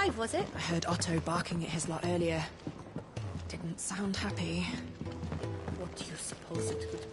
alive, was it? I heard Otto barking at his lot earlier. Didn't sound happy. What do you suppose it would...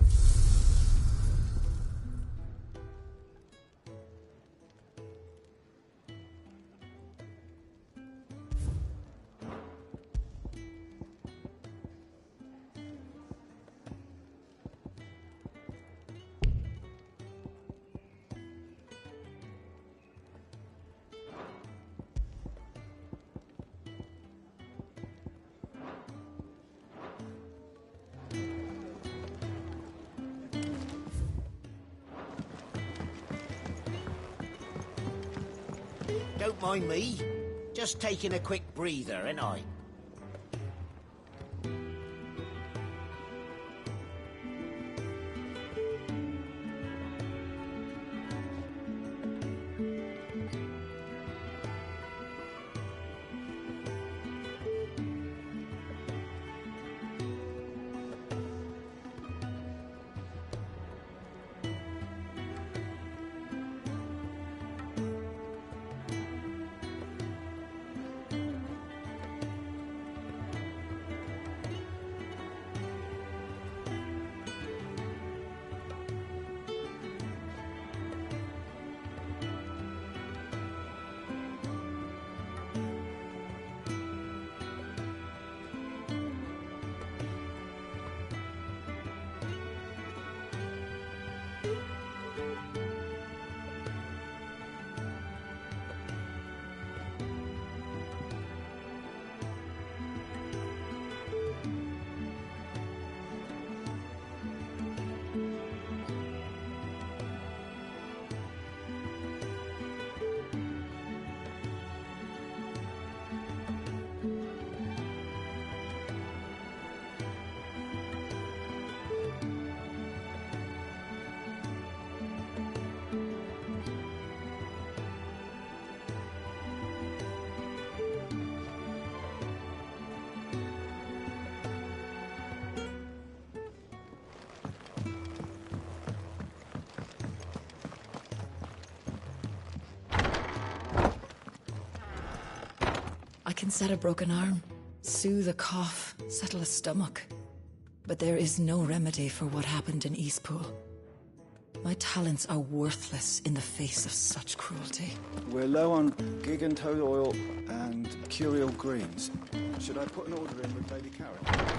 Don't mind me. Just taking a quick breather, ain't I? I can set a broken arm, soothe a cough, settle a stomach. But there is no remedy for what happened in Eastpool. My talents are worthless in the face of such cruelty. We're low on gig and toad oil and curial greens. Should I put an order in with baby carrot?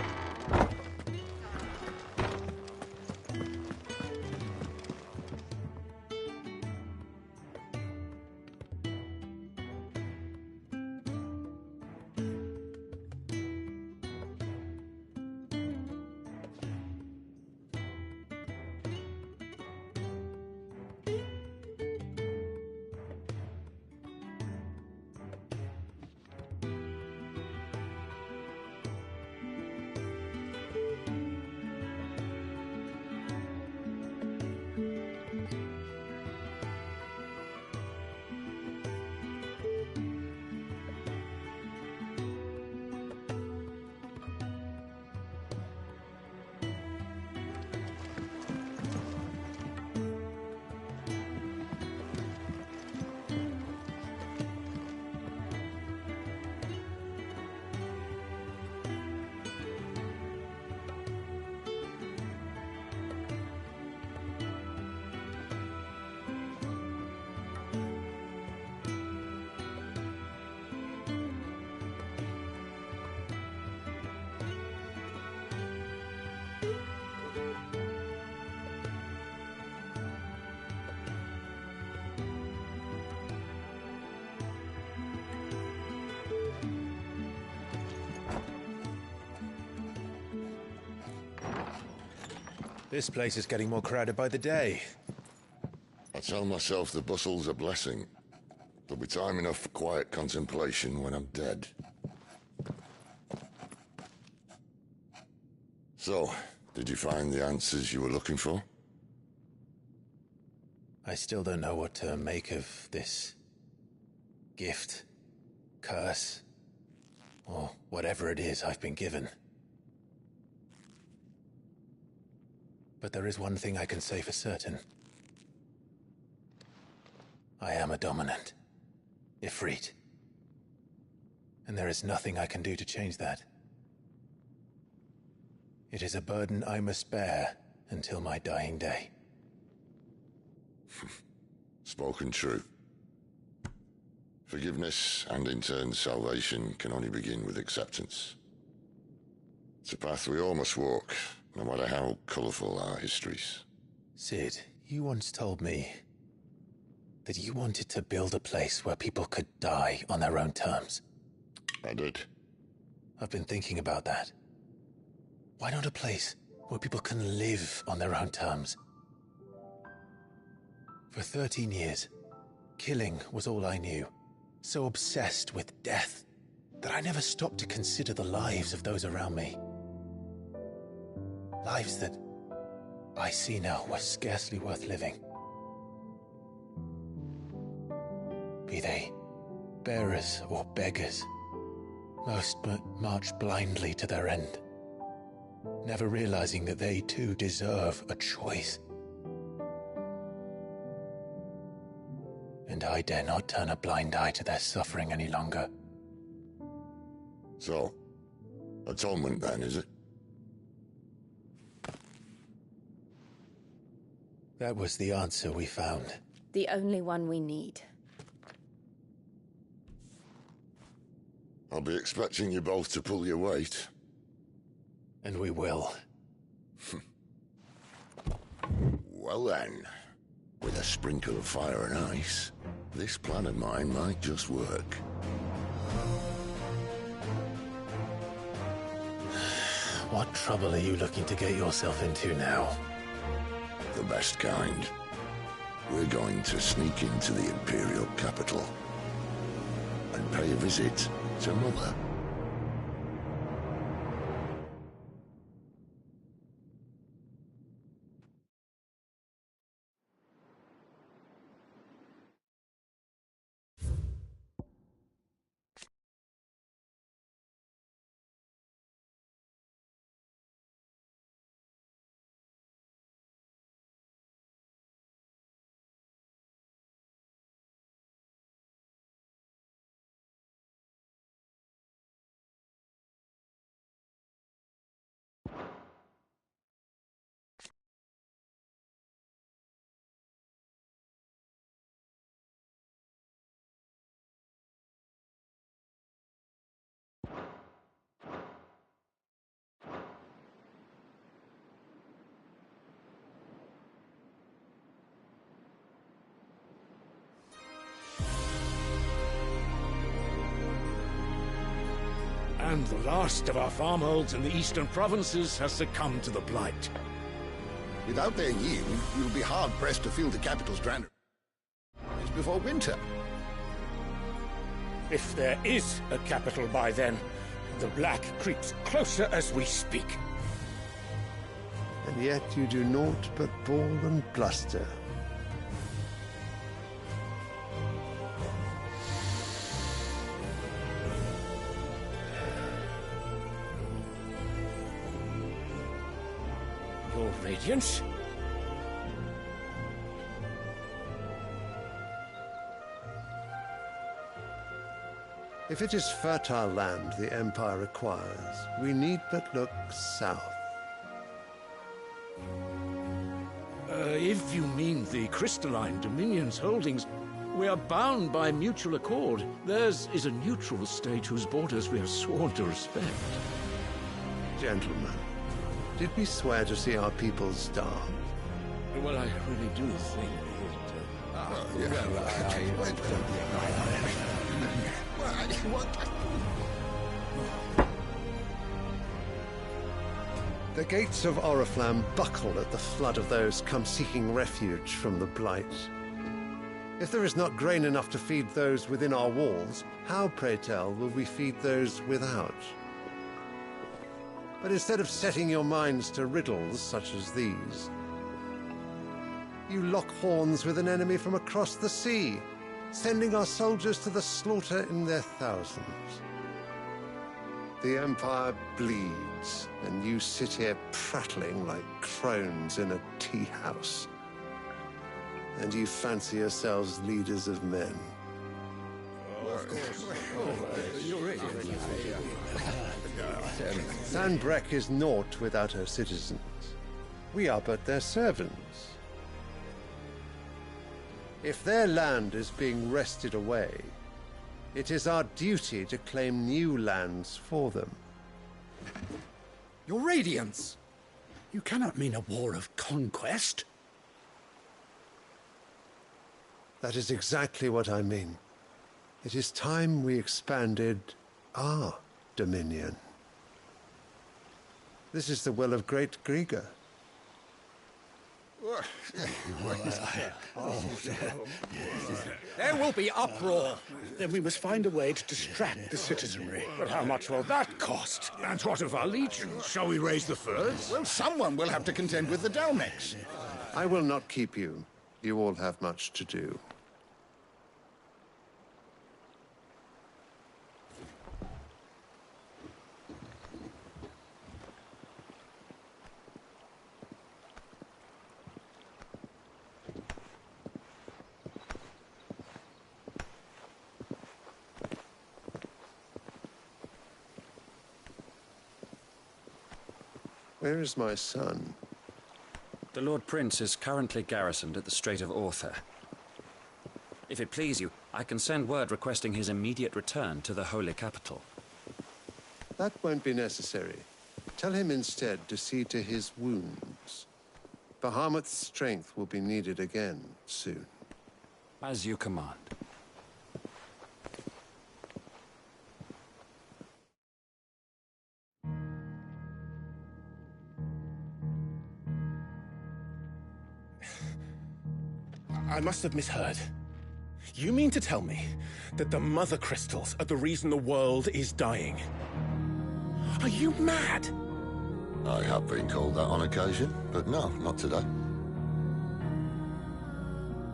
This place is getting more crowded by the day. I tell myself the bustle's a blessing. There'll be time enough for quiet contemplation when I'm dead. So, did you find the answers you were looking for? I still don't know what to make of this gift, curse, or whatever it is I've been given. But there is one thing I can say for certain. I am a dominant. Ifrit. and there is nothing I can do to change that. It is a burden I must bear until my dying day. Spoken true. Forgiveness, and in turn salvation, can only begin with acceptance. It's a path we all must walk, no matter how colourful our histories. Sid, you once told me that you wanted to build a place where people could die on their own terms. I did. I've been thinking about that. Why not a place where people can live on their own terms? For 13 years, killing was all I knew. So obsessed with death that I never stopped to consider the lives of those around me. Lives that I see now were scarcely worth living. Be they bearers or beggars, most march blindly to their end, never realizing that they too deserve a choice. And I dare not turn a blind eye to their suffering any longer. So, atonement then, is it? That was the answer we found. The only one we need. I'll be expecting you both to pull your weight. And we will. Well then, with a sprinkle of fire and ice, this plan of mine might just work. What trouble are you looking to get yourself into now? The best kind. We're going to sneak into the Imperial capital and pay a visit to Mother. And the last of our farmholds in the eastern provinces has succumbed to the blight. Without their yield, we will be hard-pressed to fill the capital's granaries before winter. If there is a capital by then, the black creeps closer as we speak. And yet you do naught but bawl and bluster. Your Radiance? If it is fertile land the Empire requires, we need but look south. If you mean the crystalline Dominion's holdings, we are bound by mutual accord. Theirs is a neutral state whose borders we have sworn to respect. Gentlemen, did we swear to see our people starve? Well, I really do think The gates of Oriflamme buckle at the flood of those come seeking refuge from the blight. If there is not grain enough to feed those within our walls, how, pray tell, will we feed those without? But instead of setting your minds to riddles such as these, you lock horns with an enemy from across the sea, sending our soldiers to the slaughter in their thousands. The Empire bleeds, and you sit here prattling like crones in a tea-house. And you fancy yourselves leaders of men. Sanbreque is naught without her citizens. We are but their servants. If their land is being wrested away, it is our duty to claim new lands for them. Your Radiance! You cannot mean a war of conquest. That is exactly what I mean. It is time we expanded our dominion. This is the will of great Grieger. There will be uproar. Then we must find a way to distract the citizenry. But how much will that cost? And what of our legions? Shall we raise the furs? Well, someone will have to contend with the Dalmex. I will not keep you. You all have much to do. Where is my son? The Lord Prince is currently garrisoned at the Strait of Author. If it please you, I can send word requesting his immediate return to the Holy Capital. That won't be necessary. Tell him instead to see to his wounds. Bahamut's strength will be needed again soon. As you command. I must have misheard. You mean to tell me that the Mother Crystals are the reason the world is dying? Are you mad? I have been called that on occasion, but no, not today.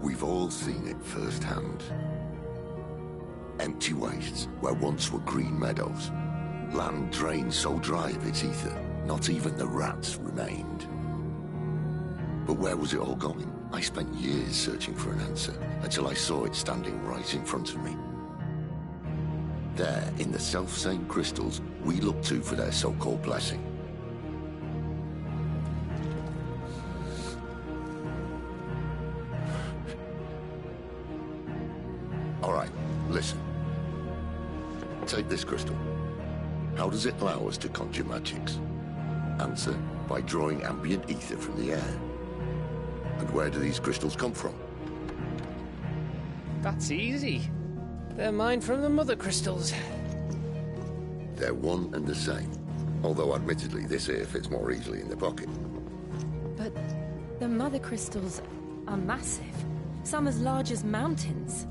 We've all seen it firsthand. Empty wastes where once were green meadows. Land drained so dry of its ether, not even the rats remained. But where was it all going? I spent years searching for an answer, until I saw it standing right in front of me. There, in the self-same crystals, we look to for their so-called blessing. All right, listen. Take this crystal. How does it allow us to conjure magics? Answer, by drawing ambient ether from the air. And where do these crystals come from? That's easy. They're mine from the Mother Crystals. They're one and the same. Although admittedly this here fits more easily in the pocket. But the Mother Crystals are massive. Some as large as mountains.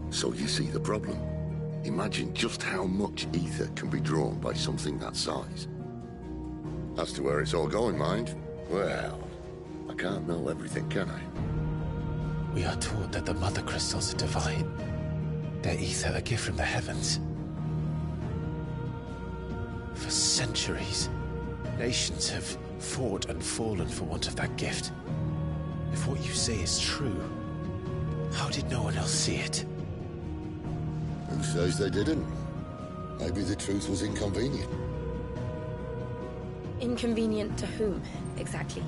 So you see the problem. Imagine just how much ether can be drawn by something that size. As to where it's all going, mind? Well, I can't know everything, can I? We are taught that the Mother Crystals are divine. Their ether a gift from the heavens. For centuries, nations have fought and fallen for want of that gift. If what you say is true, how did no one else see it? Who says they didn't? Maybe the truth was inconvenient. Inconvenient to whom, exactly?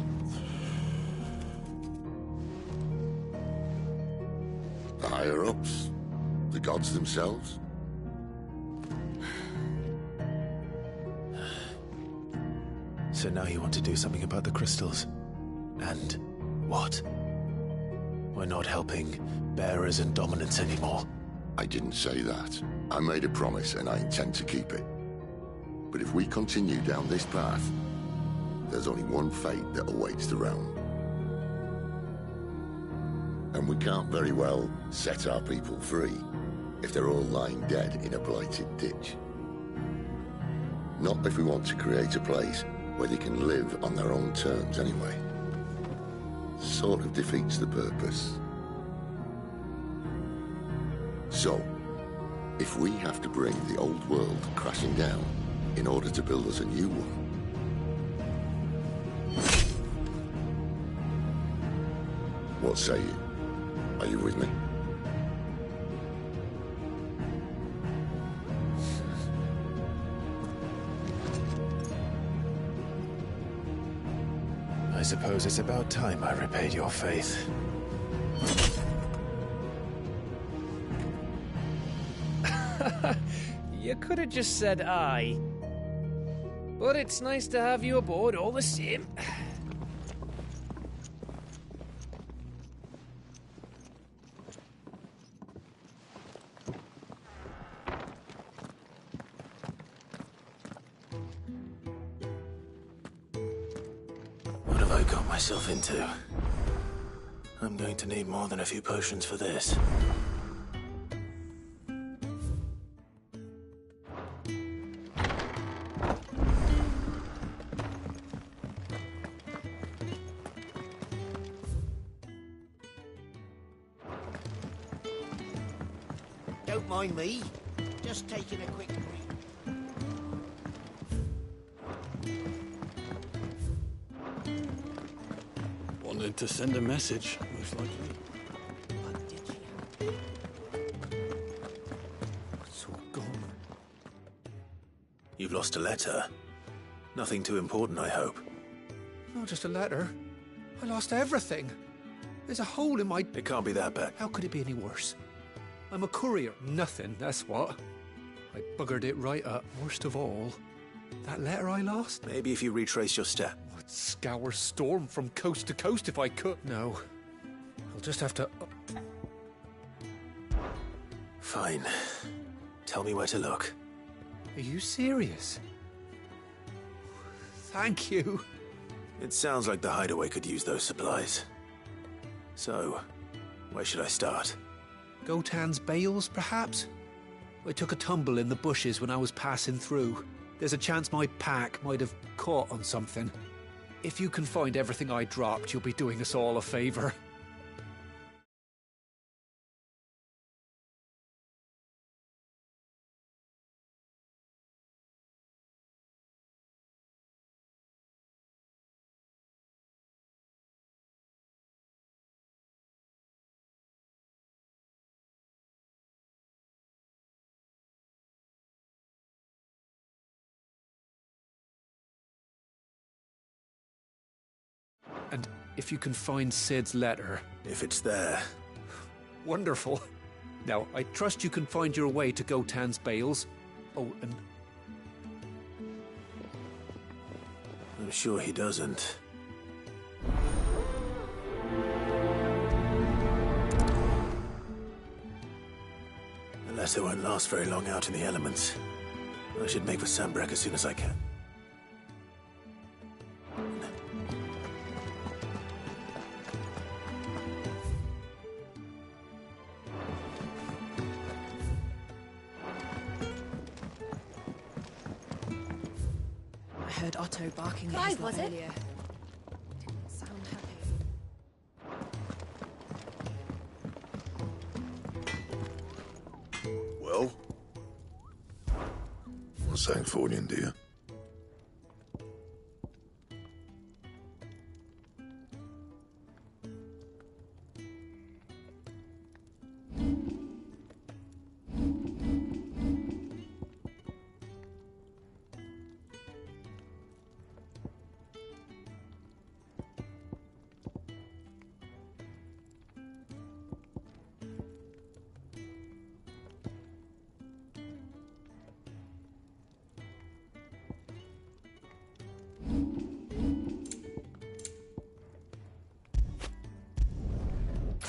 The higher-ups? The gods themselves? So now you want to do something about the crystals? And what? We're not helping bearers and dominants anymore. I didn't say that. I made a promise and I intend to keep it. But if we continue down this path, there's only one fate that awaits the realm. And we can't very well set our people free if they're all lying dead in a blighted ditch. Not if we want to create a place where they can live on their own terms anyway. Sort of defeats the purpose. So, if we have to bring the old world crashing down in order to build us a new one, what say you? Are you with me? I suppose it's about time I repaid your faith. You could have just said aye. But it's nice to have you aboard all the same. What have I got myself into? I'm going to need more than a few potions for this. Don't mind me. Just taking a quick breathe. Wanted to send a message, most likely. It's all gone. You've lost a letter. Nothing too important, I hope. Not just a letter. I lost everything. There's a hole in my... It can't be that bad. How could it be any worse? I'm a courier. Nothing, that's what. I buggered it right up. Worst of all, that letter I lost? Maybe if you retrace your step. I'd scour Storm from coast to coast if I could. No. I'll just have to... Fine. Tell me where to look. Are you serious? Thank you. It sounds like the hideaway could use those supplies. So, where should I start? Gotan's bales, perhaps? I took a tumble in the bushes when I was passing through. There's a chance my pack might have caught on something. If you can find everything I dropped, you'll be doing us all a favor. And if you can find Sid's letter... If it's there. Wonderful. Now, I trust you can find your way to Gotan's bales. Oh, and... I'm sure he doesn't. The letter won't last very long out in the elements. I should make for Sandbreck as soon as I can. I heard Otto barking at Clive, his lot was it? earlier. Didn't sound happy. Well? What's Sanfordine, dear?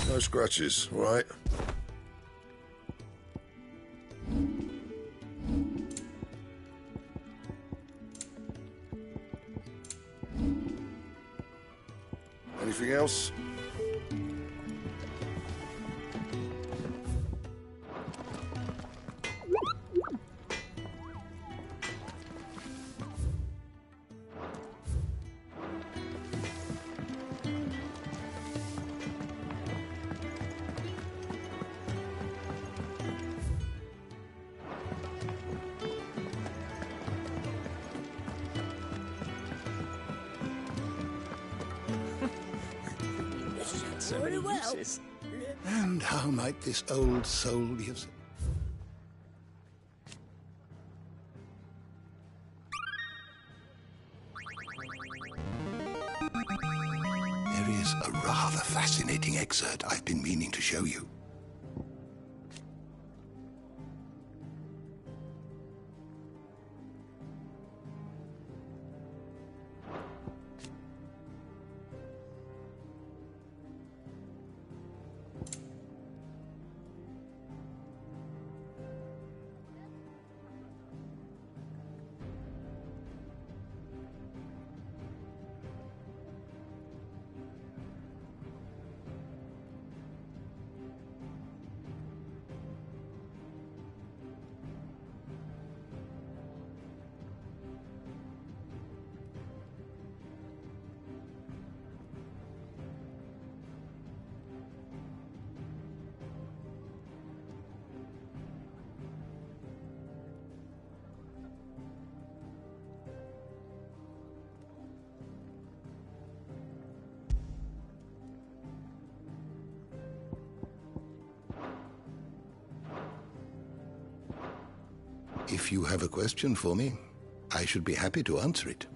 No scratches, right? Anything else? Very well. And how might this old soul be of... There's a rather fascinating excerpt I've been meaning to show you. If you have a question for me, I should be happy to answer it.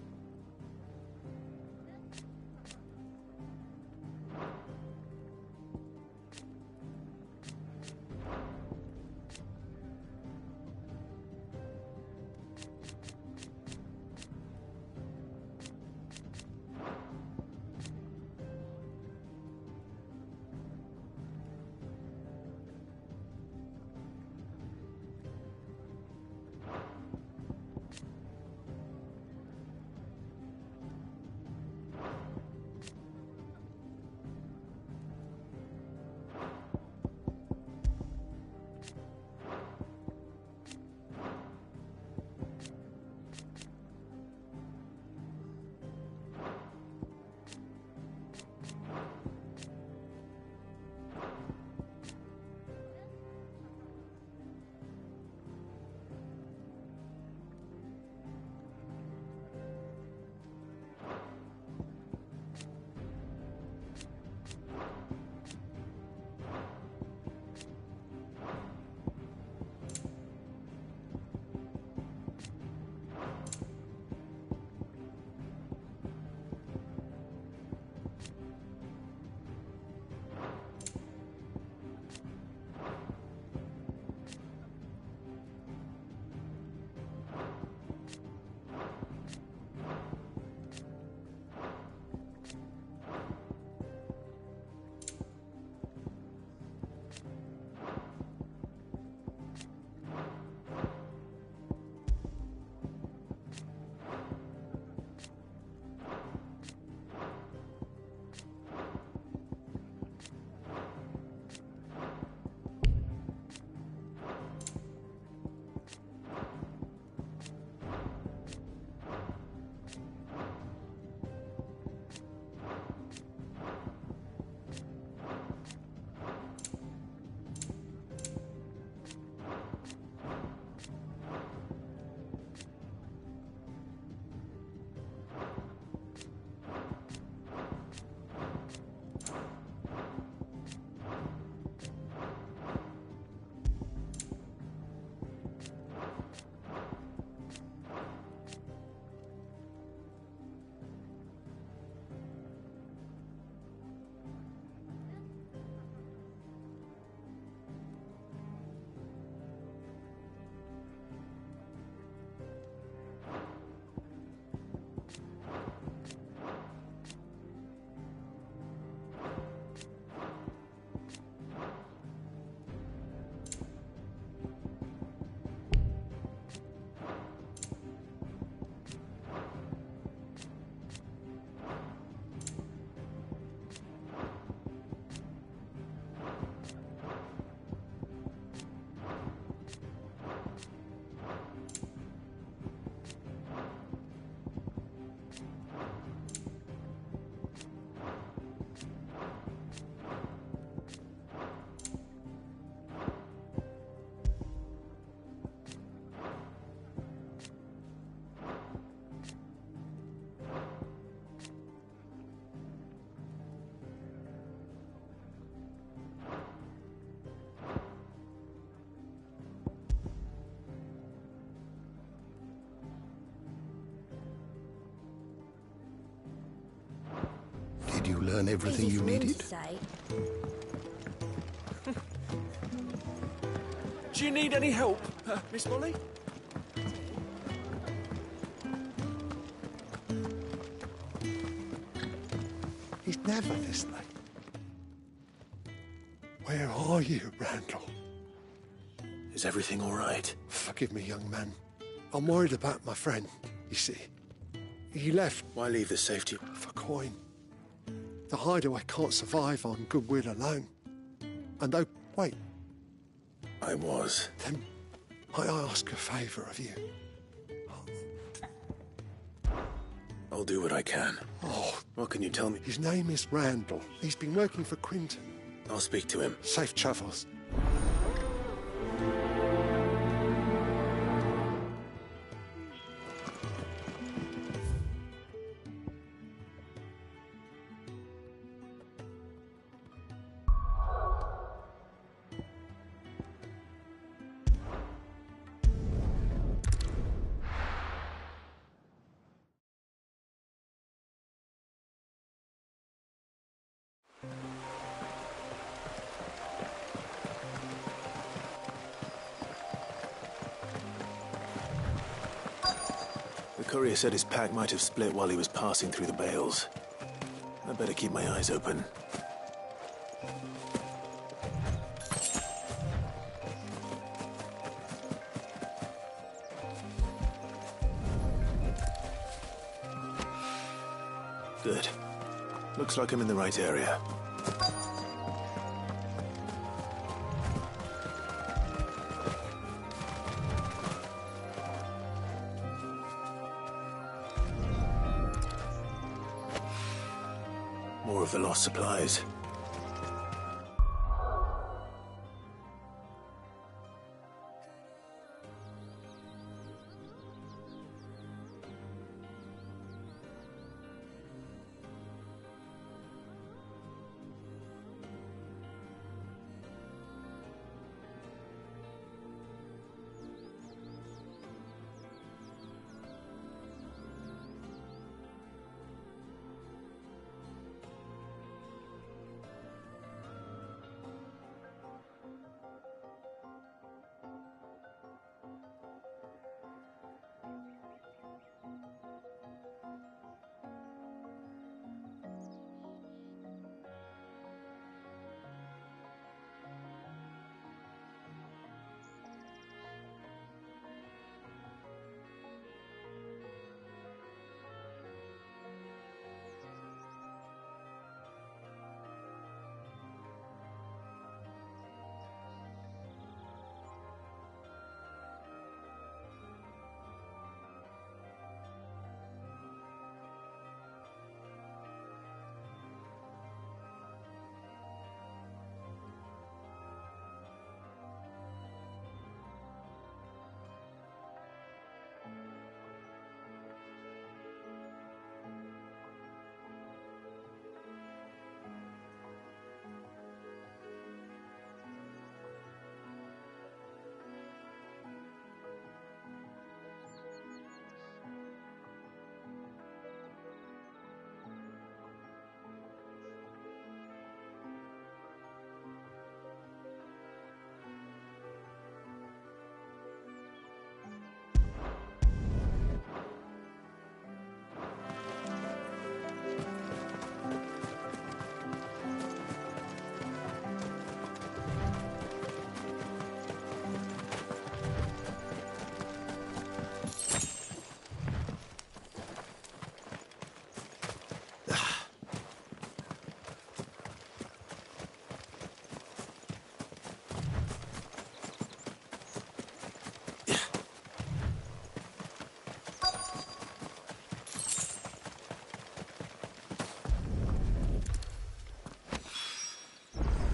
learn everything you needed? Do you need any help, Miss Molly? He's never this late. Where are you, Randall? Is everything all right? Forgive me, young man. I'm worried about my friend, you see. He left. Why leave the safety? For coin. The hideaway can't survive on goodwill alone. And oh, wait. I was. Then might I ask a favour of you? I'll do what I can. Oh. What can you tell me? His name is Randall. He's been working for Quinton. I'll speak to him. Safe travels. The courier said his pack might have split while he was passing through the bales. I better keep my eyes open. Good. Looks like I'm in the right area. More of the lost supplies.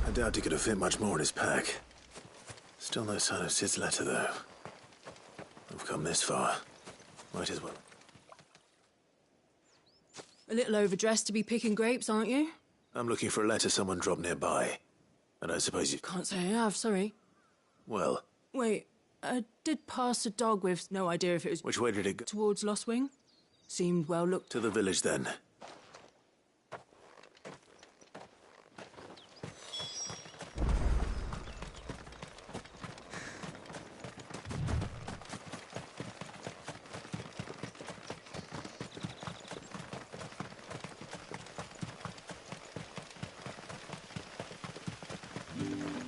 I doubt he could have fit much more in his pack. Still no sign of Sid's letter, though. We've come this far. Might as well. A little overdressed to be picking grapes, aren't you? I'm looking for a letter someone dropped nearby. And I suppose you... Can't say I have, sorry. Well... Wait, I did pass a dog with no idea if it was... Which way did it go? Towards Lost Wing. Seemed well looked... To the village, then.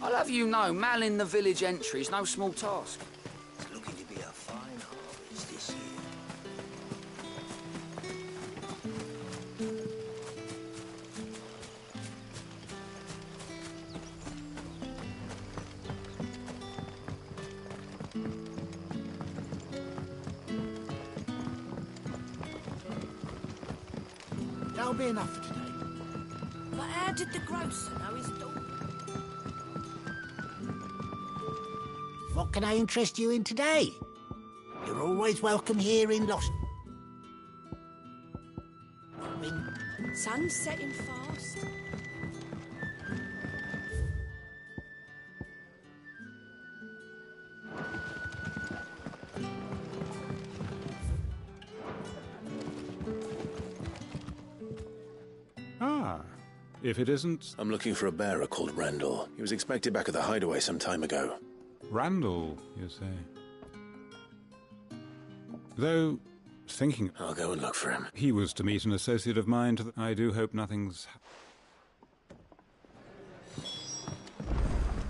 I'll have you know, manning the village entry is no small task. It's looking to be a fine harvest this year. That'll be enough for today. But how did the grocer know his daughter? What can I interest you in today? You're always welcome here in Lost. Sun's setting fast. Ah, if it isn't... I'm looking for a bearer called Randall. He was expected back at the hideaway some time ago. Randall, you say? Though, thinking... I'll go and look for him. He was to meet an associate of mine. I do hope nothing's...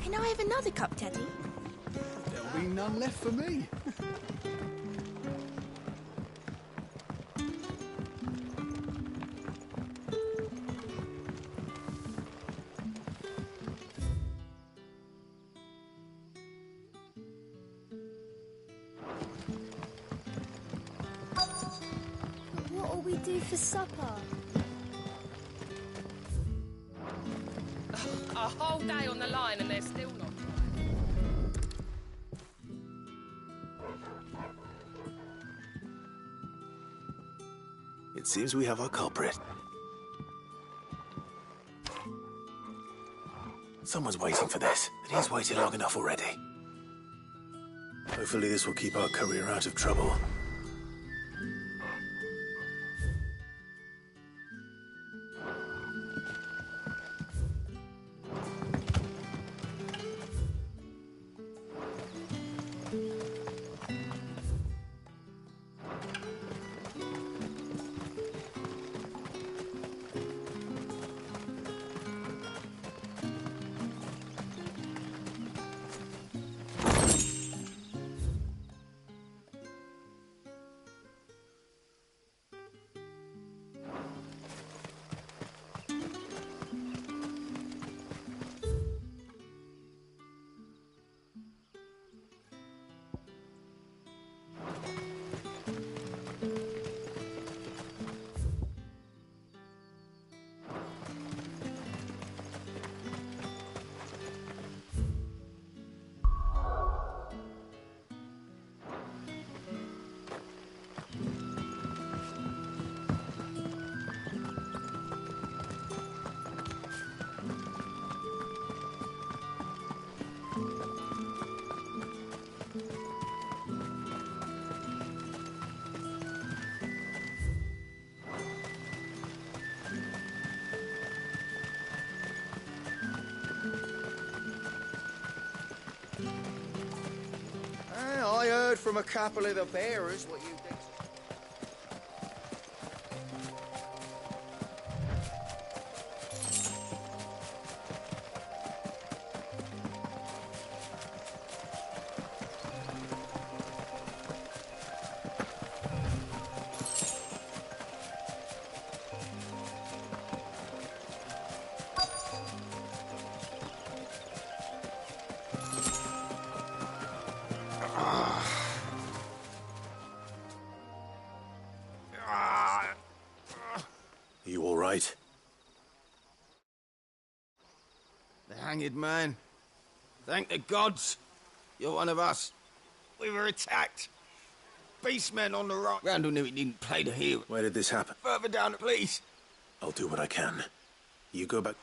Can I have another cup, Teddy? There'll be none left for me. What'll we do for supper? A whole day on the line and they're still not It seems we have our culprit. Someone's waiting for this, and he's waited long enough already. Hopefully this will keep our career out of trouble. I heard from a couple of the bearers what you did. You all right? The hanged man. Thank the gods. You're one of us. We were attacked. Beastmen on the rock. Randall knew he didn't play the hero. Where did this happen? Further down, please. I'll do what I can. You go back...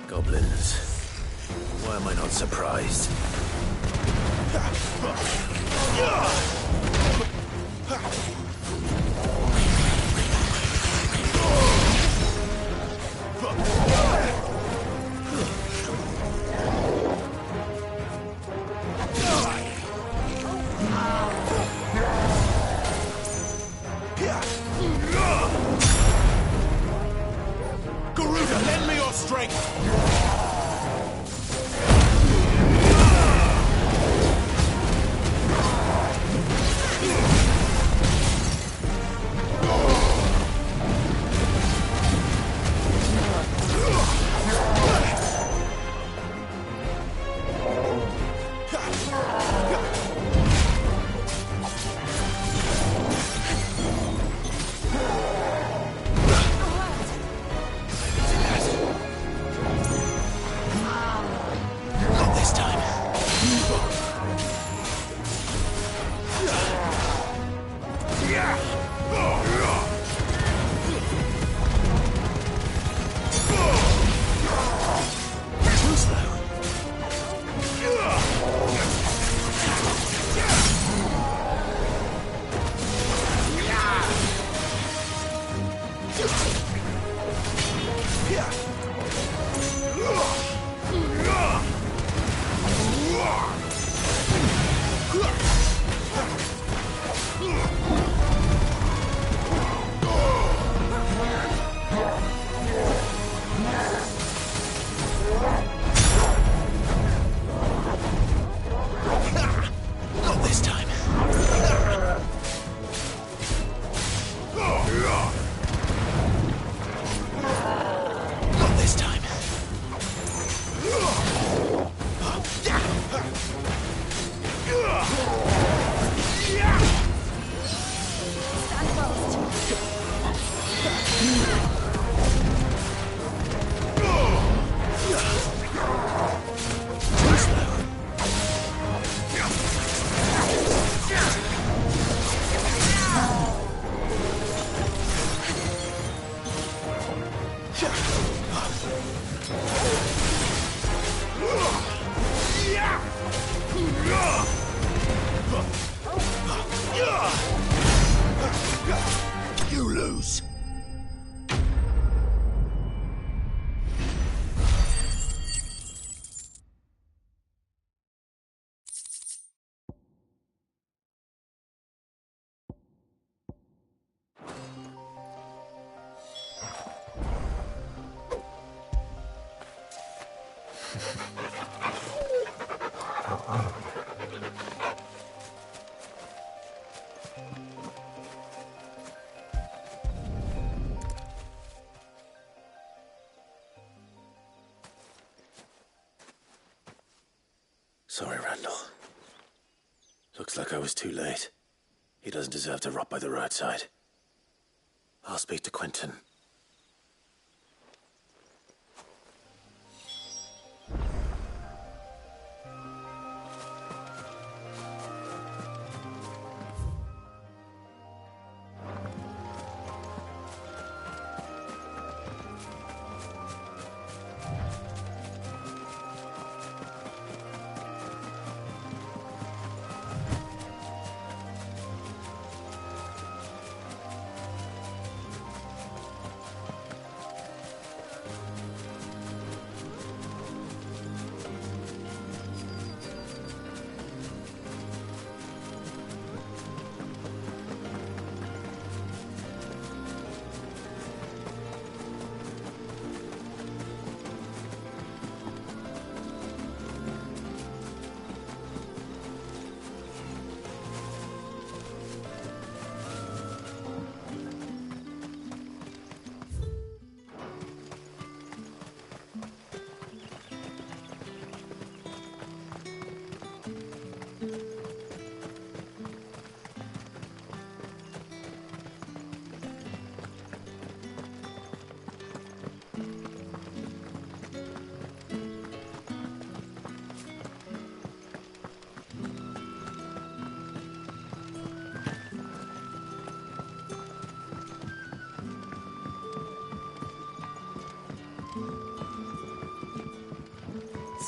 Goblins. Why am I not surprised? Garuda, lend me your strength! You lose. Sorry, Randall. Looks like I was too late. He doesn't deserve to rot by the roadside. I'll speak to Quentin.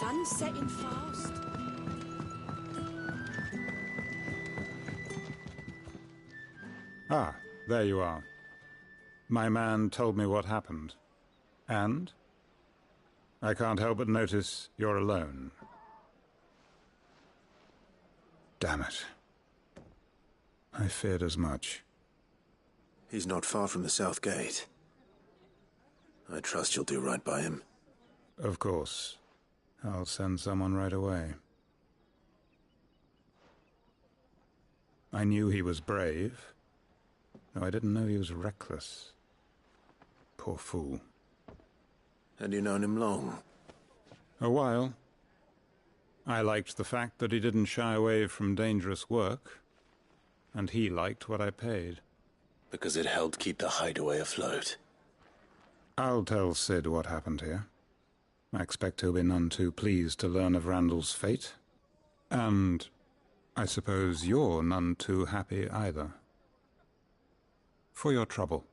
sun's setting fast. Ah, there you are. My man told me what happened. And? I can't help but notice you're alone. Damn it. I feared as much. He's not far from the South Gate. I trust you'll do right by him. Of course. I'll send someone right away. I knew he was brave, though I didn't know he was reckless. Poor fool. Had you known him long? A while. I liked the fact that he didn't shy away from dangerous work, and he liked what I paid. Because it helped keep the hideaway afloat. I'll tell Sid what happened here. I expect he'll be none too pleased to learn of Randall's fate. And I suppose you're none too happy either. For your trouble.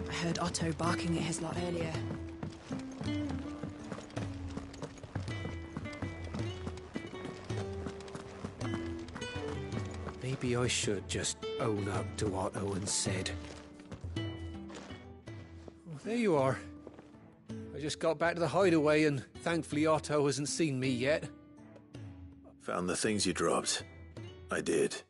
I heard Otto barking at his lot earlier. Maybe I should just own up to Otto and Sid. Oh, there you are. I just got back to the hideaway and thankfully Otto hasn't seen me yet. Found the things you dropped. I did.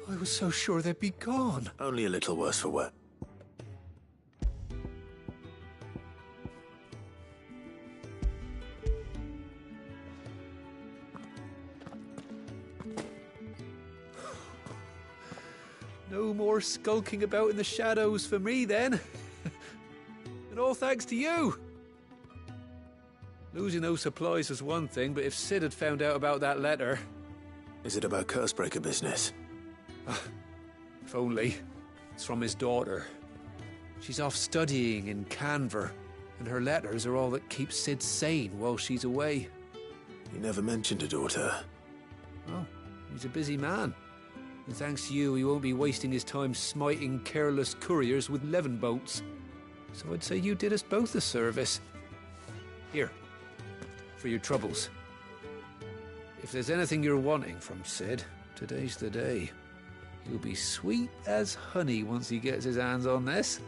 I was so sure they'd be gone. Only a little worse for wear. No more skulking about in the shadows for me, then. And all thanks to you. Losing those supplies was one thing, but if Sid had found out about that letter... Is it about Cursebreaker business? If only. It's from his daughter. She's off studying in Canver, and her letters are all that keeps Sid sane while she's away. You never mentioned a daughter. Oh, he's a busy man. And thanks to you, he won't be wasting his time smiting careless couriers with levin bolts. So I'd say you did us both a service. Here, for your troubles. If there's anything you're wanting from Sid, today's the day. He'll be sweet as honey once he gets his hands on this.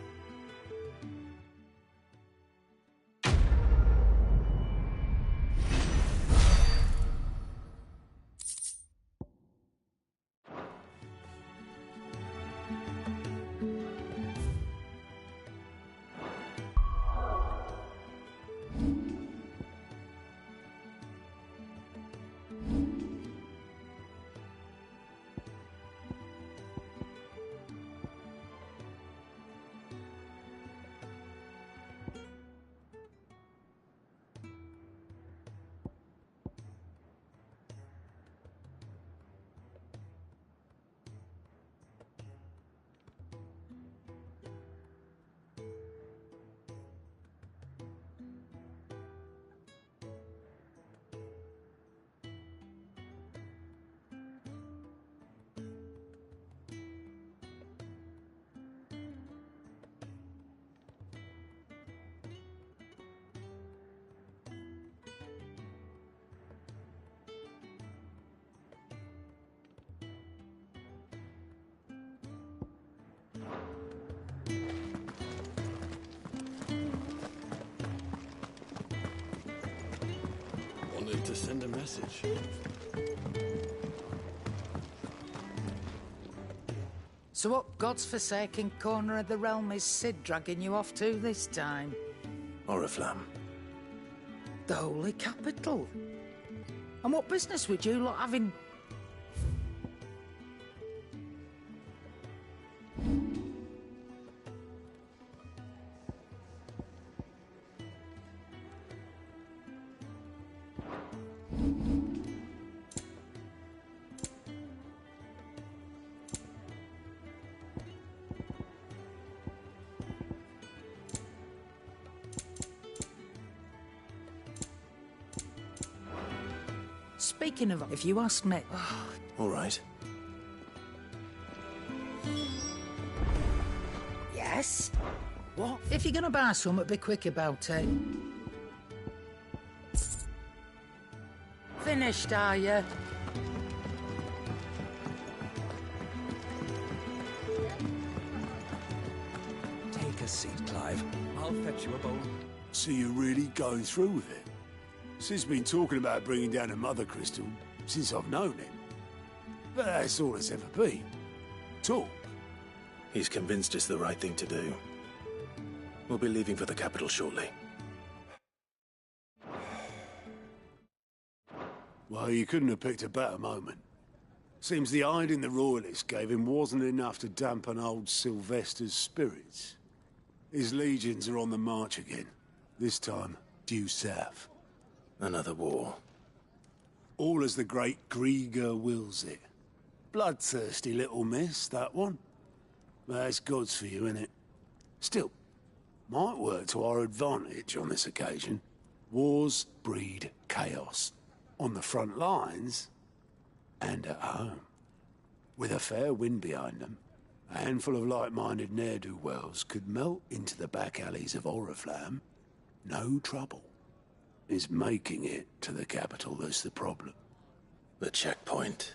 Wanted to send a message. So what God's forsaken corner of the realm is Sid dragging you off to this time? Oriflamme. The Holy Capital. And what business would you lot have in... Speaking of, if you ask me... All right. Yes? What? If you're gonna buy something, be quick about it. Finished, are you? Take a seat, Clive. I'll fetch you a bowl. So you're really going through with it? Sid's been talking about bringing down a mother crystal since I've known him. But that's all it's ever been. Talk. He's convinced it's the right thing to do. We'll be leaving for the capital shortly. Well, you couldn't have picked a better moment. Seems the hiding the Royalists gave him wasn't enough to dampen old Sylvester's spirits. His legions are on the march again. This time, due south. Another war. All as the great Grieger wills it. Bloodthirsty little miss, that one. That's God's for you, innit? Still, might work to our advantage on this occasion. Wars breed chaos. On the front lines, and at home. With a fair wind behind them, a handful of like-minded ne'er-do-wells could melt into the back alleys of Oriflamme. No trouble. Is making it to the capital that's the problem. The checkpoint.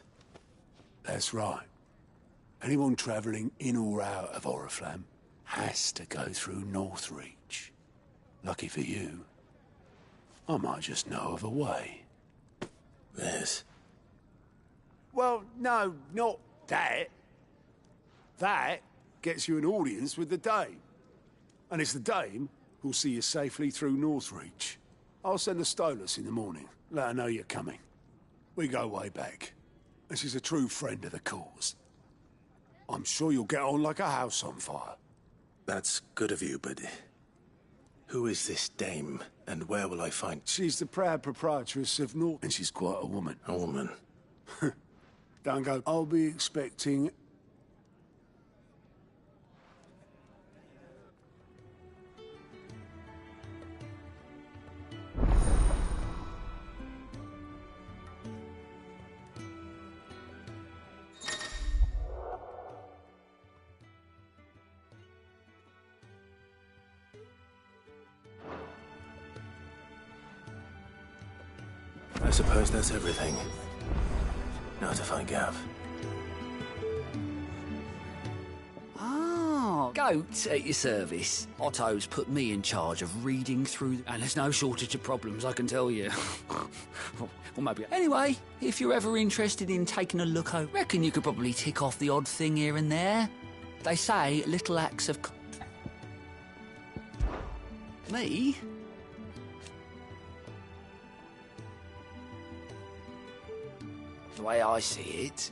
That's right. Anyone travelling in or out of Oriflamme has to go through Northreach. Lucky for you, I might just know of a way. This? Well, no, not that. That gets you an audience with the Dame. And it's the Dame who'll see you safely through Northreach. I'll send the Stolas in the morning. Let her know you're coming. We go way back. And she's a true friend of the cause. I'm sure you'll get on like a house on fire. That's good of you, but... who is this dame, and where will I find... She's the proud proprietress of North, and she's quite a woman. A woman? Don't go. I'll be expecting... I suppose that's everything. Now to find Gav. Oh, goat at your service. Otto's put me in charge of reading through, and there's no shortage of problems, I can tell you. Well, maybe. Anyway, if you're ever interested in taking a look, I reckon you could probably tick off the odd thing here and there. They say little acts of... Me? The way I see it...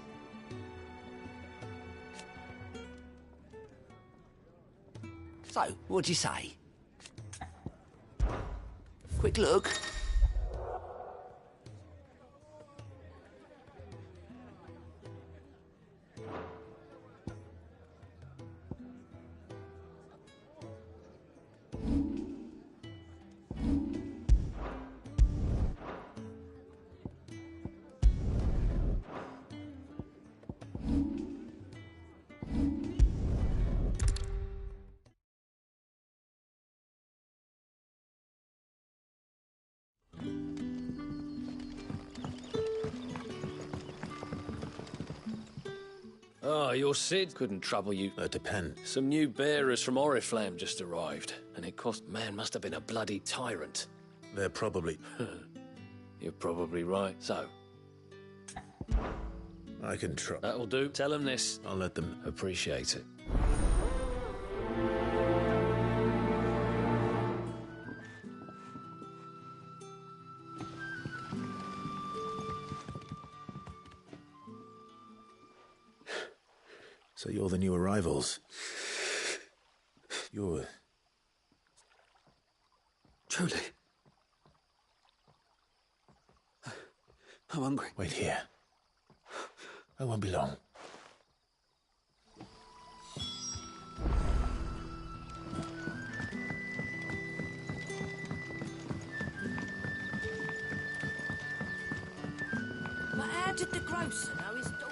So, what'd you say? Quick look. Oh, your Cid couldn't trouble you. Depend. Some new bearers from Oriflamme just arrived, and it cost... Man must have been a bloody tyrant. They're probably... You're probably right. So? I can try. That'll do. Tell them this. I'll let them... Appreciate it. So you're the new arrivals. You're... Truly. I'm hungry. Wait here. I won't be long. But how did the grocer know his daughter?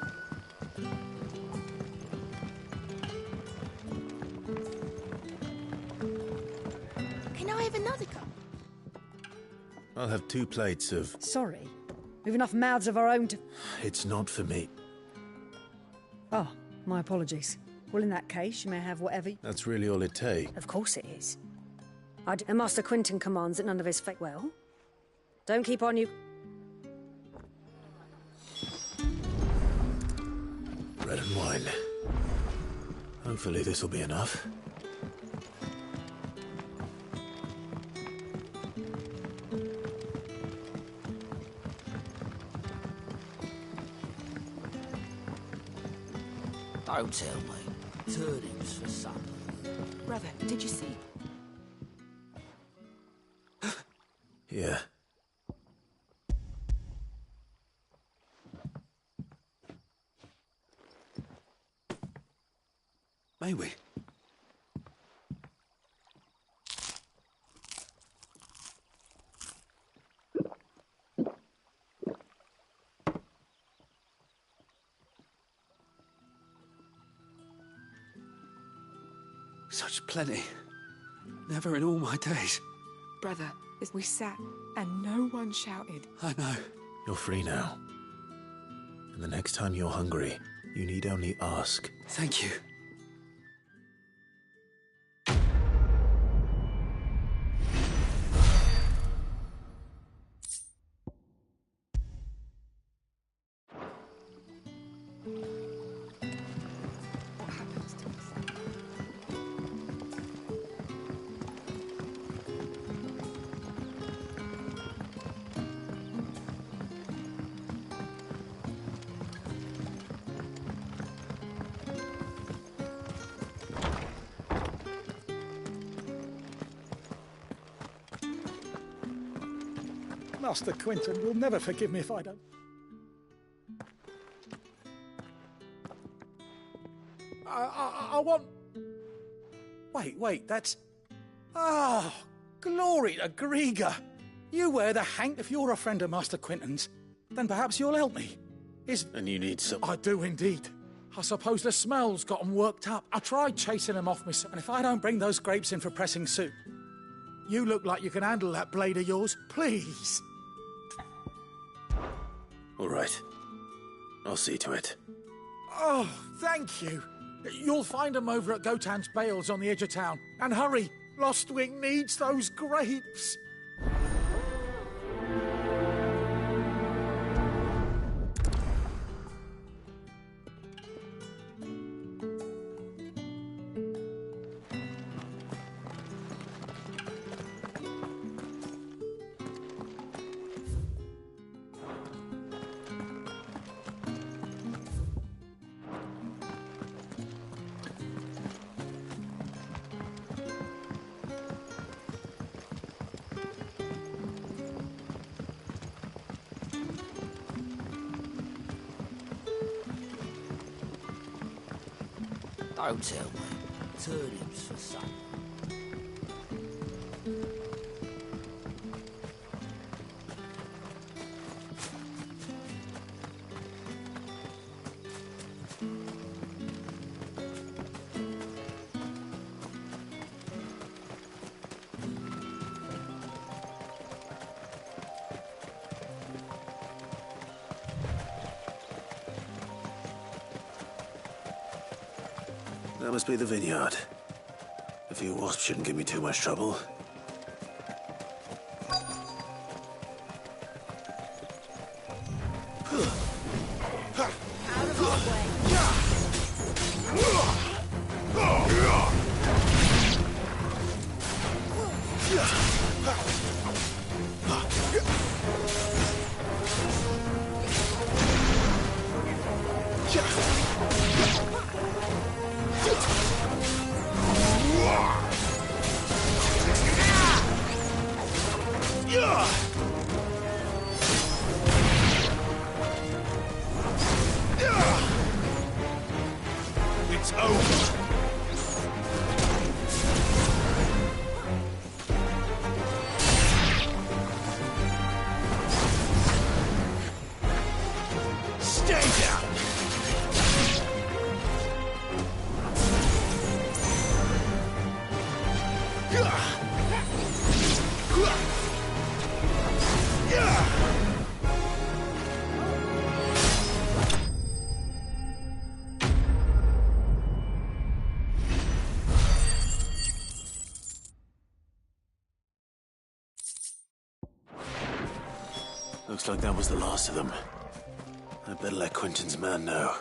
Can I have another cup? I'll have 2 plates of... Sorry. We've enough mouths of our own to... It's not for me. Oh, my apologies. Well, in that case, you may have whatever... That's really all it takes. Of course it is. And Master Quinton commands that none of his fate... Well, don't keep on you... Bread and wine. Hopefully this'll be enough. Don't tell me. Turnings for supper. Brother, did you see? Yeah. May we? Such plenty. Never in all my days. Brother, as we sat and no one shouted. I know. You're free now. And the next time you're hungry, you need only ask. Thank you. What happened? Master Quinton will never forgive me if I don't. I want... Wait, that's... Oh, glory to Grieger! You wear the hank. If you're a friend of Master Quinton's, then perhaps you'll help me. And you need some... I do indeed. I suppose the smell's got 'em worked up. I tried chasing them off myself, and if I don't bring those grapes in for pressing soup, you look like you can handle that blade of yours, please. All right. I'll see to it. Oh, thank you. You'll find them over at Gotan's Bales on the edge of town. And hurry, Lostwing needs those grapes. Don't tell me. Turnips for supper. That must be the vineyard. A few wasps shouldn't give me too much trouble. It's over. Stay down. Looks like that was the last of them. I better let Quinton's man know.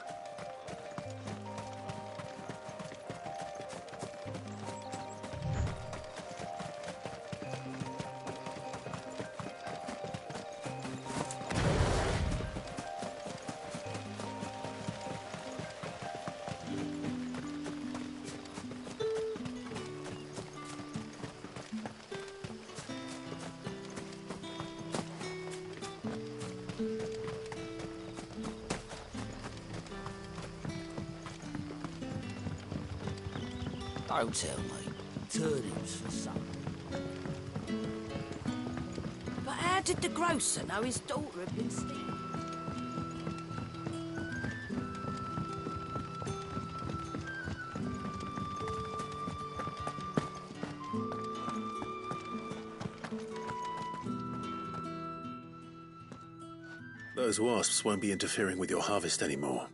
Don't tell me. Turnips for supper. But how did the grocer know his daughter had been stealing? Those wasps won't be interfering with your harvest anymore.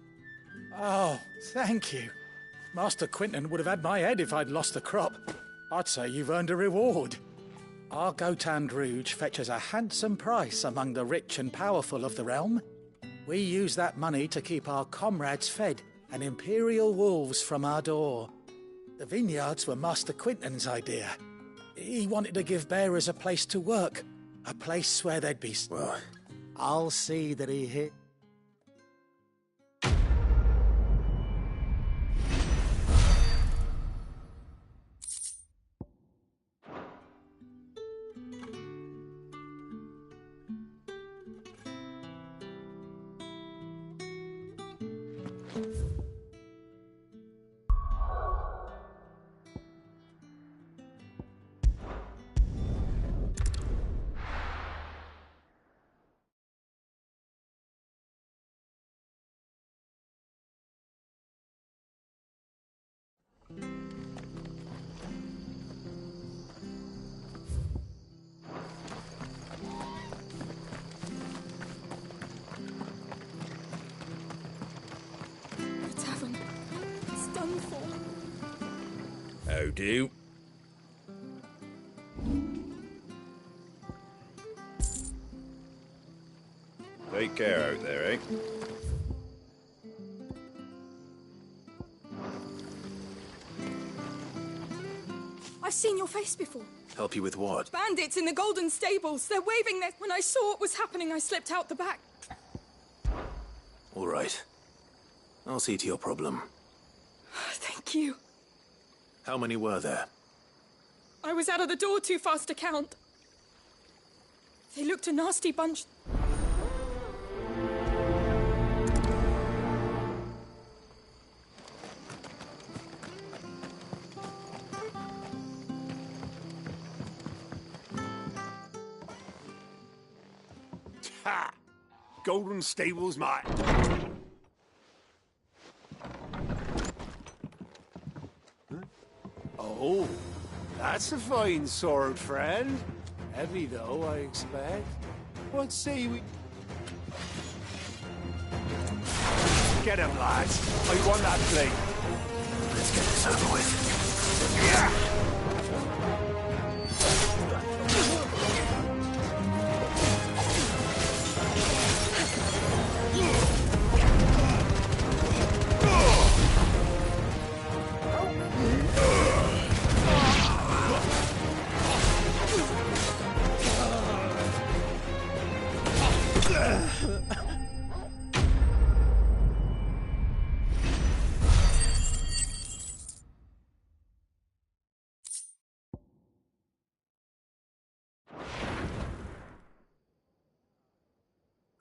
Oh, thank you. Master Quinton would have had my head if I'd lost the crop. I'd say you've earned a reward. Our Gotan Rouge fetches a handsome price among the rich and powerful of the realm. We use that money to keep our comrades fed and imperial wolves from our door. The vineyards were Master Quinton's idea. He wanted to give bearers a place to work, a place where they'd be... Well, I'll see that he hit... The tavern. It's done for. How do? Take care out there, eh? I've seen your face before. Help you with what? Bandits in the golden stables. They're waving their... When I saw what was happening, I slipped out the back. All right. I'll see to your problem. Thank you. How many were there? I was out of the door too fast to count. They looked a nasty bunch. Ha! Golden stables, mate. Oh, that's a fine sword, friend. Heavy, though, I expect. What say we... Get him, lads. I want that plate. Let's get this over with. Yeah!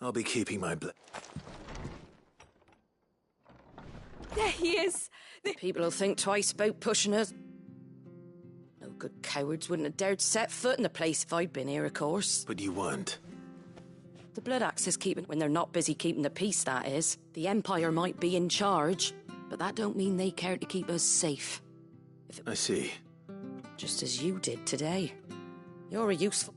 I'll be keeping my There he is. People will think twice about pushing us. No good cowards wouldn't have dared set foot in the place if I'd been here, of course. But you weren't. The Blood Axes keep it when they're not busy keeping the peace, that is. The Empire might be in charge, but that don't mean they care to keep us safe. I see. Just as you did today. You're a useful...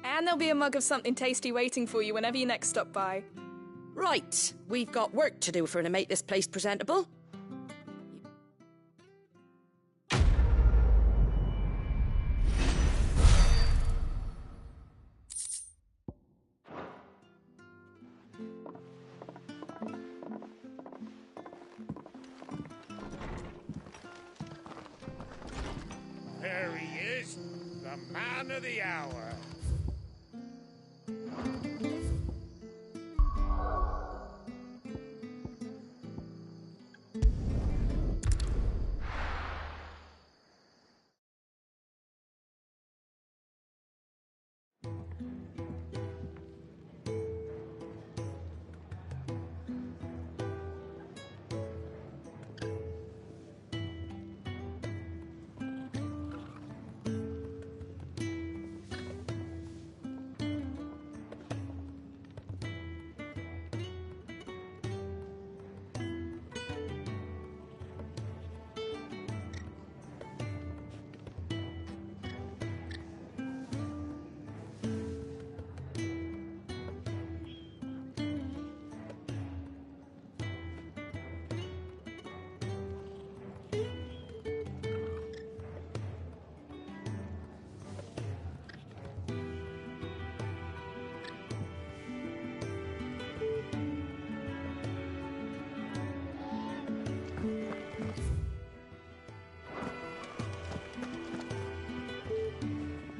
And there'll be a mug of something tasty waiting for you whenever you next stop by. Right, we've got work to do for to make this place presentable. There he is, the man of the hour.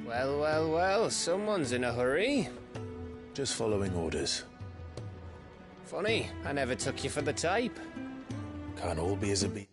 Well, well, well, someone's in a hurry. Just following orders. Funny, I never took you for the type. Can't all be as a bee.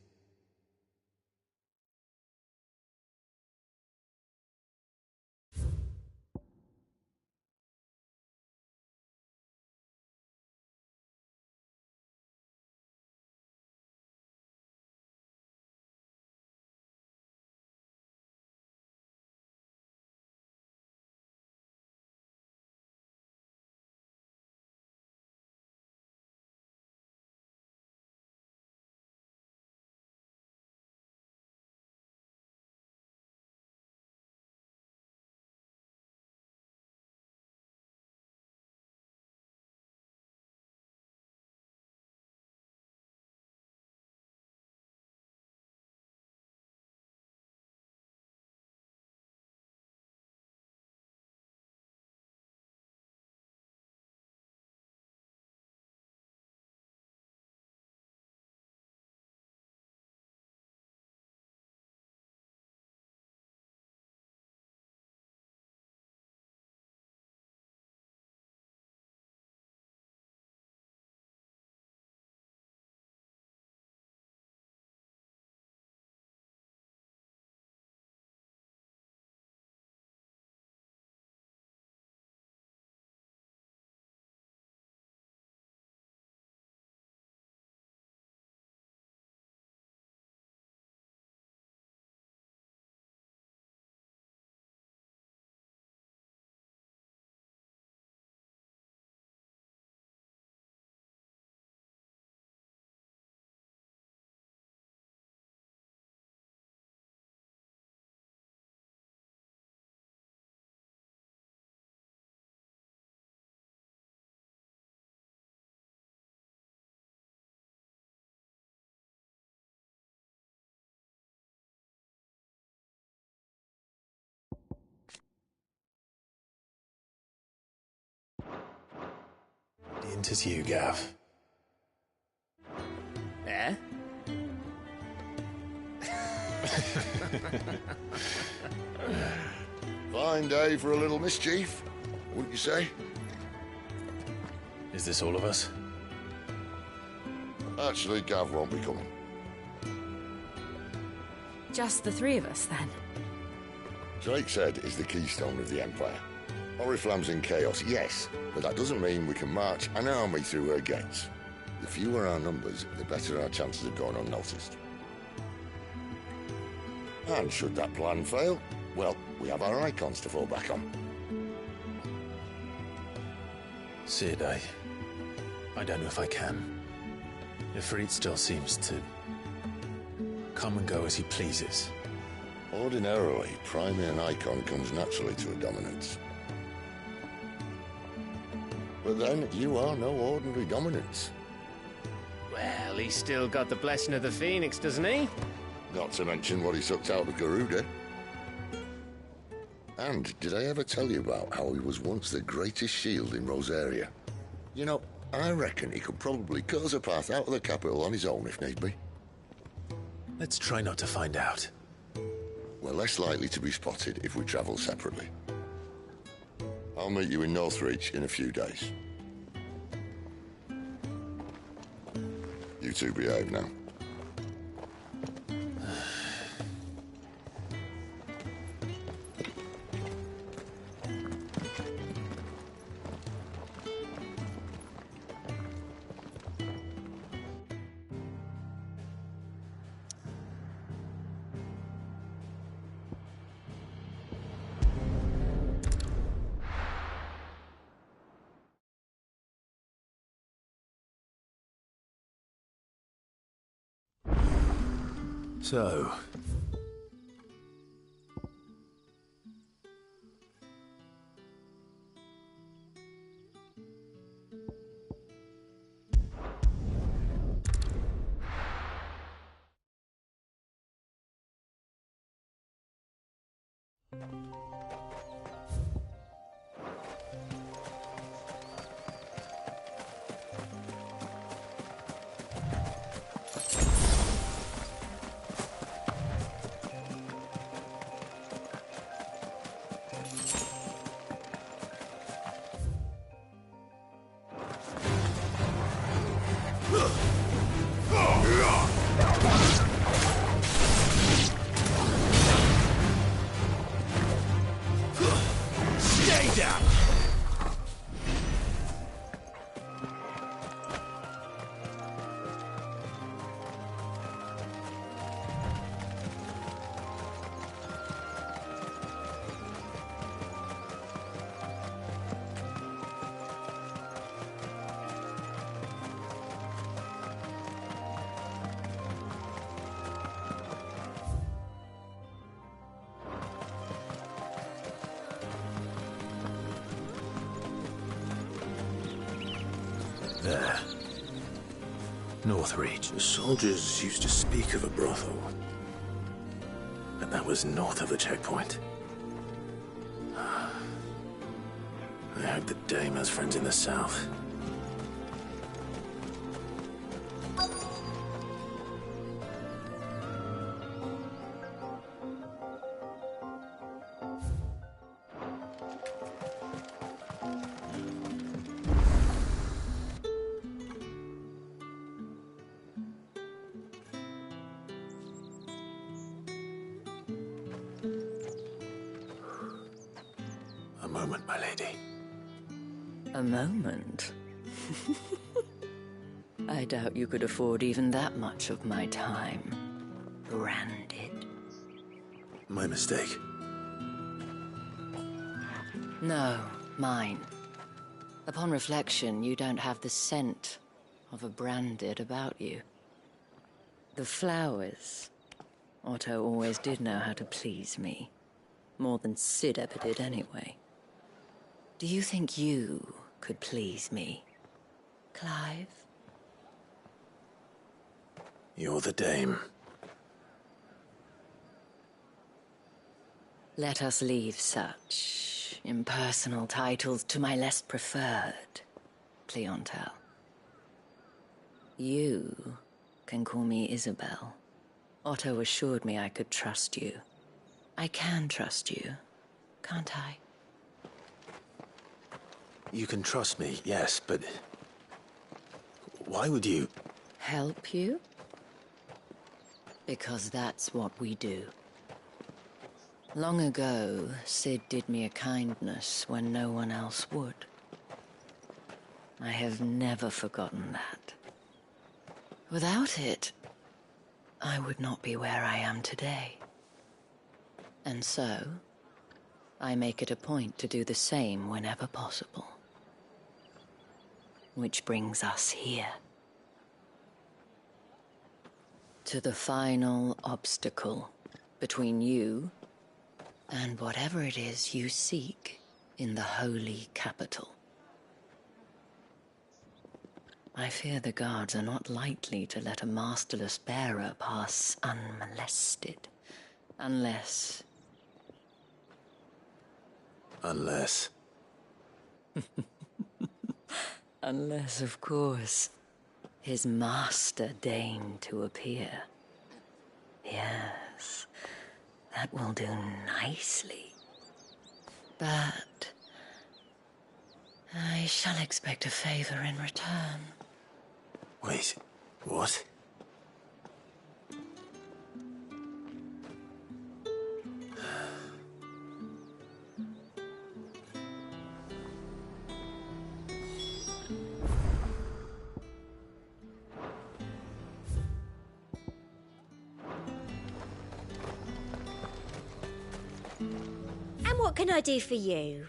faint as you, Gav. Eh? Fine day for a little mischief, wouldn't you say? Is this all of us? Actually, Gav won't be coming. Just the three of us, then? Drake's Head is the keystone of the Empire. Oriflamme's in chaos, yes, but that doesn't mean we can march an army through her gates. The fewer our numbers, the better our chances of going unnoticed. And should that plan fail, well, we have our icons to fall back on. Sid, I don't know if I can. Ifrit still seems to come and go as he pleases. Ordinarily, priming an icon comes naturally to a dominance. But then, you are no ordinary dominance. Well, he's still got the blessing of the Phoenix, doesn't he? Not to mention what he sucked out of Garuda. And did I ever tell you about how he was once the greatest shield in Rosaria? You know, I reckon he could probably cut us a path out of the capital on his own if need be. Let's try not to find out. We're less likely to be spotted if we travel separately. I'll meet you in Northreach in a few days. You two behave now. So, Stay down! There. Northreach. The soldiers used to speak of a brothel. But that was north of the checkpoint. I hope the dame has friends in the south. A moment, my lady. A moment? I doubt you could afford even that much of my time. Branded. My mistake. No, mine. Upon reflection, you don't have the scent of a branded about you. The flowers. Otto always did know how to please me. More than Sid ever did anyway. Do you think you could please me, Clive? You're the dame. Let us leave such impersonal titles to my less preferred. Clientele. You can call me Isabel. Otto assured me I could trust you. I can trust you, can't I? You can trust me, yes, but... why would you? Help you? Because that's what we do. Long ago, Sid did me a kindness when no one else would. I have never forgotten that. Without it, I would not be where I am today. And so, I make it a point to do the same whenever possible. Which brings us here. To the final obstacle between you and whatever it is you seek in the holy capital. I fear the guards are not likely to let a masterless bearer pass unmolested. Unless... Unless... Unless, of course, his master deigned to appear. Yes, that will do nicely. But... I shall expect a favor in return. Wait, what? And what can I do for you?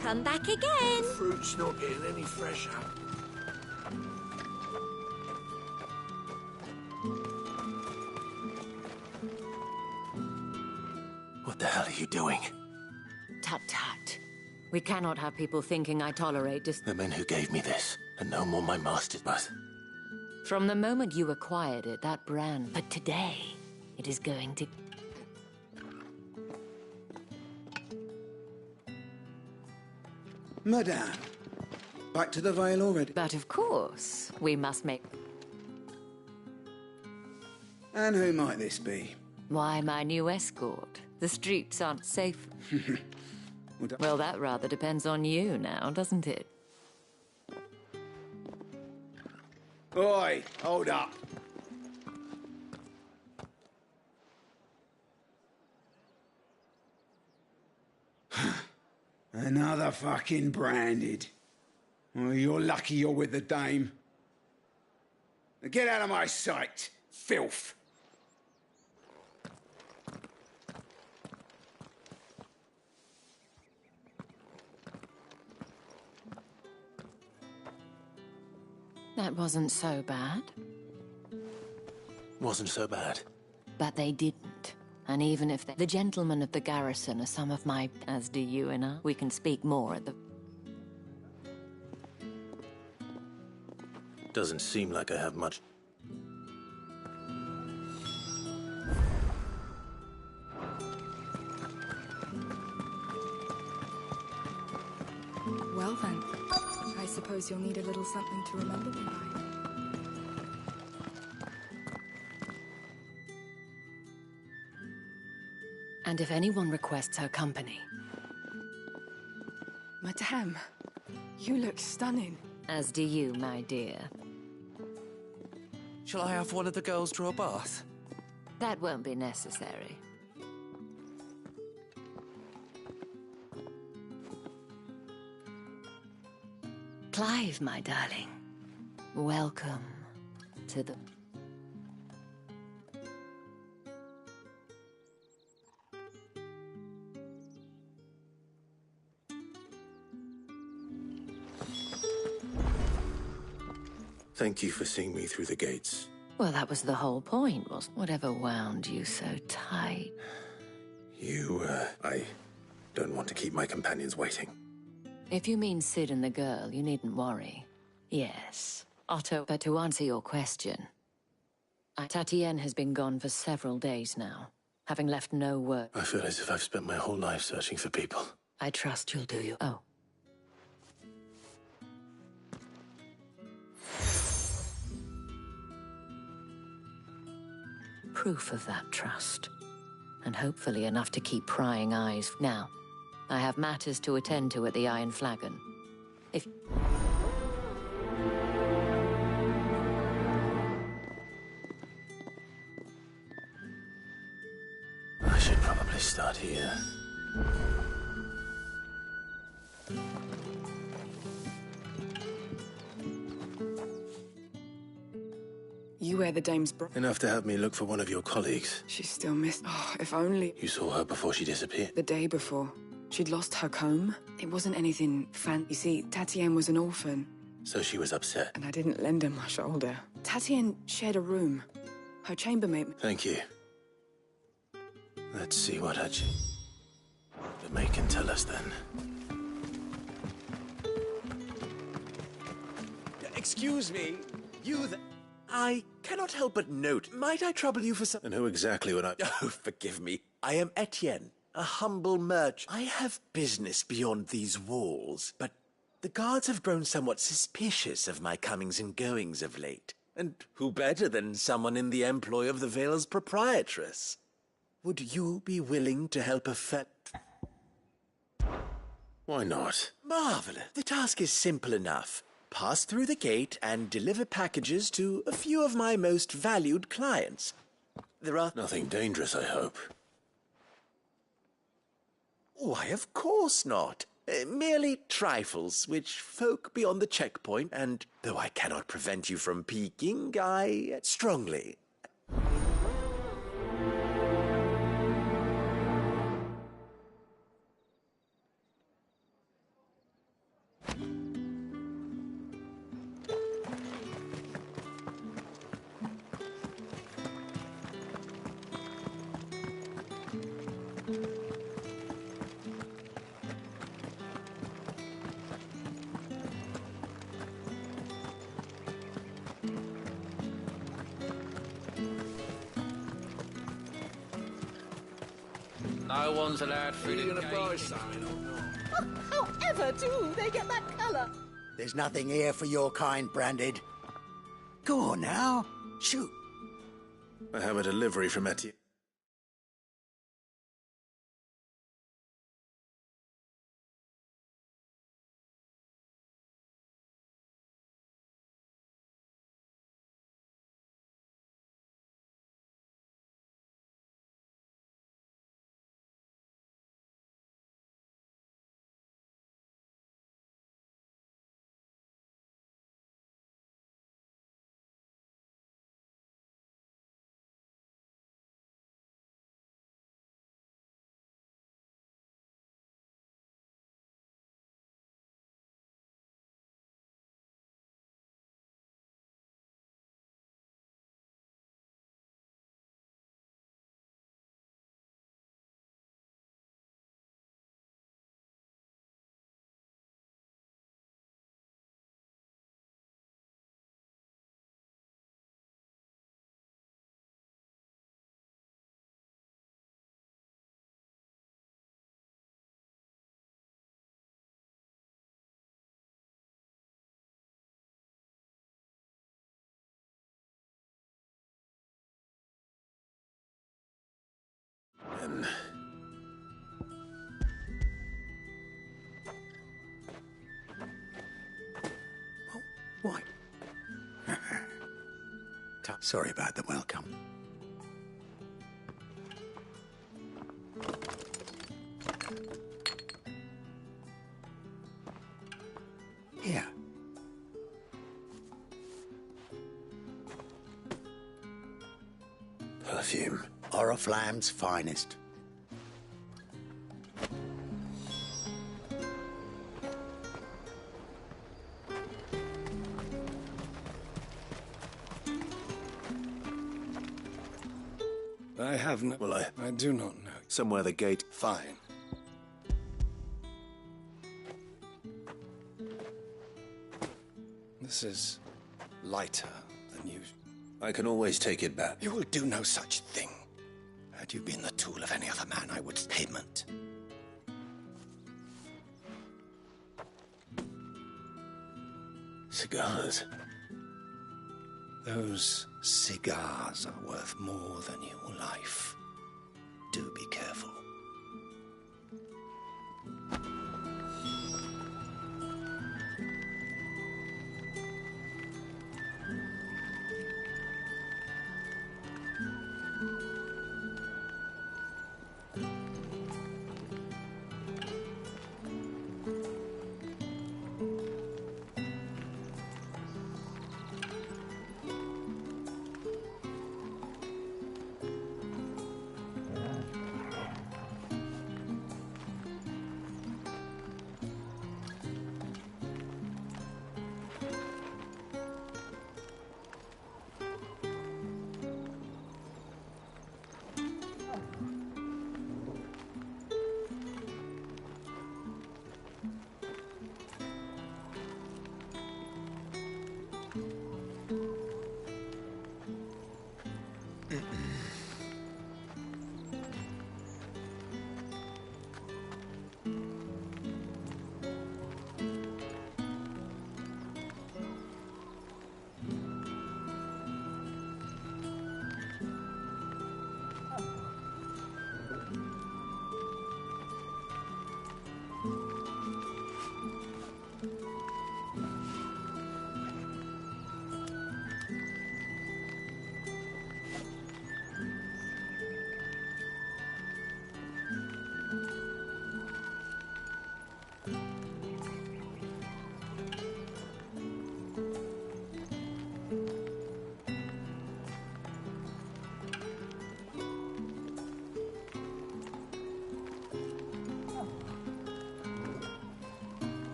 Come back again. Fruit's not getting any fresher. What the hell are you doing? Tut-tut. We cannot have people thinking I tolerate The men who gave me this are no more my masters, but... From the moment you acquired it, that brand... But today, it is going to... Madame, back to the Vale already? But of course, we must make... And who might this be? Why, my new escort. The streets aren't safe. Well, that rather depends on you now, doesn't it? Oi, hold up. Another fucking branded. Well, you're lucky you're with the dame. Now get out of my sight, filth. That wasn't so bad. Wasn't so bad. But they didn't. And even if the gentlemen of the garrison are some of my... As do you and I. We can speak more at the... Doesn't seem like I have much. Well then, I suppose you'll need a little something to remember me by. And if anyone requests her company... Madame, you look stunning. As do you, my dear. Shall I have one of the girls draw a bath? That won't be necessary. Clive, my darling. Welcome to the... Thank you for seeing me through the gates. Well, that was the whole point, wasn't it? Whatever wound you so tight. I don't want to keep my companions waiting. If you mean Sid and the girl, you needn't worry. Yes, Otto, but to answer your question... Tatienne has been gone for several days now. having left no word. I feel as if I've spent my whole life searching for people. I trust you'll do you. Oh. Proof of that trust. And hopefully enough to keep prying eyes. Now, I have matters to attend to at the Iron Flagon. If... I should probably start here. You wear the dame's Enough to help me look for one of your colleagues. She's still missed. Oh, if only. You saw her before she disappeared? The day before. She'd lost her comb. It wasn't anything You see, Tatienne was an orphan. So she was upset. And I didn't lend her my shoulder. Tatienne shared a room. Her chambermaid... Thank you. Let's see what the maid can tell us then. Excuse me, I cannot help but note. Might I trouble you for some... And who exactly would I... Oh, forgive me. I am Etienne, a humble merchant. I have business beyond these walls, but the guards have grown somewhat suspicious of my comings and goings of late. And who better than someone in the employ of the Vale's proprietress? Would you be willing to help effect... Why not? Marvelous. The task is simple enough. Pass through the gate and deliver packages to a few of my most valued clients. There are... Nothing dangerous, I hope. Why, of course not. Merely trifles, which folk beyond the checkpoint, and though I cannot prevent you from peeking, I strongly... No one's allowed through the gate. However do they get that colour? There's nothing here for your kind, Branded. Go on now. Shoot. I have a delivery from Etienne. Why? Sorry about the welcome. Here. Perfume. Oriflamme's finest. I have no... Well, I do not know. Somewhere the gate... Fine. This is lighter than usual. I can always take it back. You will do no such thing. Had you been the tool of any other man, I would payment. Cigars. Those cigars are worth more than your life. Do be careful.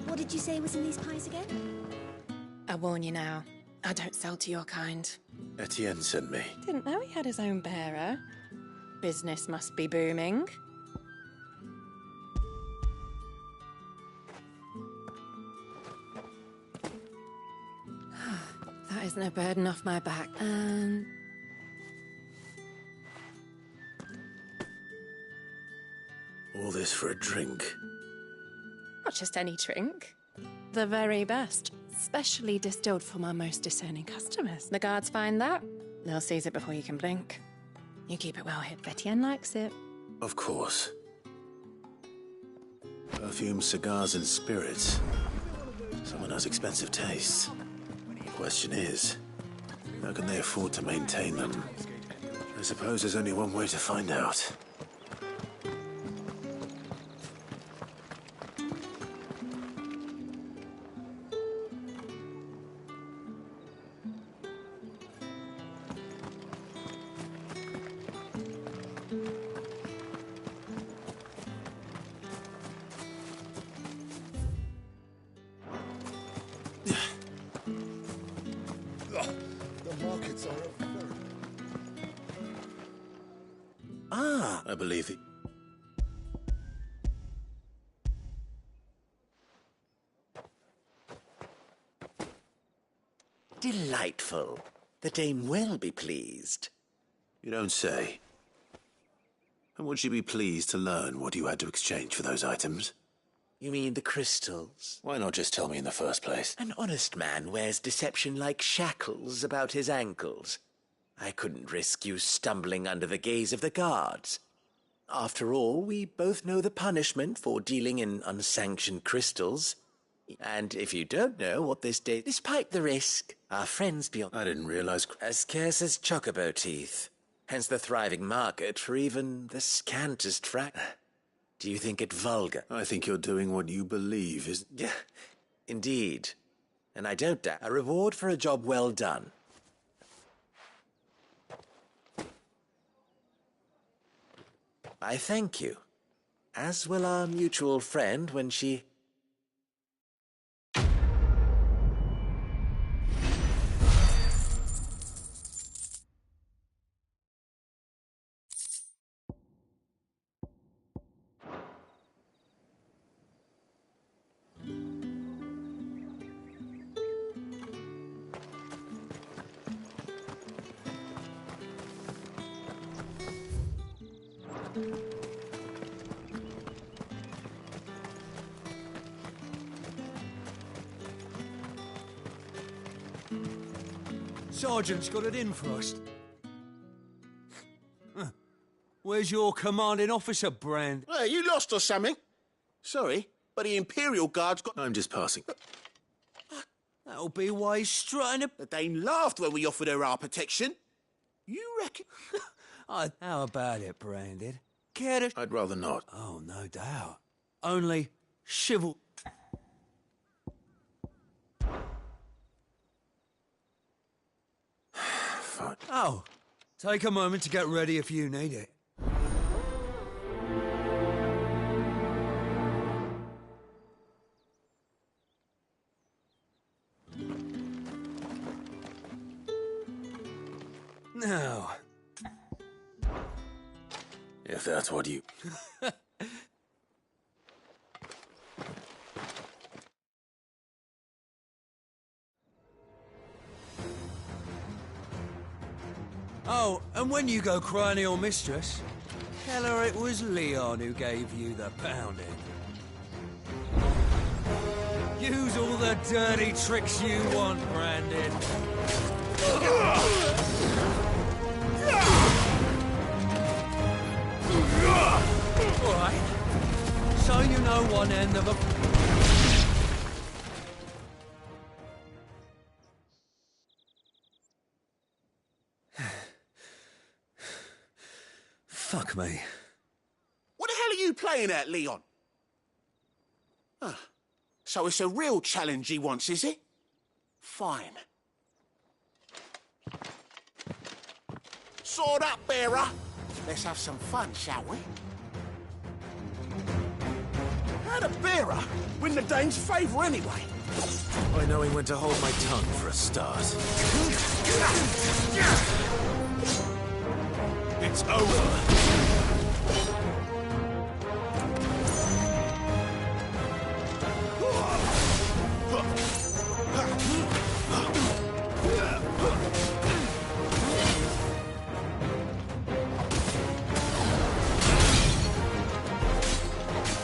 What did you say was in these pies again? I warn you now, I don't sell to your kind. Etienne sent me. Didn't know he had his own bearer. Business must be booming. That is no burden off my back. All this for a drink. Not just any drink. The very best. Specially distilled for my most discerning customers. The guards find that, they'll seize it before you can blink. You keep it well hid. Etienne likes it. Of course. Perfume, cigars, and spirits. Someone has expensive tastes. The question is, how can they afford to maintain them? I suppose there's only one way to find out. The markets are I believe it. Delightful. The dame will be pleased. You don't say. And would she be pleased to learn what you had to exchange for those items? You mean the crystals? Why not just tell me in the first place? An honest man wears deception like shackles about his ankles. I couldn't risk you stumbling under the gaze of the guards. After all, we both know the punishment for dealing in unsanctioned crystals. And if you don't know what this day, despite the risk, our friends beyond... I didn't realize... As scarce as chocobo teeth. Hence the thriving market for even the scantest Do you think it vulgar? I think you're doing what you believe is... Yeah, indeed. And I don't doubt a reward for a job well done. I thank you. As will our mutual friend when she... Sergeant's got it in for us. Where's your commanding officer, Brand? Well, you lost or something? Sorry, but the Imperial Guard's got... I'm just passing. That'll be why he's strutting a... The Dane laughed when we offered her our protection. You reckon? How about it, Branded? Care to... I'd rather not. Oh, no doubt. Only chival... Fine. Oh, take a moment to get ready if you need it. Now. If that's what you... Oh, and when you go crying to your mistress, tell her it was Leon who gave you the pounding. Use all the dirty tricks you want, Brandon. All right. So you know one end of a... Fuck me. What the hell are you playing at, Leon? Ah, so it's a real challenge he wants, is it? Fine. Sword up, bearer. Let's have some fun, shall we? How'd a bearer win the Dane's favour anyway? By knowing when to hold my tongue for a start. It's over.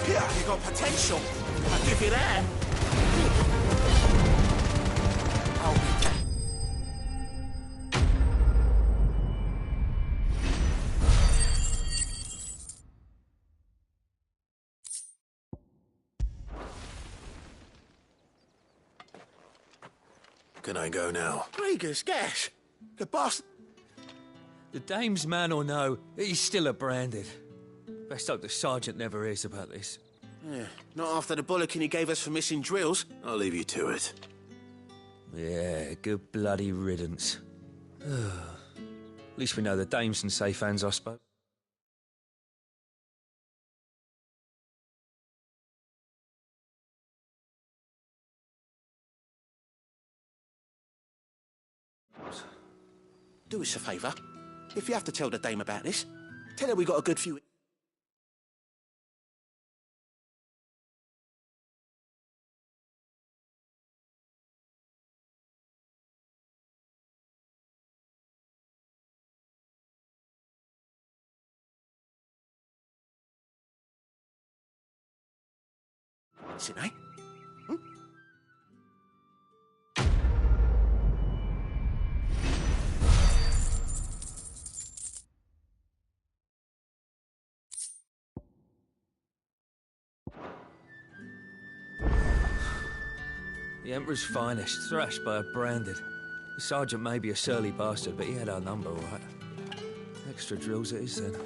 You got potential. I'll give you that. Can I go now? Rieger's gas. The boss. The dame's man or no, he's still a Branded. Best hope the sergeant never hears about this. Yeah, not after the bollocking he gave us for missing drills. I'll leave you to it. Yeah, good bloody riddance. At least we know the dame's in safe hands, I suppose. Do us a favour. If you have to tell the dame about this, tell her we got a good few... Is it, eh? The Emperor's finest, thrashed by a Branded. The sergeant may be a surly bastard, but he had our number, all right. Extra drills it is, then.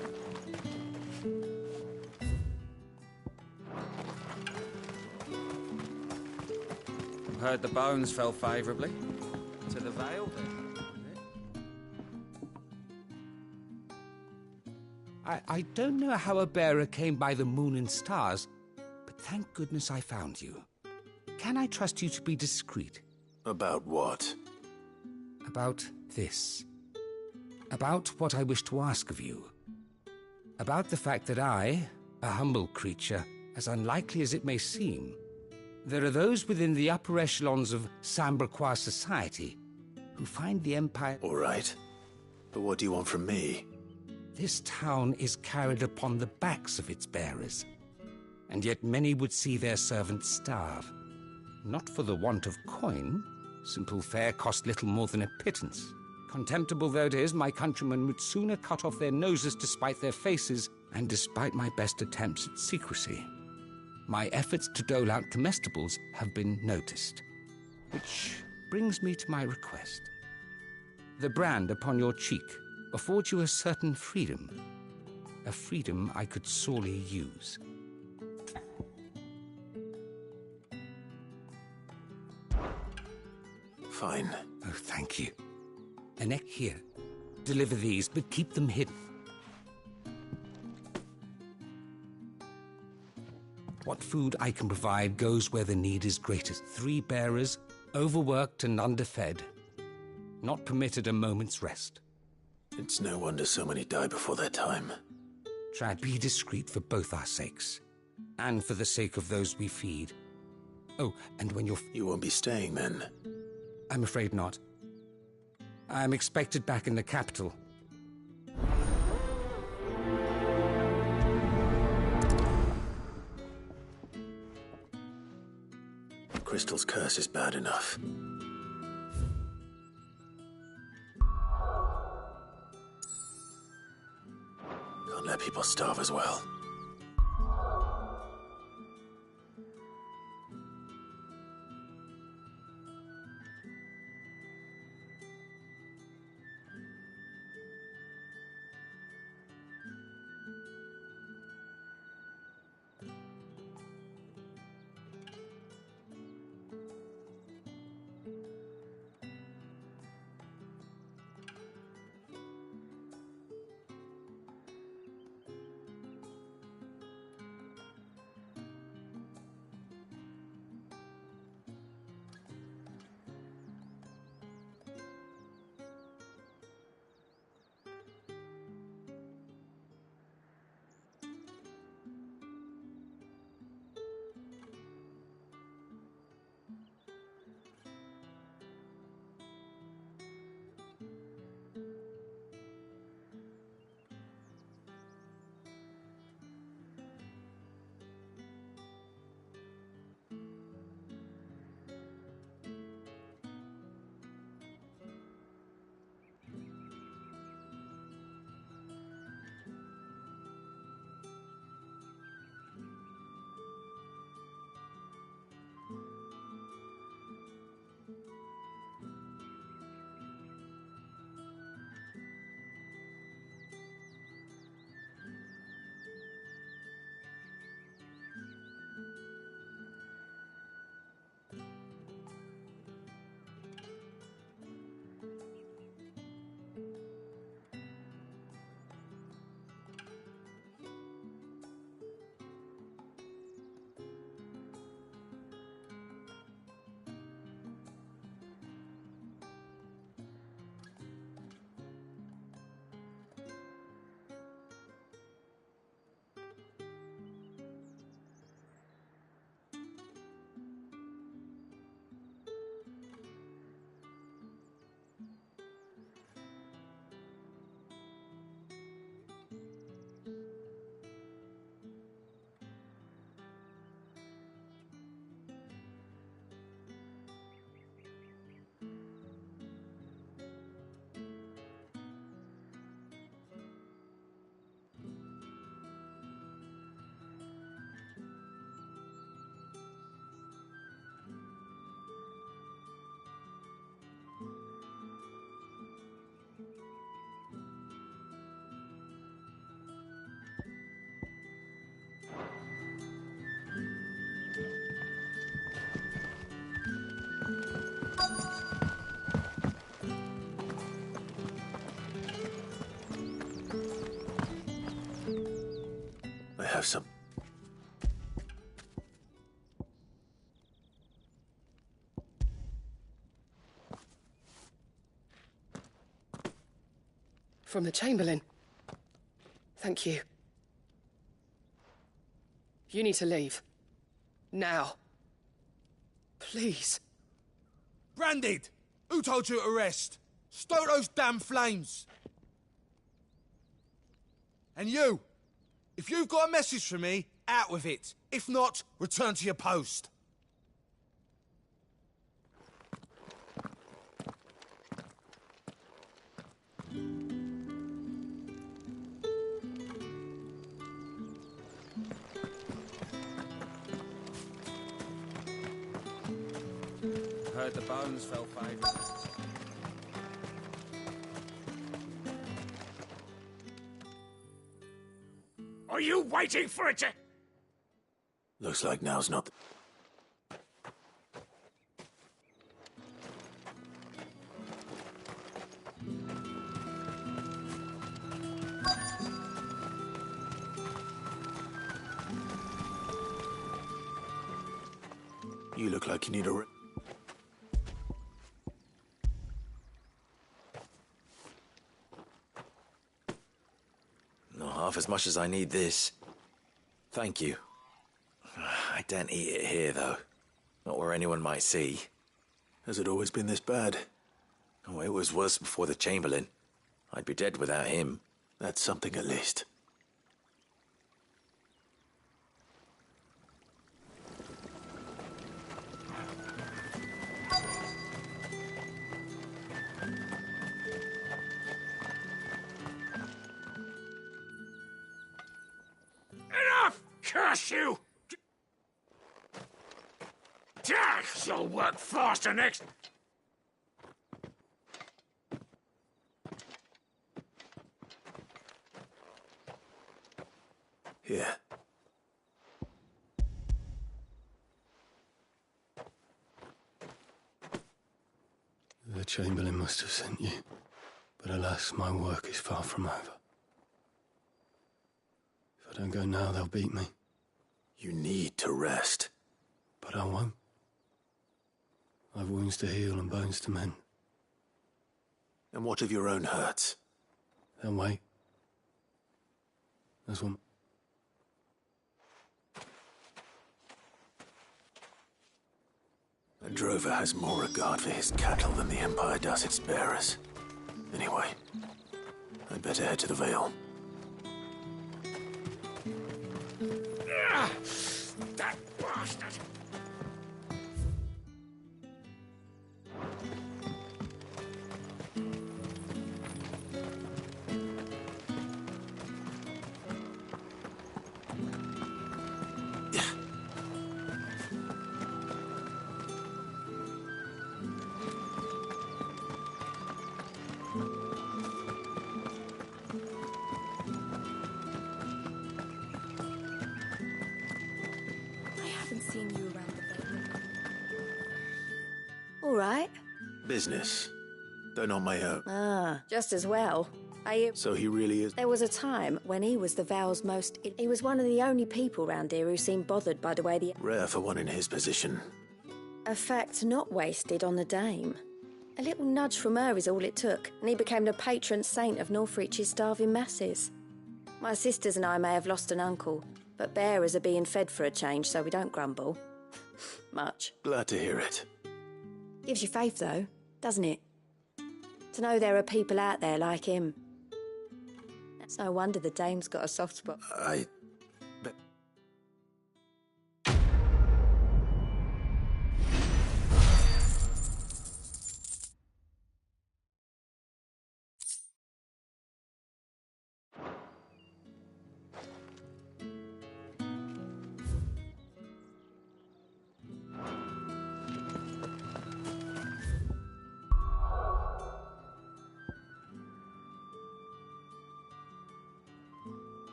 Heard the bones fell favourably. To the Vale, then. I don't know how a bearer came by the moon and stars, but thank goodness I found you. Can I trust you to be discreet? About what? About this. About what I wish to ask of you. About the fact that I, a humble creature, as unlikely as it may seem, there are those within the upper echelons of Samberquois society who find the Empire... All right. But what do you want from me? This town is carried upon the backs of its bearers, and yet many would see their servants starve. Not for the want of coin. Simple fare cost little more than a pittance. Contemptible though it is, my countrymen would sooner cut off their noses to spite their faces, and despite my best attempts at secrecy. My efforts to dole out comestibles have been noticed. Which brings me to my request. The brand upon your cheek affords you a certain freedom. A freedom I could sorely use. Fine. Oh, thank you. Anek, here. Deliver these, but keep them hidden. What food I can provide goes where the need is greatest. 3 bearers, overworked and underfed. Not permitted a moment's rest. It's no wonder so many die before their time. Try be discreet for both our sakes, and for the sake of those we feed. Oh, and when You won't be staying then? I'm afraid not. I'm expected back in the capital. Crystal's curse is bad enough. Can't let people starve as well. I have some. From the Chamberlain. Thank you. You need to leave. Now. Please. Branded! Who told you to rest? Stoke those damn flames! And you! If you've got a message for me, out with it. If not, return to your post. Heard the bones fell favourably. Are you waiting for it to... Looks like now's not... You look like you need a... half as much as I need this. Thank you. I daren't eat it here, though. Not where anyone might see. Has it always been this bad? Oh, it was worse before the Chamberlain. I'd be dead without him. That's something at least. Enough! Curse you! You'll work faster next. Here. The Chamberlain must have sent you, but alas, my work is far from over. If I don't go now, they'll beat me. You need to rest. But I won't. I've wounds to heal and bones to mend. And what of your own hurts? They'll wait. There's one. A drover has more regard for his cattle than the Empire does its bearers. Anyway, I'd better head to the Vale. That bastard! All right. Business, though not my own. Ah, just as well. So he really is... There was a time when he was the Vale's most... He was one of the only people round here who seemed bothered by the way the... Rare for one in his position. A fact not wasted on the dame. A little nudge from her is all it took, and he became the patron saint of Northreach's starving masses. My sisters and I may have lost an uncle, but bearers are being fed for a change, so we don't grumble. Much. Glad to hear it. Gives you faith, though, doesn't it? To know there are people out there like him. It's no wonder the dame's got a soft spot.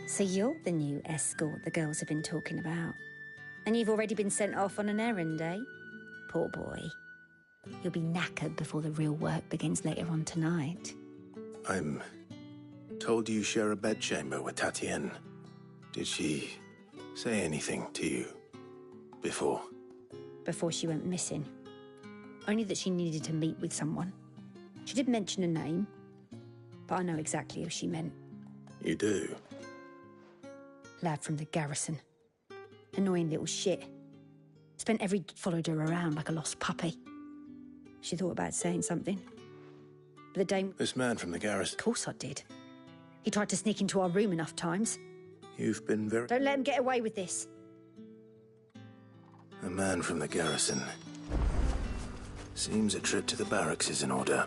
So you're the new escort the girls have been talking about. And you've already been sent off on an errand, eh? Poor boy. You'll be knackered before the real work begins later on tonight. I'm told you share a bedchamber with Tatienne. Did she say anything to you before? Before she went missing. Only that she needed to meet with someone. She didn't mention a name, but I know exactly who she meant. You do? Lad from the garrison. Annoying little shit. Spent followed her around like a lost puppy. She thought about saying something. But the dame... This man from the garrison? Of course I did. He tried to sneak into our room enough times. You've been very... Don't let him get away with this. A man from the garrison. Seems a trip to the barracks is in order.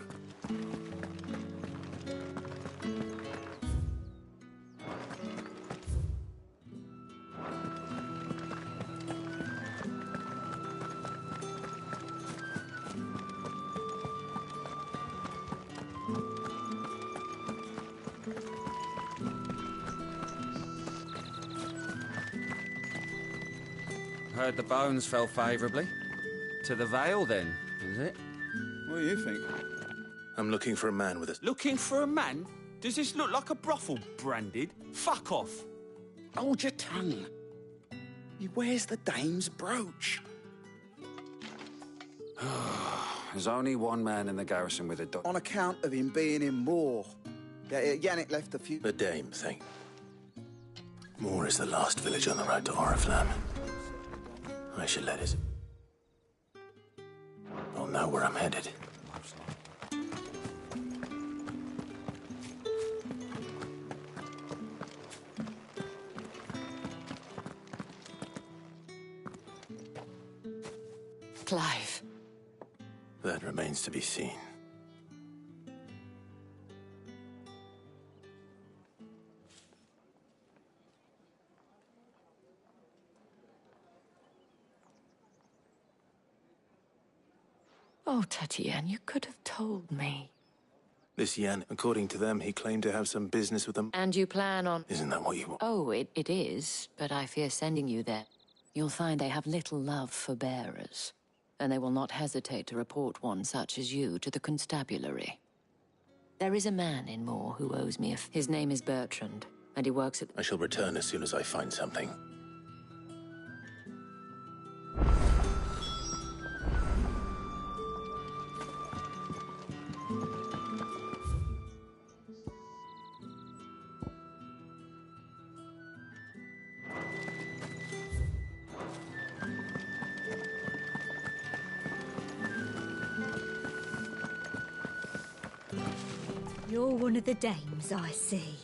Heard the bones fell favourably. To the Vale, then, is it? What do you think? I'm looking for a man with a... Looking for a man? Does this look like a brothel, Branded? Fuck off! Hold your tongue. He wears the dame's brooch. There's only one man in the garrison with a dog. On account of him being in war. Yannick left a few... The Dame thing. Moor is the last village on the road to Oriflamme. I should let it... I'll know where I'm headed. Clive. That remains to be seen. Oh, Tatiane, you could have told me. This Jan, according to them, he claimed to have some business with them. And you plan on... Isn't that what you want? Oh, it is, but I fear sending you there. You'll find they have little love for bearers, and they will not hesitate to report one such as you to the constabulary. There is a man in Moor who owes me His name is Bertrand, and he works at... I shall return as soon as I find something. You're one of the dames, I see.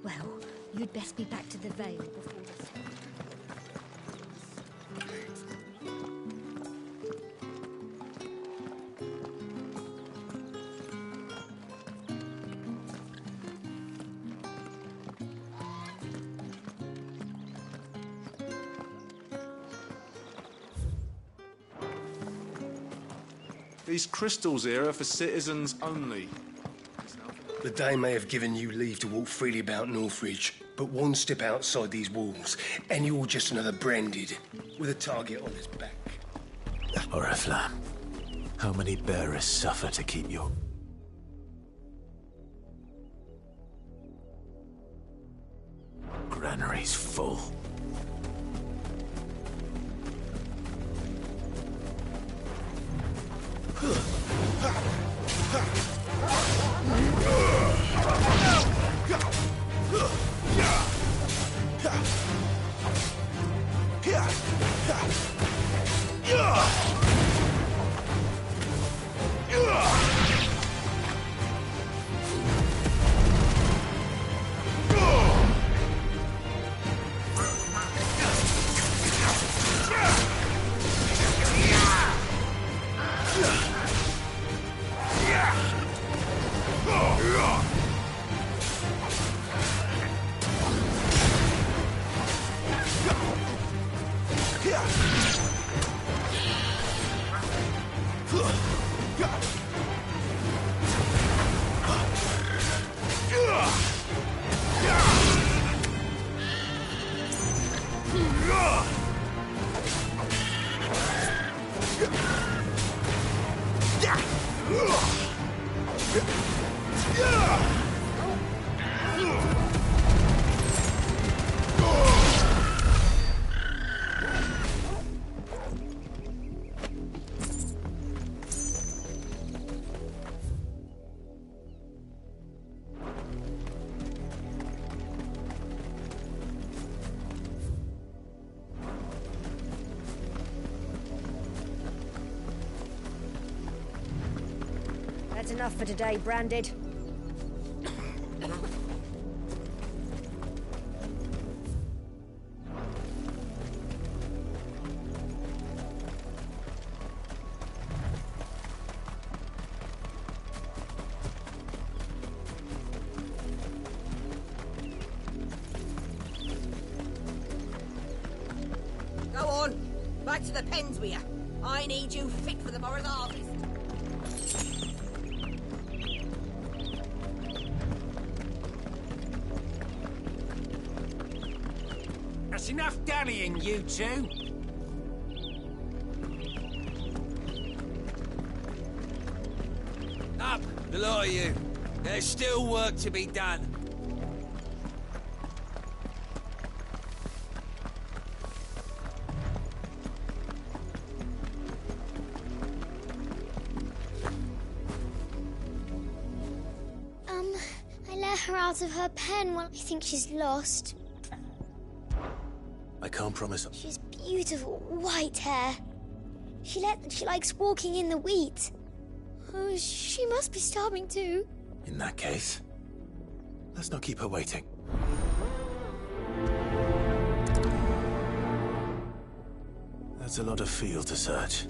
Well, you'd best be back to the Vale before the... These crystals here are for citizens only. The Dame may have given you leave to walk freely about Northridge, but one step outside these walls, and you're just another branded, with a target on his back. Oriflamme, how many bearers suffer to keep your... granaries full? That's enough for today, Branded. Go on, back to the pens with you. I need you fit for the morrow's harvest. That's enough dallying, you two. Up, the lot of you. There's still work to be done. wear her out of her pen when I think she's lost. I can't promise. She has beautiful white hair. She likes walking in the wheat. Oh, she must be starving too. In that case, let's not keep her waiting. That's a lot of field to search.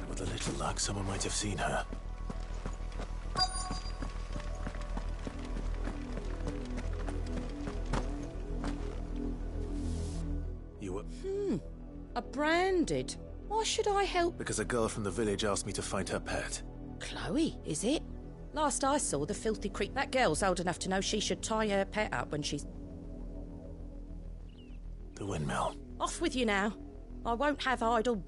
With a little luck, someone might have seen her. You were... A branded. Why should I help? Because a girl from the village asked me to find her pet. Chloe, is it? Last I saw, the filthy creep. That girl's old enough to know she should tie her pet up when she's... The windmill. Off with you now. I won't have idle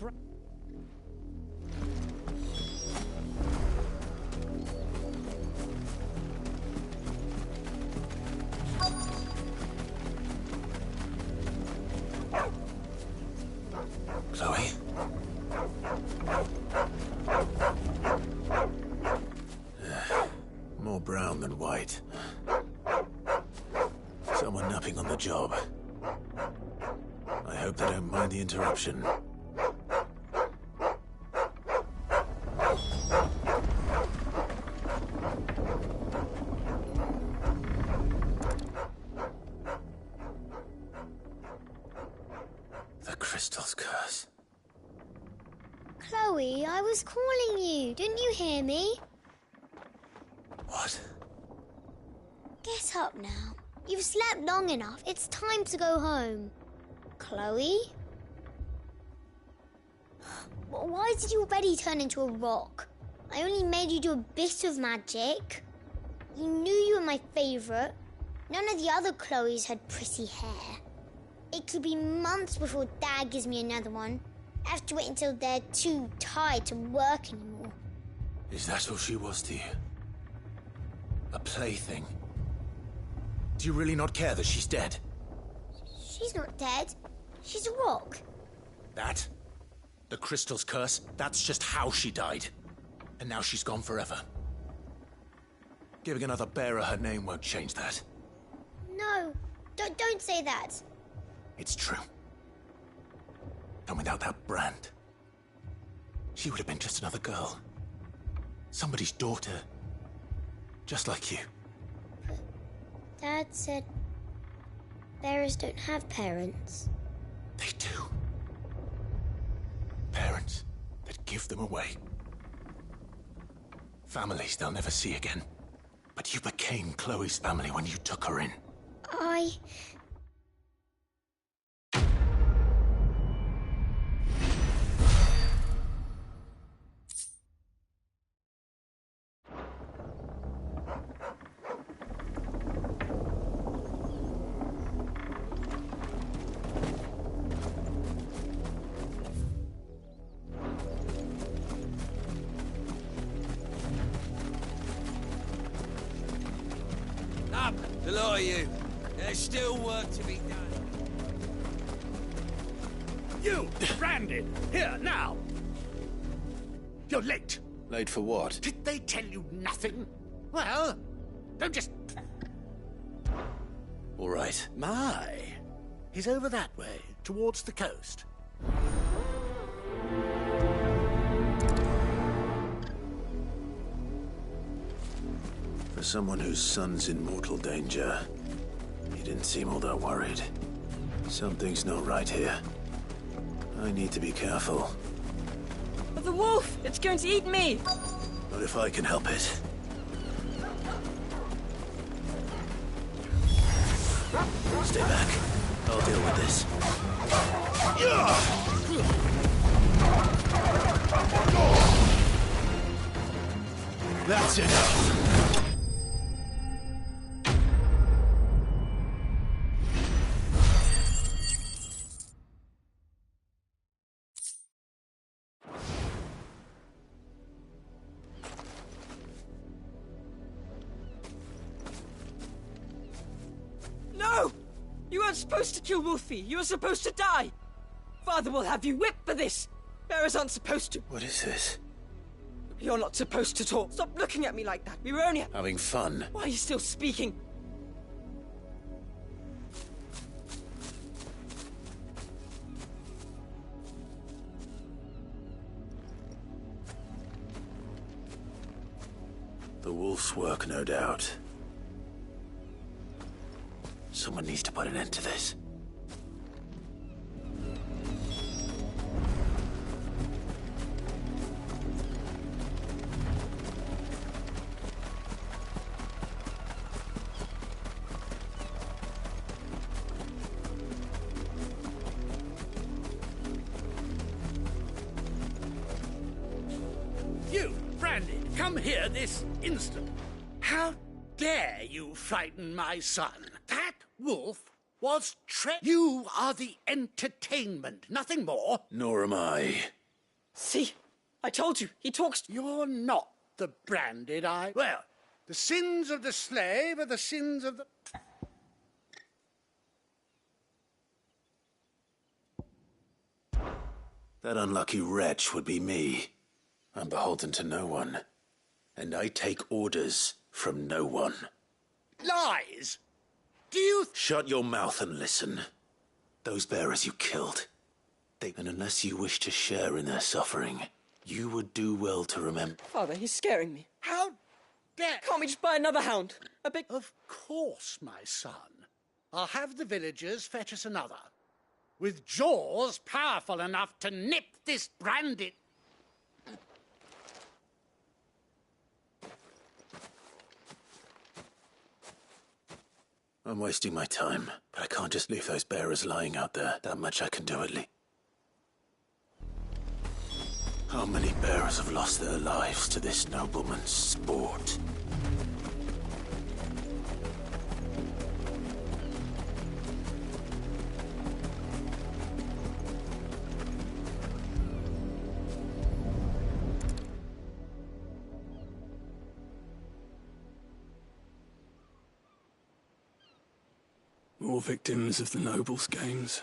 Chloe? More brown than white. Someone napping on the job. I hope they don't mind the interruption. The crystal's curse. Chloe, I was calling you. Didn't you hear me? What? Get up now. You've slept long enough. It's time to go home. Chloe? Why did you already turn into a rock? I only made you do a bit of magic. You knew you were my favourite. None of the other Chloes had pretty hair. It could be months before Dad gives me another one. I have to wait until they're too tired to work anymore. Is that all she was to you? A plaything? Do you really not care that she's dead? She's not dead. She's a rock. That? The crystal's curse? That's just how she died. And now she's gone forever. Giving another bearer her name won't change that. No, don't say that. It's true. And without that brand, she would have been just another girl. Somebody's daughter. Just like you. Dad said bearers don't have parents. They do. Parents that give them away. Families they'll never see again. But you became Chloe's family when you took her in. Up! The lot of you. There's still work to be done. You, branded, here, now! You're late. Late for what? Did they tell you nothing? Well, don't just... All right. My, he's over that way, towards the coast. For someone whose son's in mortal danger, he didn't seem all that worried. Something's not right here. I need to be careful. But the wolf! It's going to eat me! Not if I can help it. Stay back. I'll deal with this. That's enough. No! You weren't supposed to kill Wolfie. You were supposed to die. Father will have you whipped for this. Bearers aren't supposed to. What is this? You're not supposed to talk. Stop looking at me like that. We were only... Having fun. Why are you still speaking? The wolf's work, no doubt. Someone needs to put an end to this. You, Brandy, come here this instant. How dare you frighten my son? That wolf was You are the entertainment, nothing more. Nor am I. See? I told you, he talks... You're not the branded I... Well, the sins of the slave are the sins of the... That unlucky wretch would be me. I'm beholden to no one. And I take orders from no one. Lies! Do you... Shut your mouth and listen. Those bearers you killed. And unless you wish to share in their suffering, you would do well to remember... Father, he's scaring me. How dare... Can't we just buy another hound? A big... Of course, my son. I'll have the villagers fetch us another. With jaws powerful enough to nip this branded... I'm wasting my time, but I can't just leave those bearers lying out there. That much I can do at least. How many bearers have lost their lives to this nobleman's sport? More victims of the nobles' games.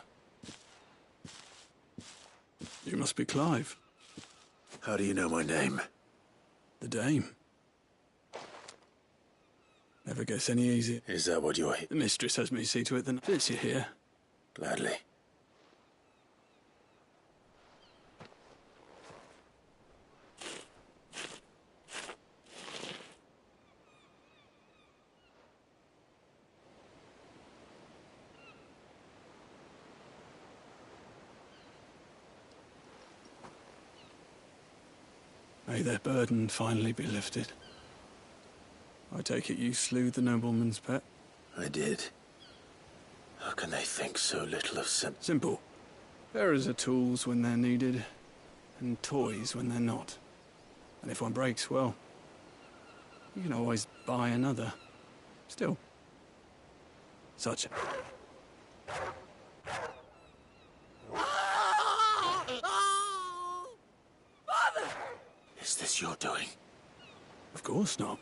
You must be Clive. How do you know my name? The Dame. Never gets any easier. Is that what you're here? The mistress has me see to it that fits you here. Gladly. May their burden finally be lifted. I take it you slew the nobleman's pet? I did. How can they think so little of Simple. Bearers are tools when they're needed, and toys when they're not. And if one breaks, well, you can always buy another. Still, such a... Is this your doing? Of course not.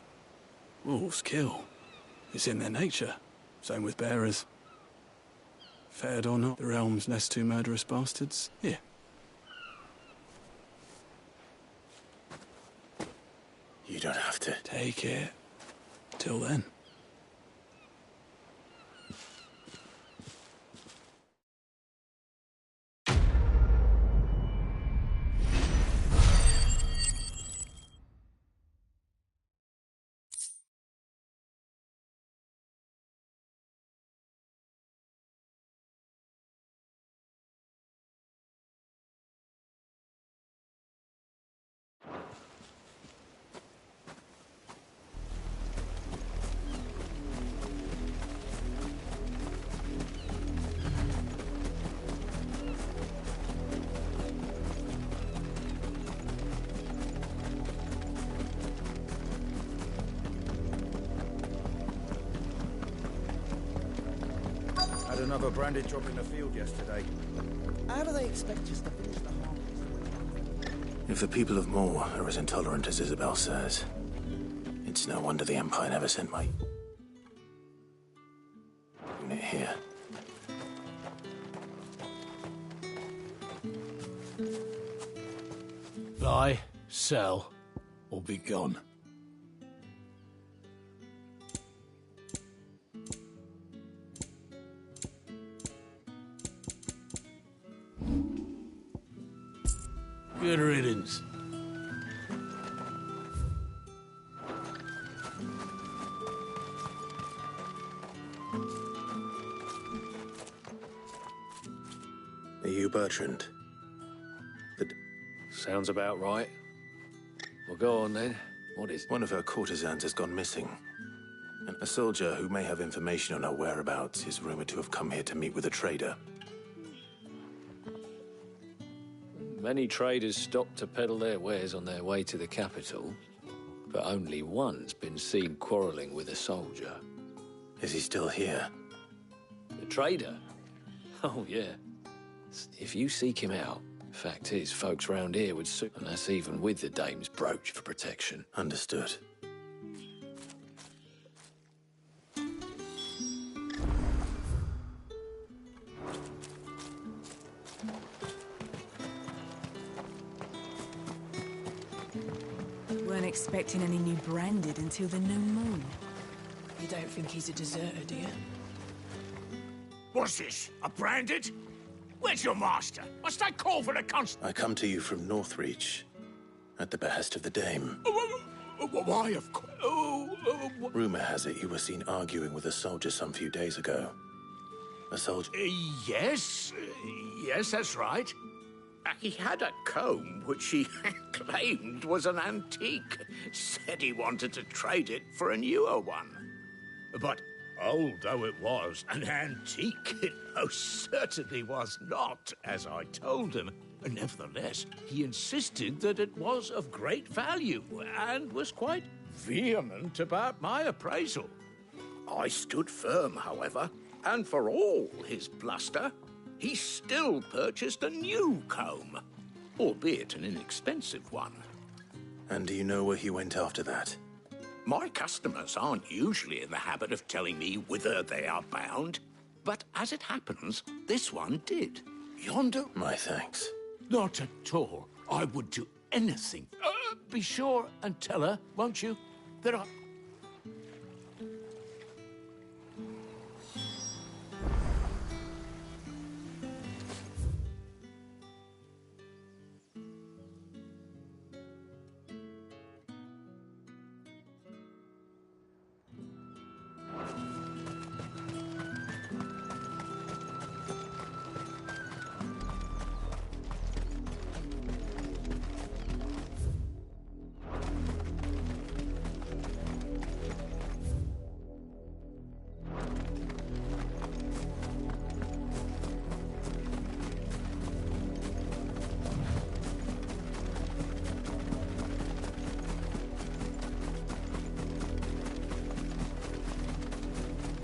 Wolves kill. It's in their nature. Same with bearers. Fed or not, the realm's nest two murderous bastards. Here. You don't have to. Take it. Till then. Another branded job in the field yesterday. How do they expect us to finish the harvest? If the people of Moor are as intolerant as Isabel says, it's no wonder the Empire never sent my unit here. Buy, sell, or be gone. Good riddance. Are you Bertrand? Sounds about right. Well, go on then. What is it? One of her courtesans has gone missing. And a soldier who may have information on her whereabouts is rumored to have come here to meet with a trader. Many traders stop to peddle their wares on their way to the capital, but only one's been seen quarrelling with a soldier. Is he still here? The trader? Oh, yeah. If you seek him out, fact is, folks round here would sue, and that's even with the dame's brooch for protection. Understood. Weren't expecting any new branded until the new moon. You don't think he's a deserter, do you? What's this? A branded? Where's your master? Must I call for the const... I come to you from Northreach, at the behest of the dame. Why, of course... Rumor has it you were seen arguing with a soldier some few days ago. A soldier... Yes, that's right. He had a comb which he claimed was an antique. Said he wanted to trade it for a newer one. But old though it was, an antique it most certainly was not, as I told him. Nevertheless, he insisted that it was of great value and was quite vehement about my appraisal. I stood firm, however, and for all his bluster, he still purchased a new comb, albeit an inexpensive one. And do you know where he went after that? My customers aren't usually in the habit of telling me whither they are bound, but as it happens, this one did. Yonder... My thanks. Not at all. I would do anything. Be sure and tell her, won't you, that I...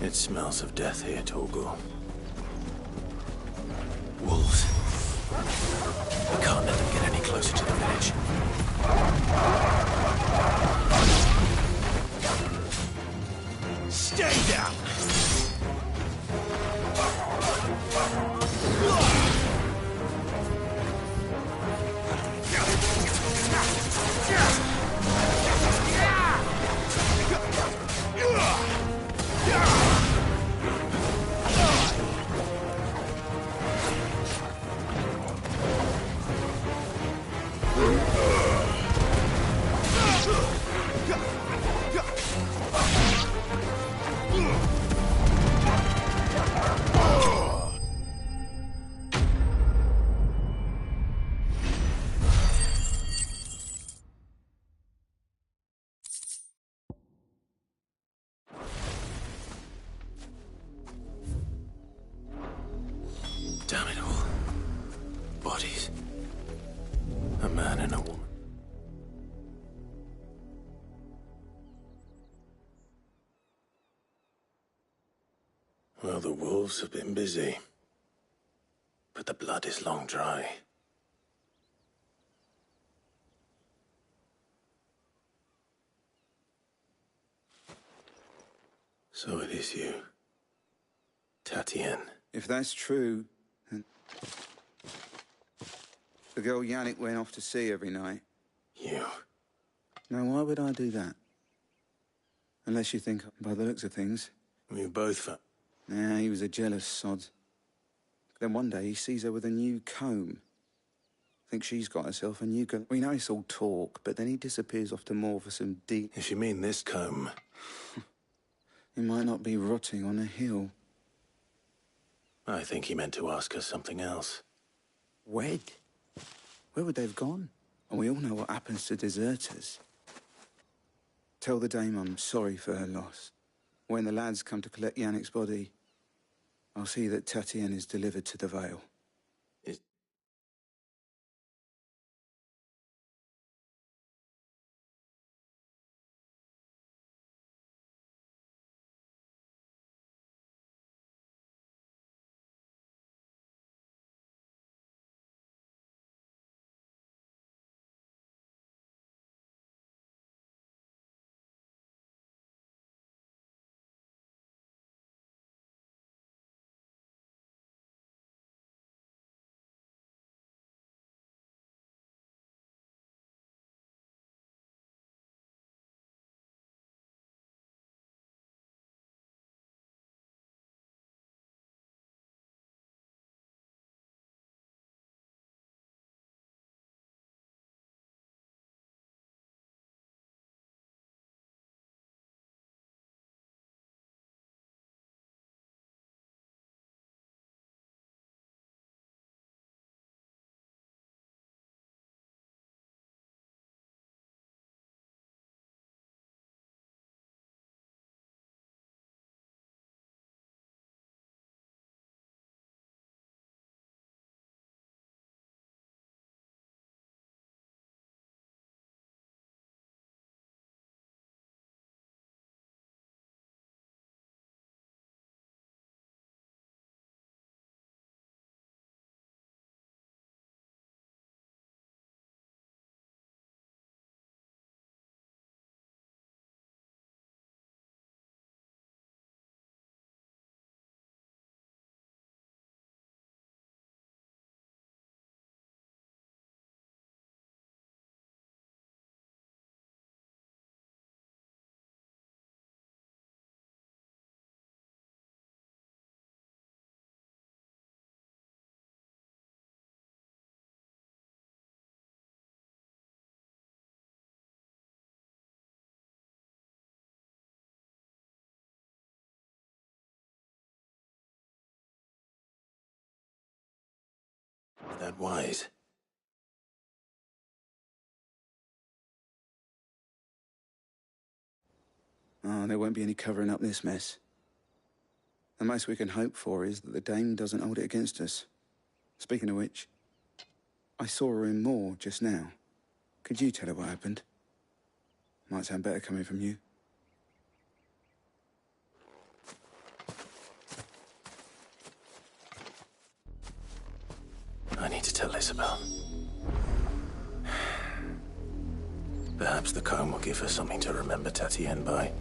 It smells of death here, Torgal. Wolves. We can't let them get any closer to the village. Stay down! Damn it all. Bodies. A man and a woman. Well, the wolves have been busy. But the blood is long dry. So it is you, Tatienne. If that's true, then the girl Yannick went off to sea every night. You. Now, why would I do that? Unless you think, by the looks of things... We both... Yeah, he was a jealous sod. Then one day he sees her with a new comb. Thinks she's got herself a new comb. We know it's all talk, but then he disappears off to moor for some deep... If you mean this comb... He might not be rotting on a hill. I think he meant to ask us something else. Wed? Where would they have gone? And we all know what happens to deserters. Tell the dame I'm sorry for her loss. When the lads come to collect Yannick's body, I'll see that Tatienne is delivered to the Vale. That wise. Oh, there won't be any covering up this mess. The most we can hope for is that the dame doesn't hold it against us. Speaking of which, I saw her in Moor just now. Could you tell her what happened? Might sound better coming from you. I need to tell Isabel. Perhaps the comb will give her something to remember Tatienne by.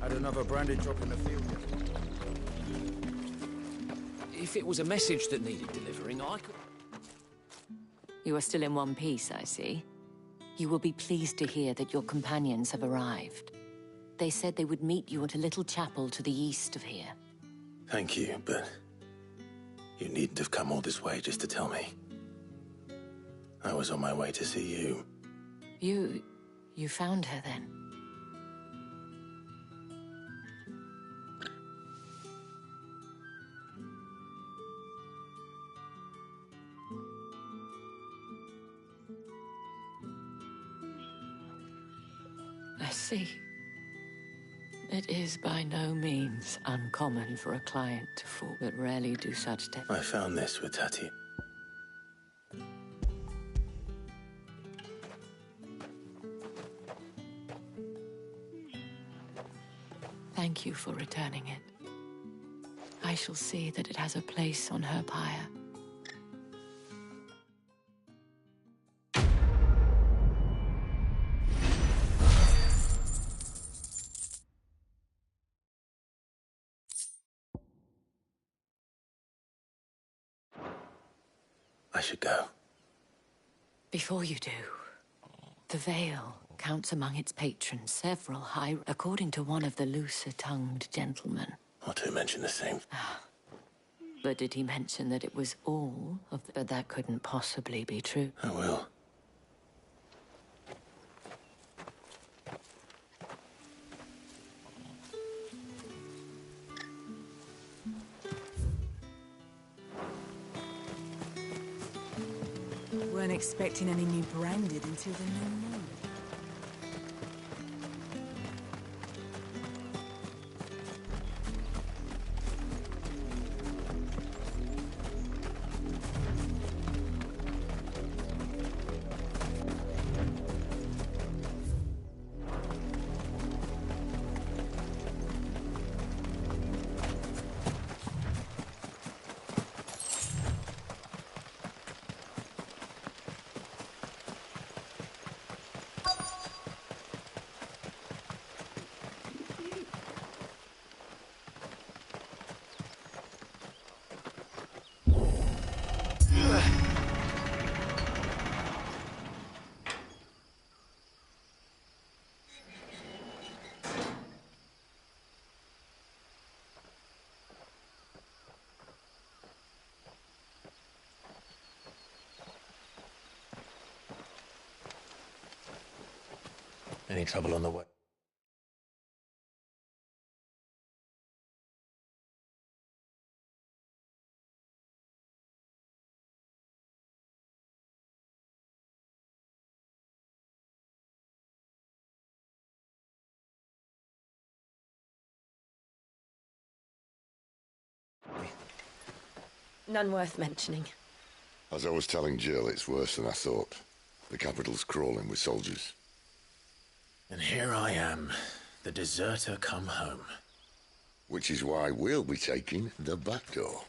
Had another branded drop in the field yesterday. If it was a message that needed delivering, I could... You are still in one piece, I see. You will be pleased to hear that your companions have arrived. They said they would meet you at a little chapel to the east of here. Thank you, but you needn't have come all this way just to tell me. I was on my way to see you. You found her then? I see. It is by no means uncommon for a client to fall, but rarely do such things. I found this with Tati. Thank you for returning it. I shall see that it has a place on her pyre. I should go. Before you do, the Vale counts among its patrons several high... According to one of the looser-tongued gentlemen. Not to mention the same. But did he mention that it was all of the... But that couldn't possibly be true. I will. Weren't expecting any new branded until the new moon. Any trouble on the way? None worth mentioning. As I was telling Jill, it's worse than I thought. The capital's crawling with soldiers. And here I am, the deserter come home. Which is why we'll be taking the back door.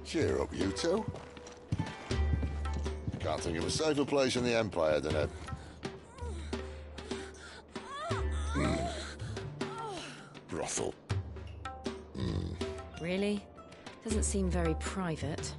Cheer up, you two. Can't think of a safer place in the Empire than a... brothel. Really? Doesn't seem very private.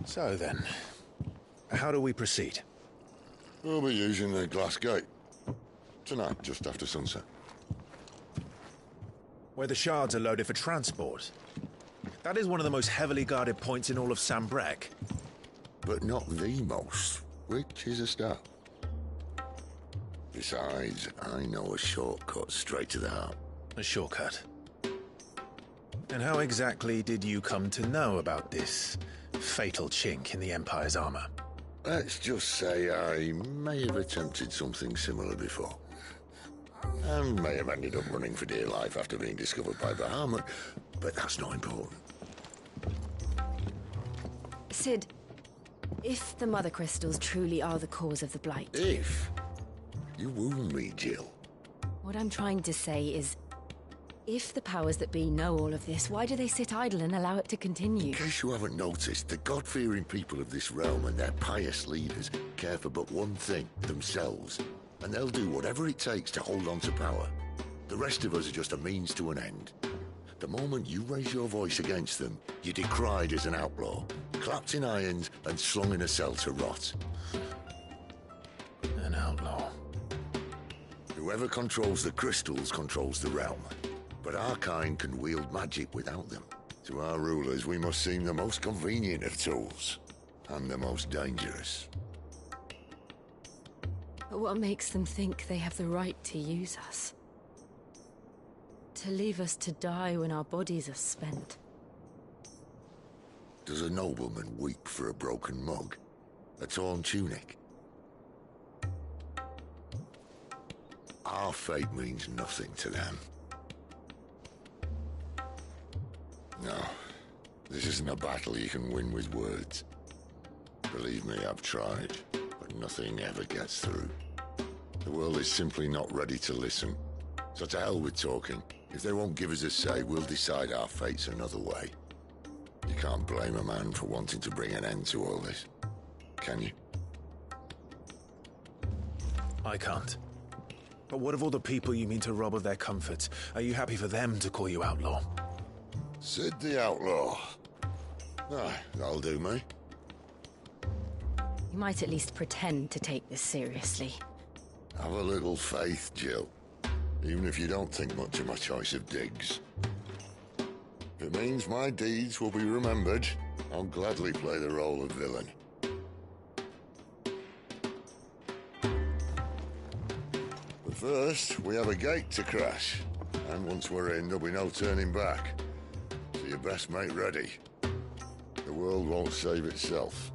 So then, how do we proceed? We'll be using the glass gate. Tonight, just after sunset. Where the shards are loaded for transport. That is one of the most heavily guarded points in all of Sambrec. But not the most, which is a start. Besides, I know a shortcut straight to the heart. A shortcut? And how exactly did you come to know about this fatal chink in the Empire's armor? Let's just say I may have attempted something similar before. And may have ended up running for dear life after being discovered by Bahamut, but that's not important. Sid, if the Mother Crystals truly are the cause of the Blight... If? You wound me, Jill. What I'm trying to say is, if the powers that be know all of this, why do they sit idle and allow it to continue? In case you haven't noticed, the God-fearing people of this realm and their pious leaders care for but one thing, themselves. And they'll do whatever it takes to hold on to power. The rest of us are just a means to an end. The moment you raise your voice against them, you're decried as an outlaw, clapped in irons and slung in a cell to rot. An outlaw. Whoever controls the crystals controls the realm. But our kind can wield magic without them. To our rulers, we must seem the most convenient of tools. And the most dangerous. But what makes them think they have the right to use us? To leave us to die when our bodies are spent? Does a nobleman weep for a broken mug? A torn tunic? Our fate means nothing to them. No, this isn't a battle you can win with words. Believe me, I've tried, but nothing ever gets through. The world is simply not ready to listen. So to hell with talking. If they won't give us a say, we'll decide our fates another way. You can't blame a man for wanting to bring an end to all this, can you? I can't. But what of all the people you mean to rob of their comforts? Are you happy for them to call you outlaw? Sid the Outlaw. Ah, that'll do me. You might at least pretend to take this seriously. Have a little faith, Jill. Even if you don't think much of my choice of digs. If it means my deeds will be remembered, I'll gladly play the role of villain. But first, we have a gate to crash. And once we're in, there'll be no turning back. So you best make ready. The world won't save itself.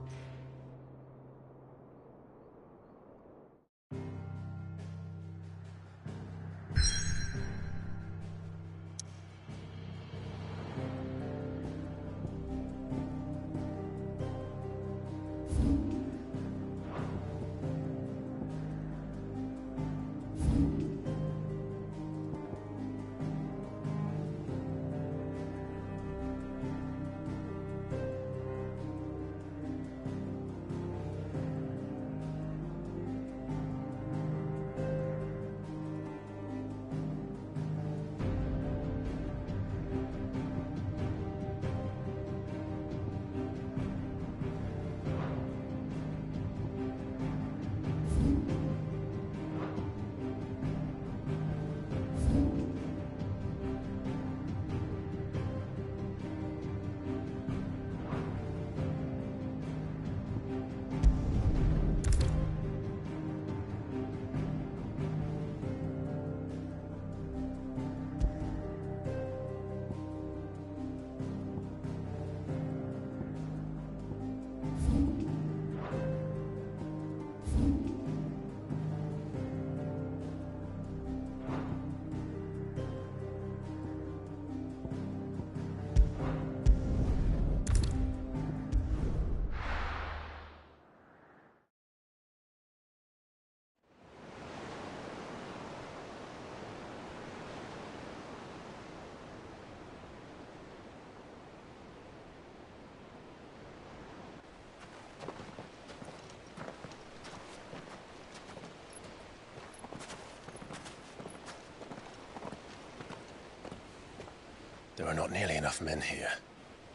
There are not nearly enough men here.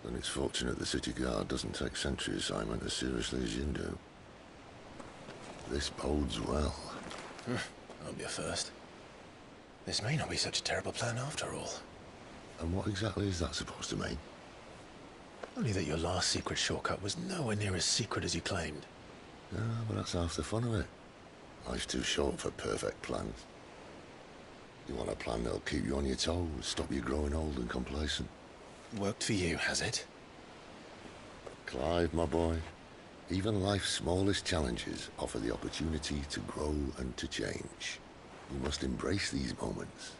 Then it's fortunate the city guard doesn't take sentry assignment as seriously as you do. This bodes well. That'll be a first. This may not be such a terrible plan after all. And what exactly is that supposed to mean? Only that your last secret shortcut was nowhere near as secret as you claimed. Yeah, but that's half the fun of it. Life's too short for perfect plans. You want a plan that'll keep you on your toes, stop you growing old and complacent. Worked for you, has it? Clive, my boy, even life's smallest challenges offer the opportunity to grow and to change. You must embrace these moments.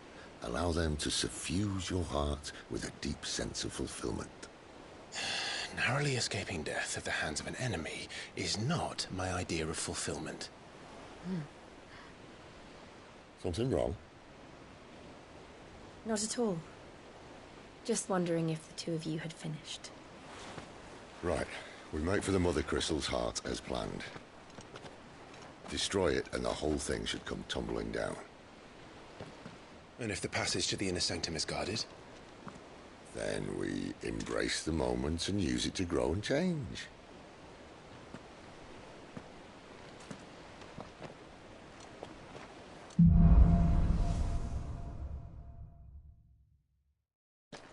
Allow them to suffuse your heart with a deep sense of fulfillment. Narrowly escaping death at the hands of an enemy is not my idea of fulfillment. Something wrong? Not at all. Just wondering if the two of you had finished. Right. We make for the Mother Crystal's heart as planned. Destroy it and the whole thing should come tumbling down. And if the passage to the inner sanctum is guarded? Then we embrace the moment and use it to grow and change.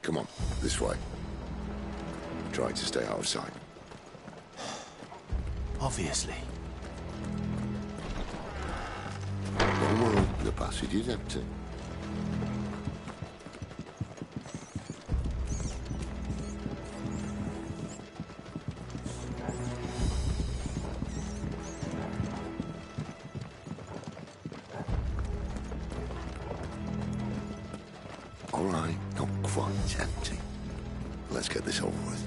Come on, this way. Try to stay out of sight. Obviously. Don't worry, the passage is empty. All right, not quite empty. Let's get this over with.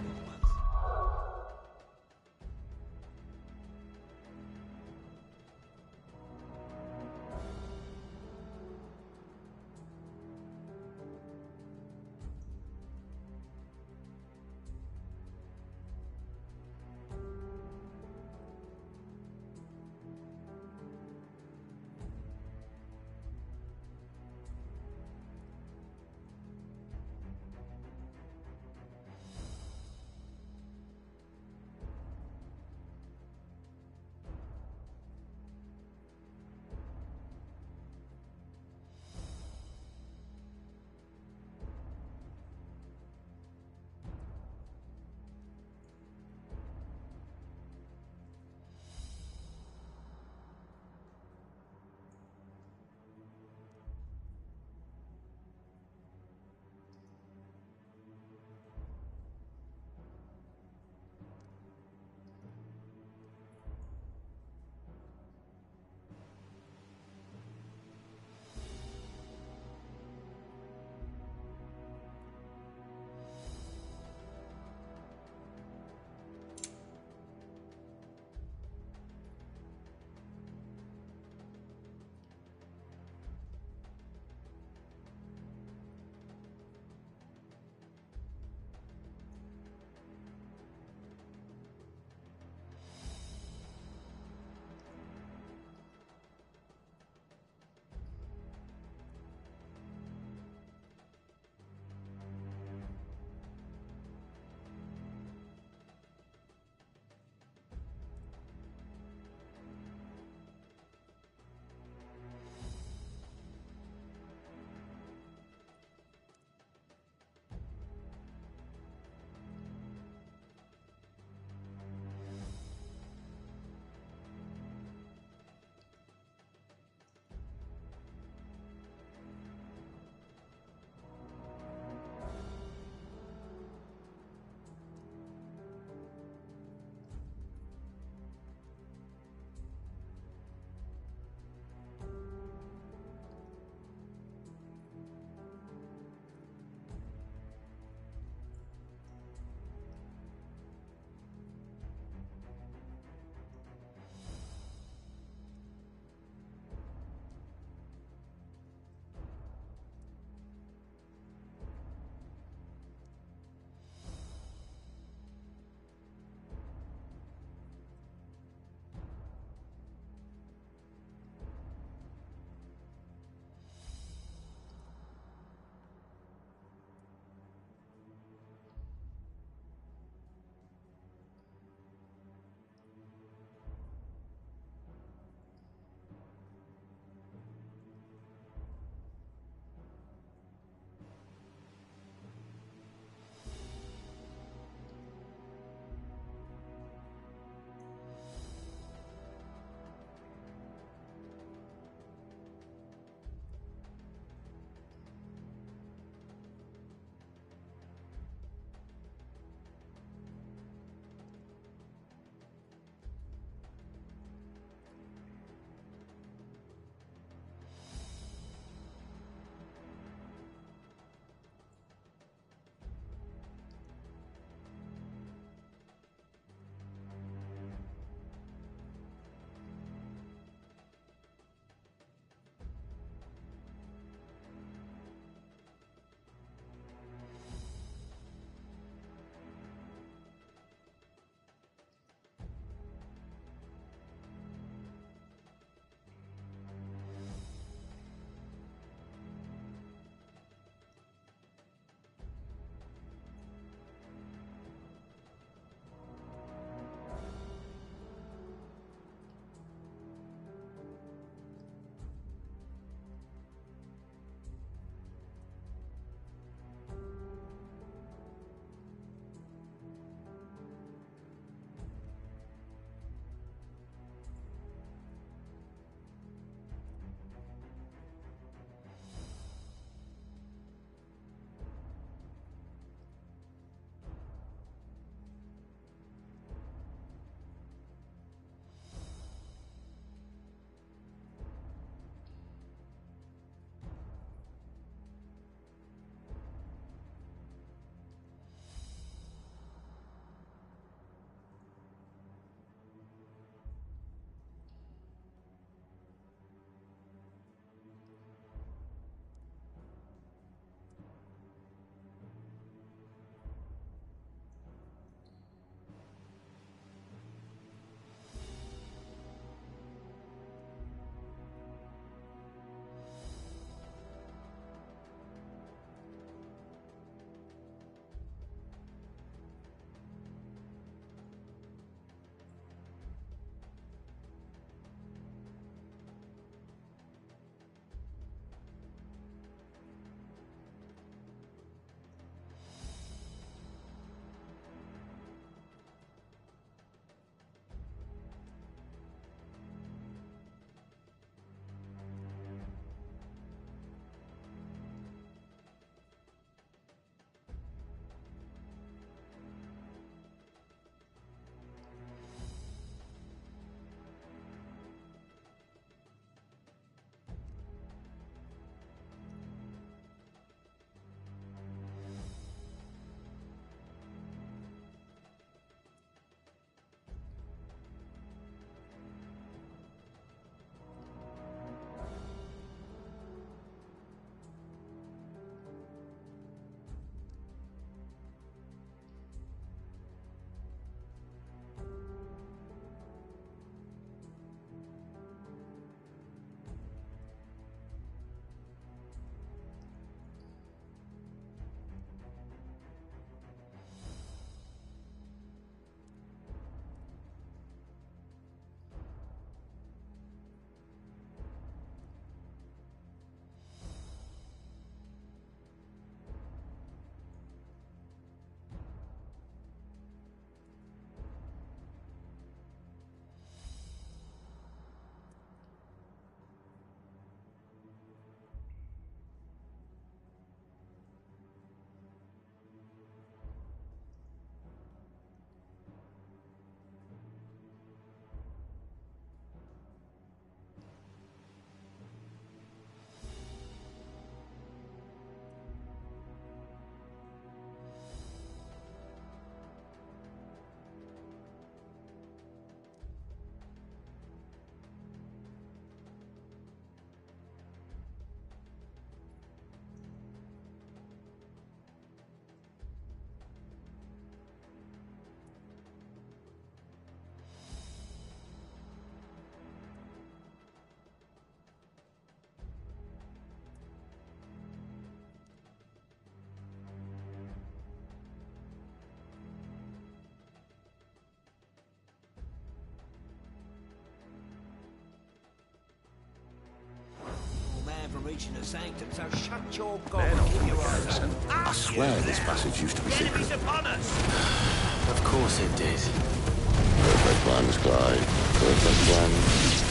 breaching the sanctum, so shut your gob and keep your eyes open. I swear this passage used to be The enemy's secret. upon us! Of course it did. Perfect plans, Clyde. Perfect plans.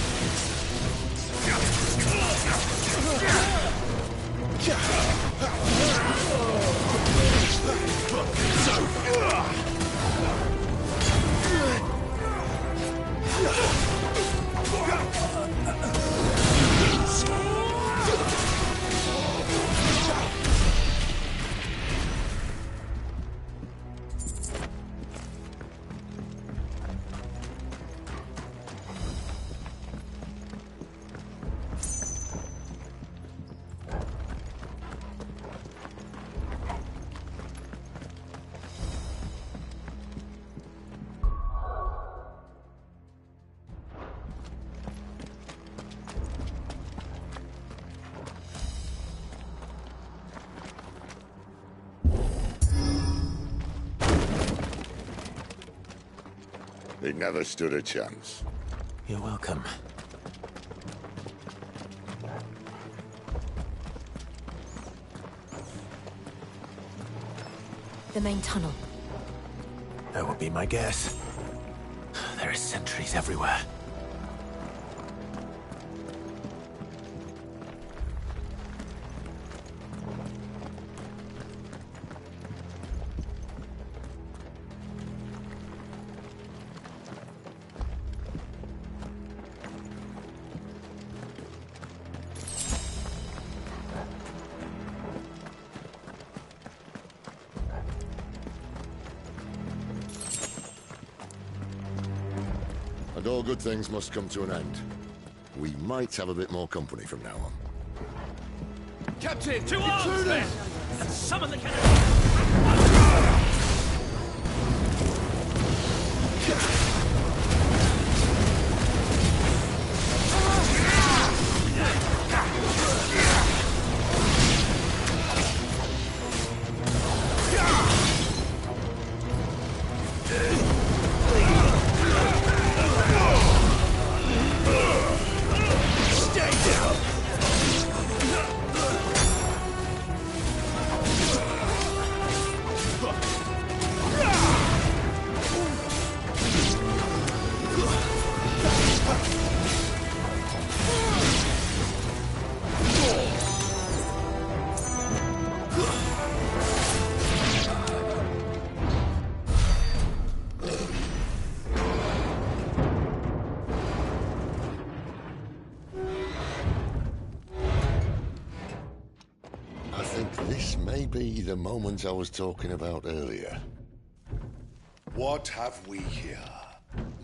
He never stood a chance. You're welcome. The main tunnel. That would be my guess. There are sentries everywhere. And all good things must come to an end. We might have a bit more company from now on. Captain, to arms then! And summon the cannon! I think this may be the moment I was talking about earlier. What have we here?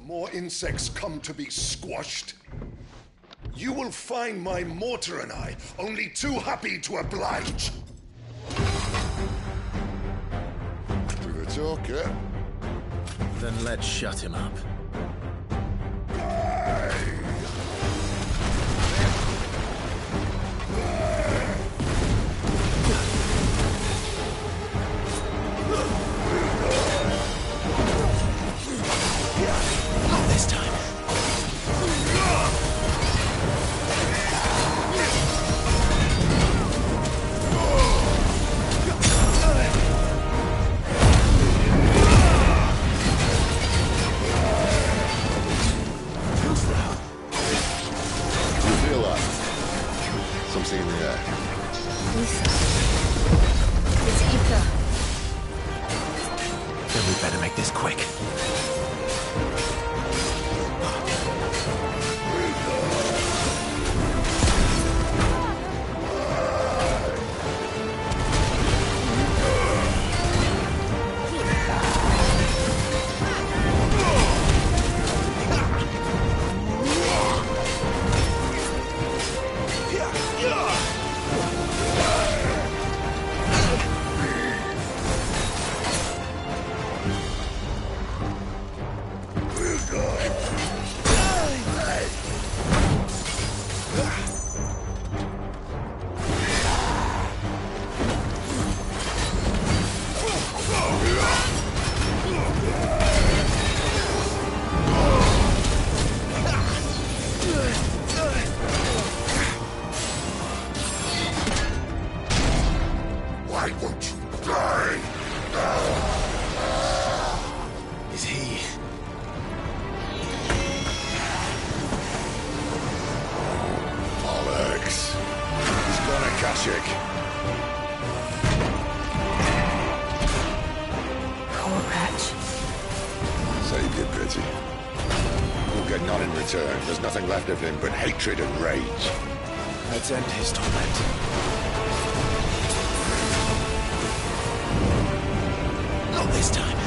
More insects come to be squashed? You will find my mortar and I only too happy to oblige. To the talker. Then let's shut him up. Not this time. You feel that? Something in the air. It's ether. Then we better make this quick. get pity. We'll get none in return. There's nothing left of him but hatred and rage. Let's end his torment. Not this time.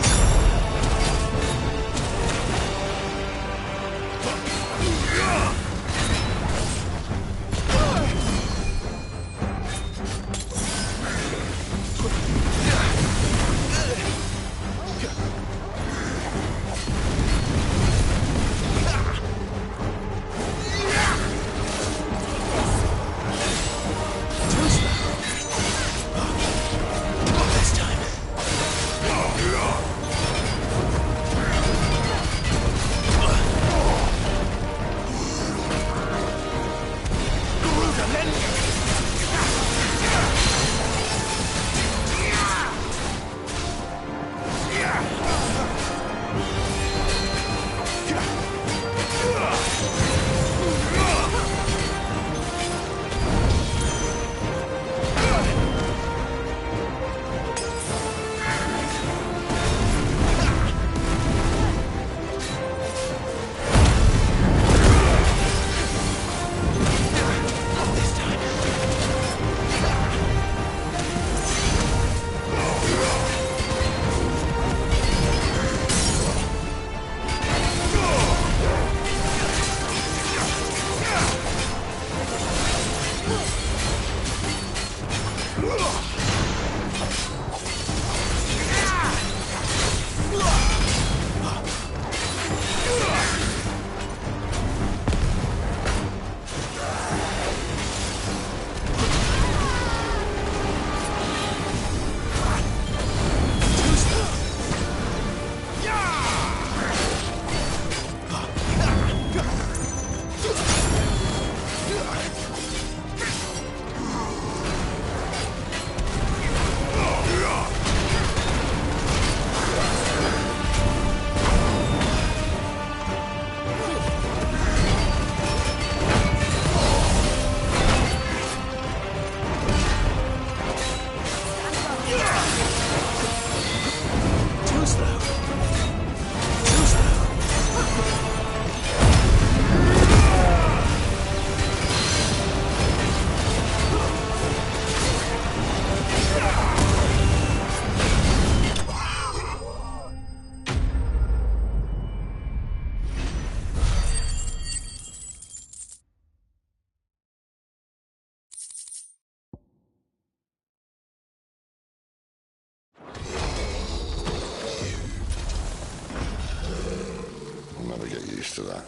To that.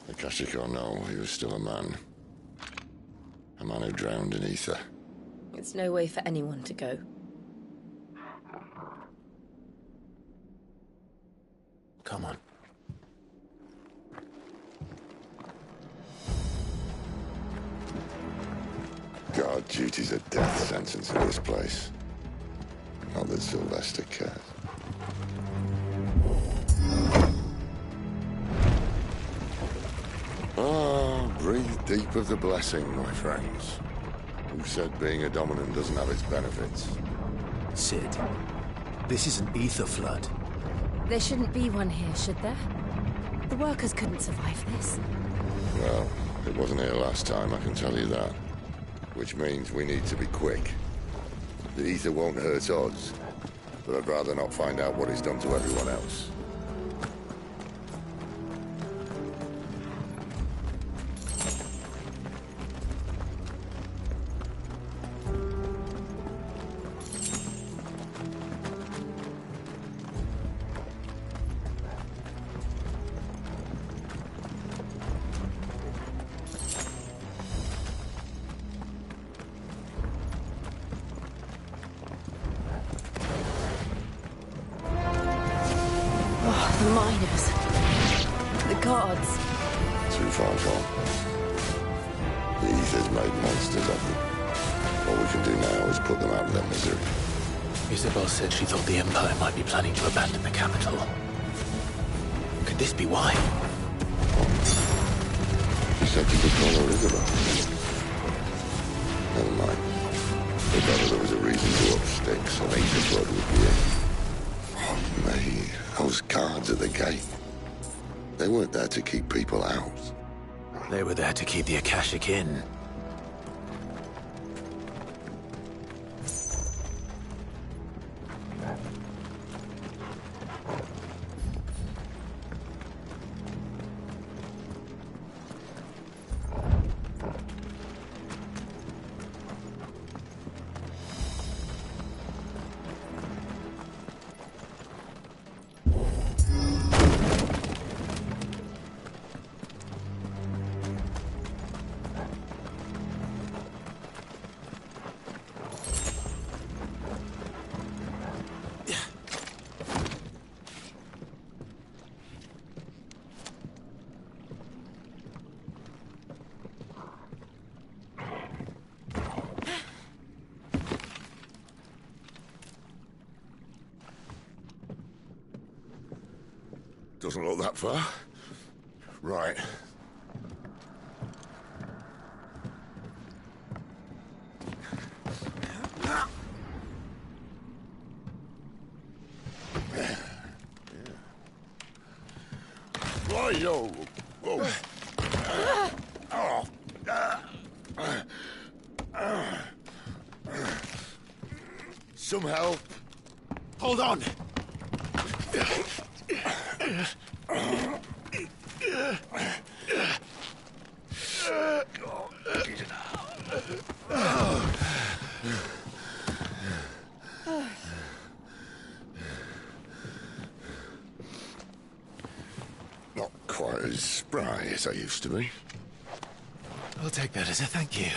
Akashic or no, he was still a man. A man who drowned in ether. It's no way for anyone to go. Come on. Guard duty's a death sentence in this place. Not that Sylvester cares. Breathe deep of the blessing, my friends. Who said being a dominant doesn't have its benefits? Sid, this is an ether flood. There shouldn't be one here, should there? The workers couldn't survive this. Well, it wasn't here last time, I can tell you that. Which means we need to be quick. The ether won't hurt us, but I'd rather not find out what it's done to everyone else. The miners. The guards. Too far gone. The ether's made monsters of them. All we can do now is put them out of their misery. Isabel said she thought the Empire might be planning to abandon the capital. Could this be why? She said you could call her Isabel. Never mind. If ever there was a reason to up sticks, an ether flood would be it. Oh, me. Those guards at the gate. They weren't there to keep people out. They were there to keep the Akashic in. Doesn't look that far. Right. Right-o. Whoa. Some help. Hold on. Not quite as spry as I used to be. I'll take that as a thank you.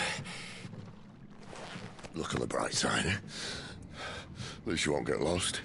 Look on the bright side, eh? At least you won't get lost.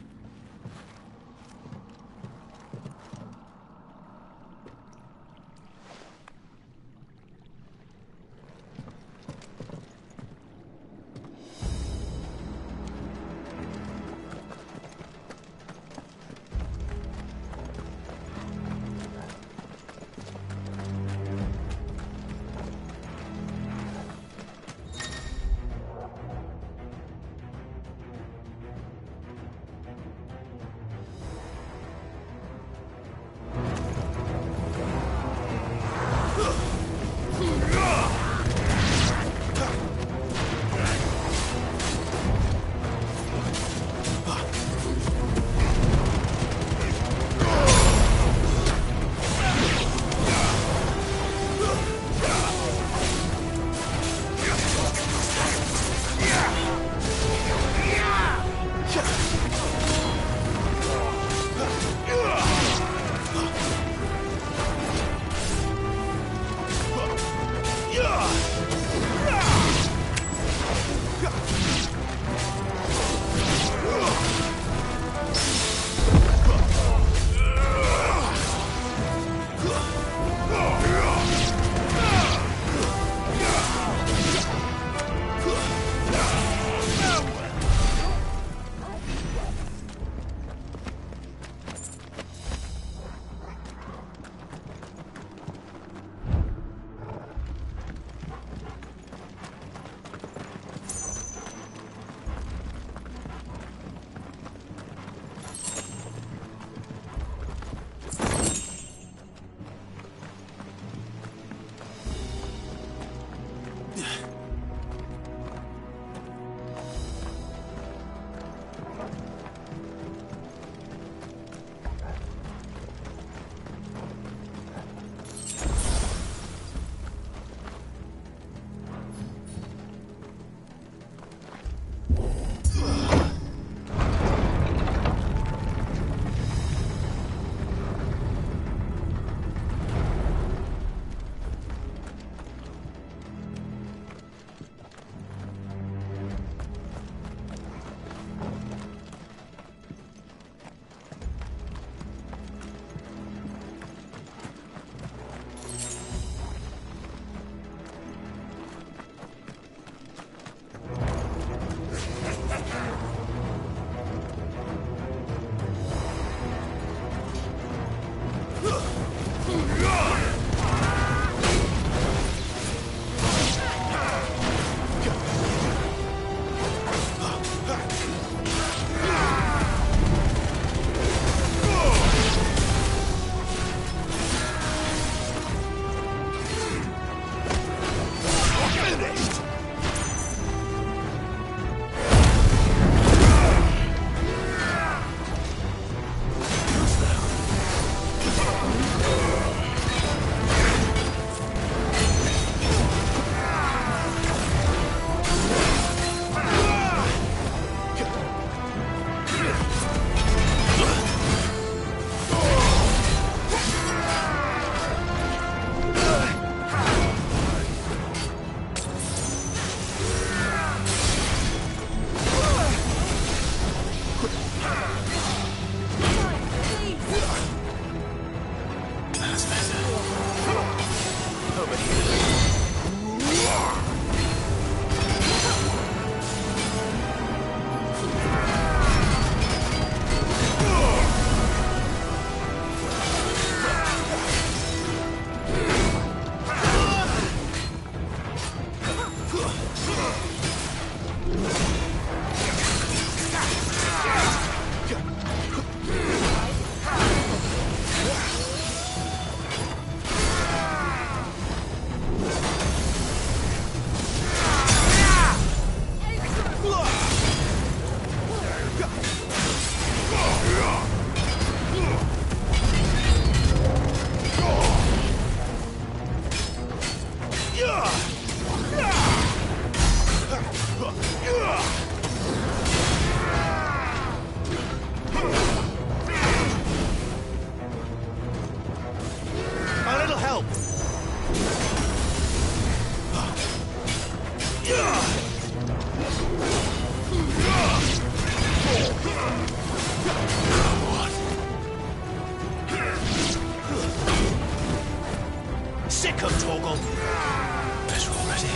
world. Better already.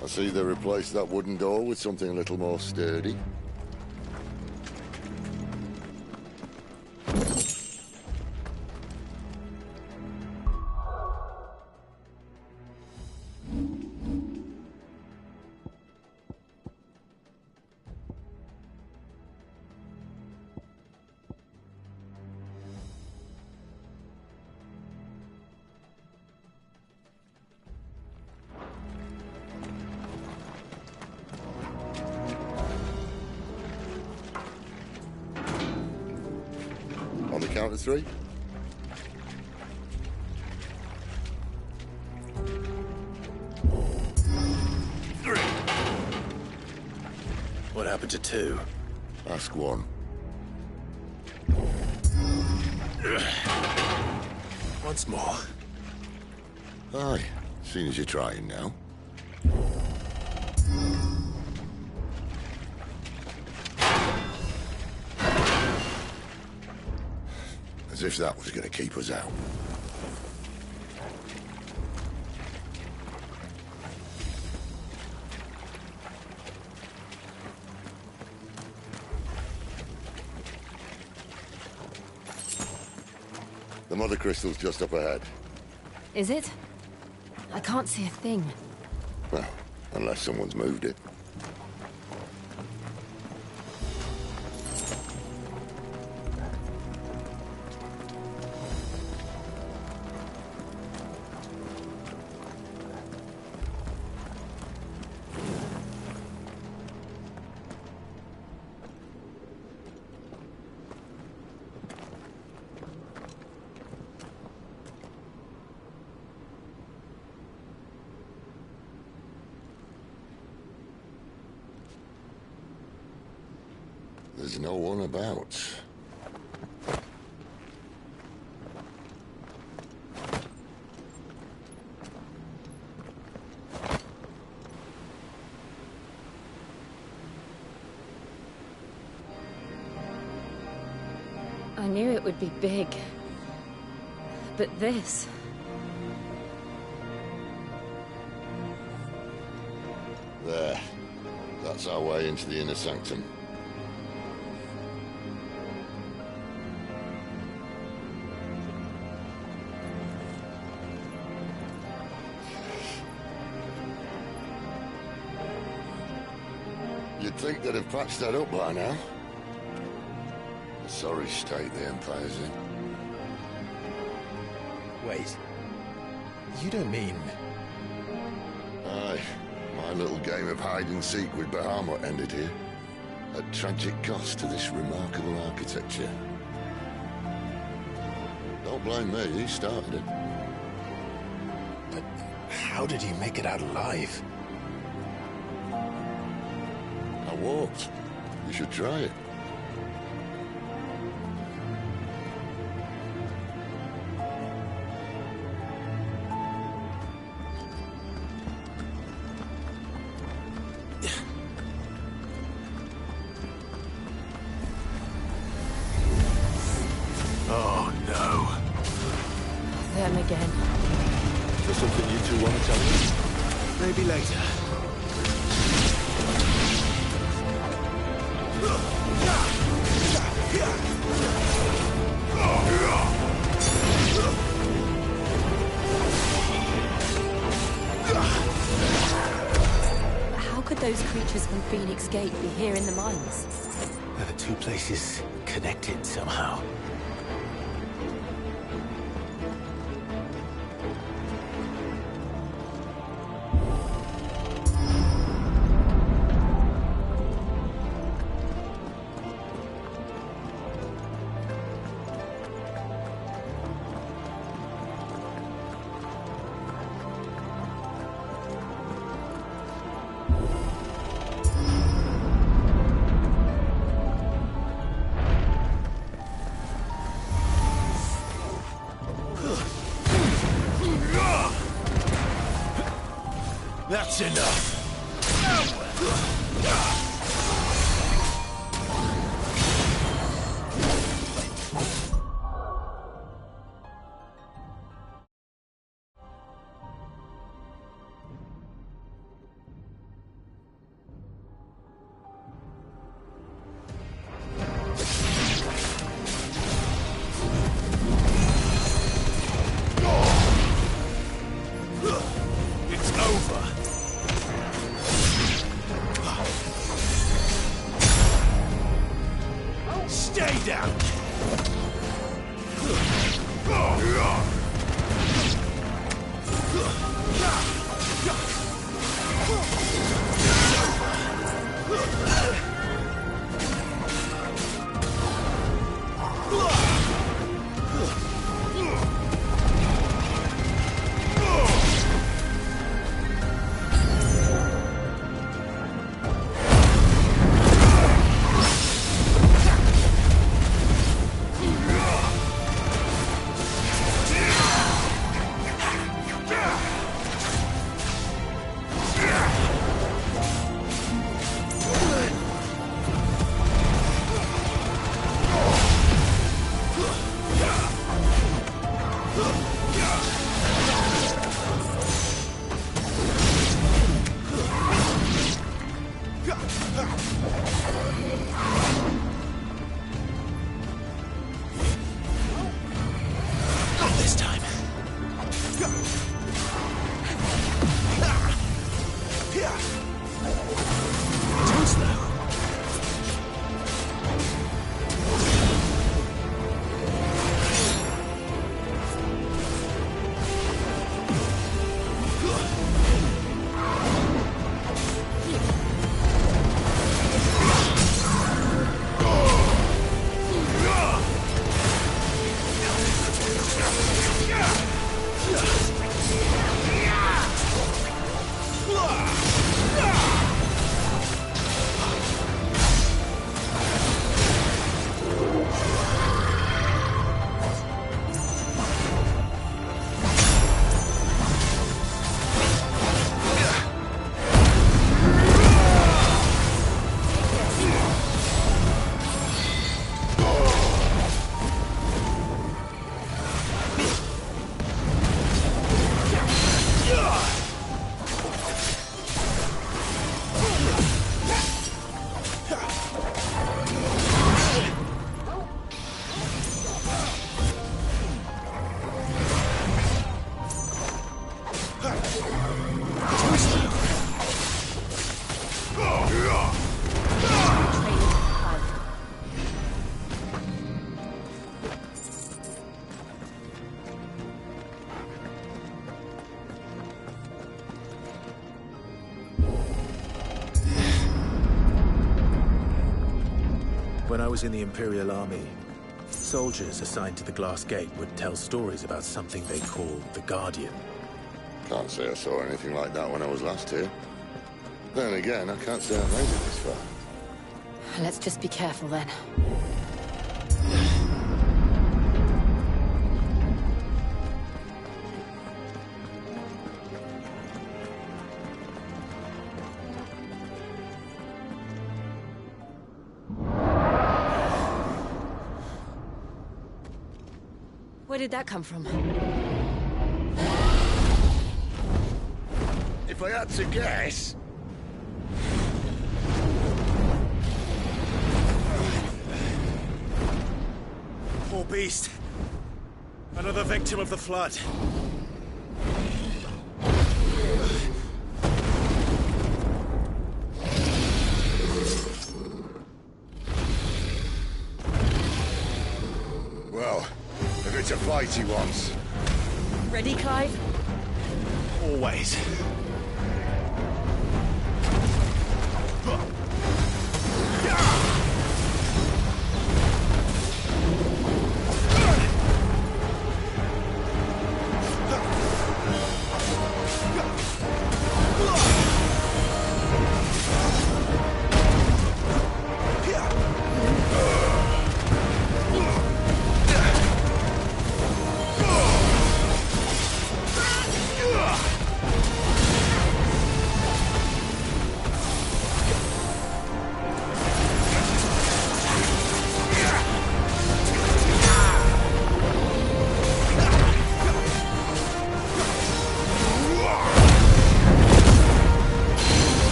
I see they replaced that wooden door with something a little more sturdy. On the count of three. What happened to two? Ask one. Once more. Aye, seeing as you're trying now. As if that was going to keep us out. The mother crystal's just up ahead. Is it? I can't see a thing. Well, unless someone's moved it. There's no one about. I knew it would be big. But this... There. That's our way into the inner sanctum. You'd think they'd have patched that up by now. A sorry state the Empire's in. Wait. You don't mean... Aye. My little game of hide-and-seek with Bahamut ended here. At tragic cost to this remarkable architecture. Don't blame me, he started it. But how did he make it out alive? I walked. You should try it. two want to tell me? Maybe later. How could those creatures from Phoenix Gate be here in the mines? Are the two places connected somehow? That's enough. It's over. Stay down! Not this time. Too slow. When I was in the Imperial Army, soldiers assigned to the Glass Gate would tell stories about something they called the Guardian. Can't say I saw anything like that when I was last here. Then again, I can't say I made it this far. Let's just be careful then. Where did that come from? if I had to guess. Poor beast. Another victim of the flood. Well, if it's a fight he wants. Ready, Clive? Always.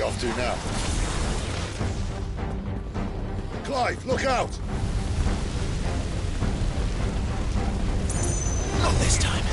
Off to now. Clive, look out! Not this time.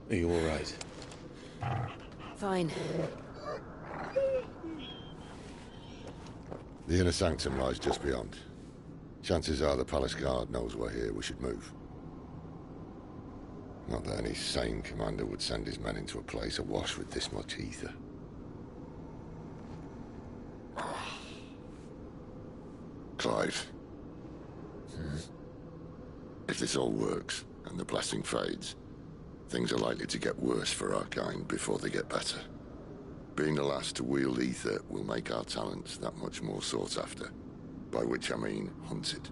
Are you all right? Fine. The inner sanctum lies just beyond. Chances are the palace guard knows we're here. We should move. Not that any sane commander would send his men into a place awash with this much ether. Clive. If this all works, and the blessing fades, things are likely to get worse for our kind before they get better. Being the last to wield ether will make our talents that much more sought after. By which I mean hunted.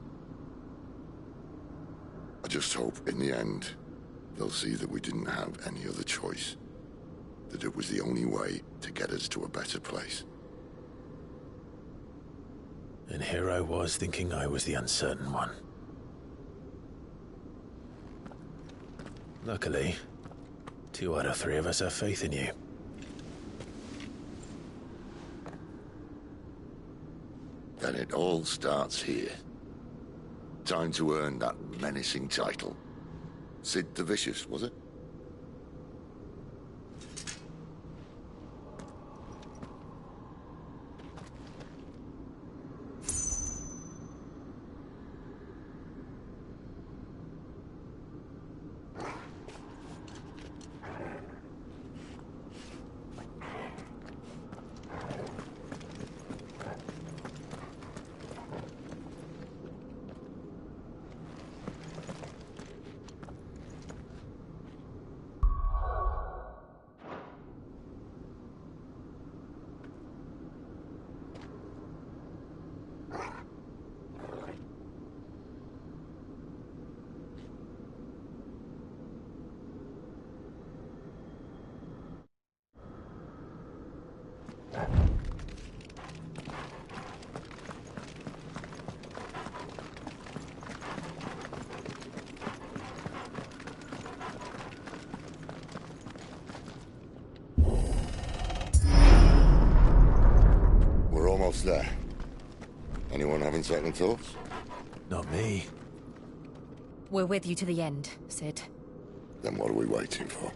I just hope, in the end, they'll see that we didn't have any other choice. That it was the only way to get us to a better place. And here I was thinking I was the uncertain one. Luckily, 2 out of 3 of us have faith in you. Then it all starts here. Time to earn that menacing title. Sid the Vicious, was it? Almost there. Anyone having second thoughts? Not me. We're with you to the end, Sid. Then what are we waiting for?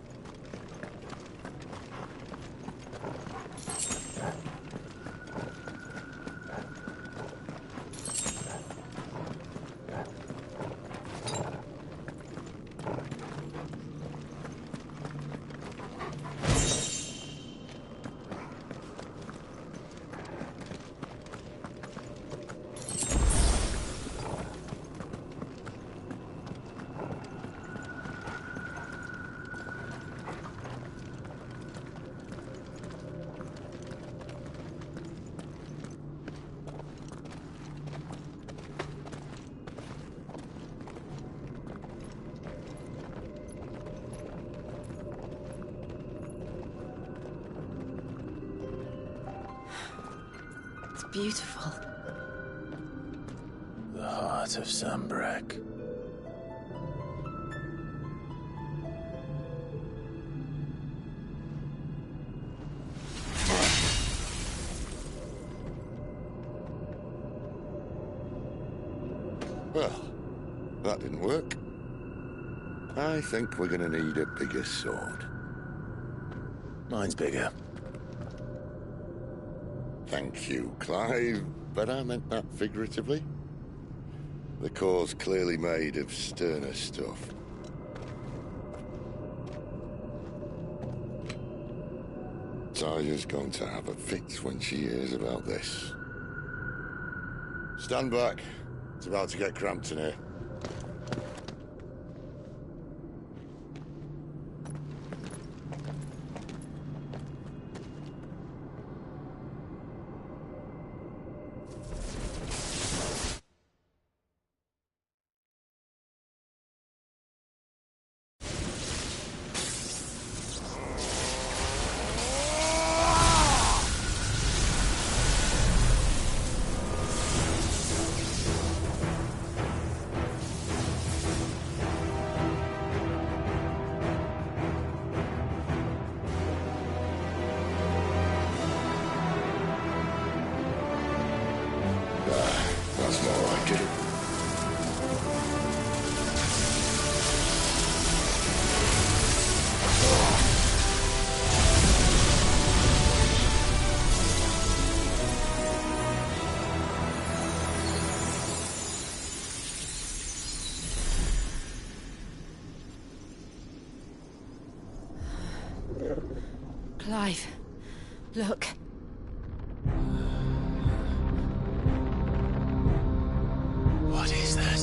Beautiful. The heart of Sambrek. Well, that didn't work. I think we're gonna need a bigger sword. Mine's bigger. Thank you, Clive, but I meant that figuratively. The core's clearly made of sterner stuff. Taya's going to have a fit when she hears about this. Stand back. It's about to get cramped in here. Clive, look. What is that?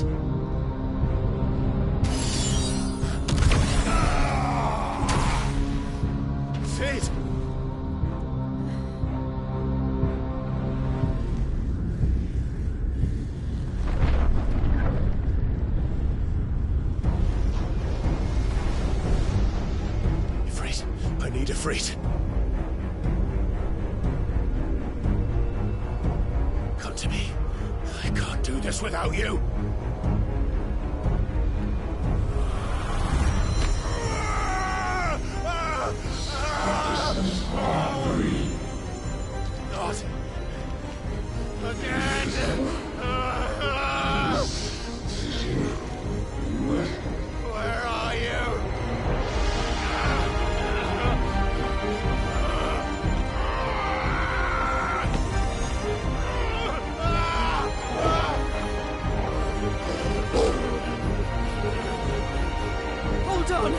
Sid! Ifrit, I need Ifrit. Come to me. I can't do this without you. Not again! Where are you? Hold on!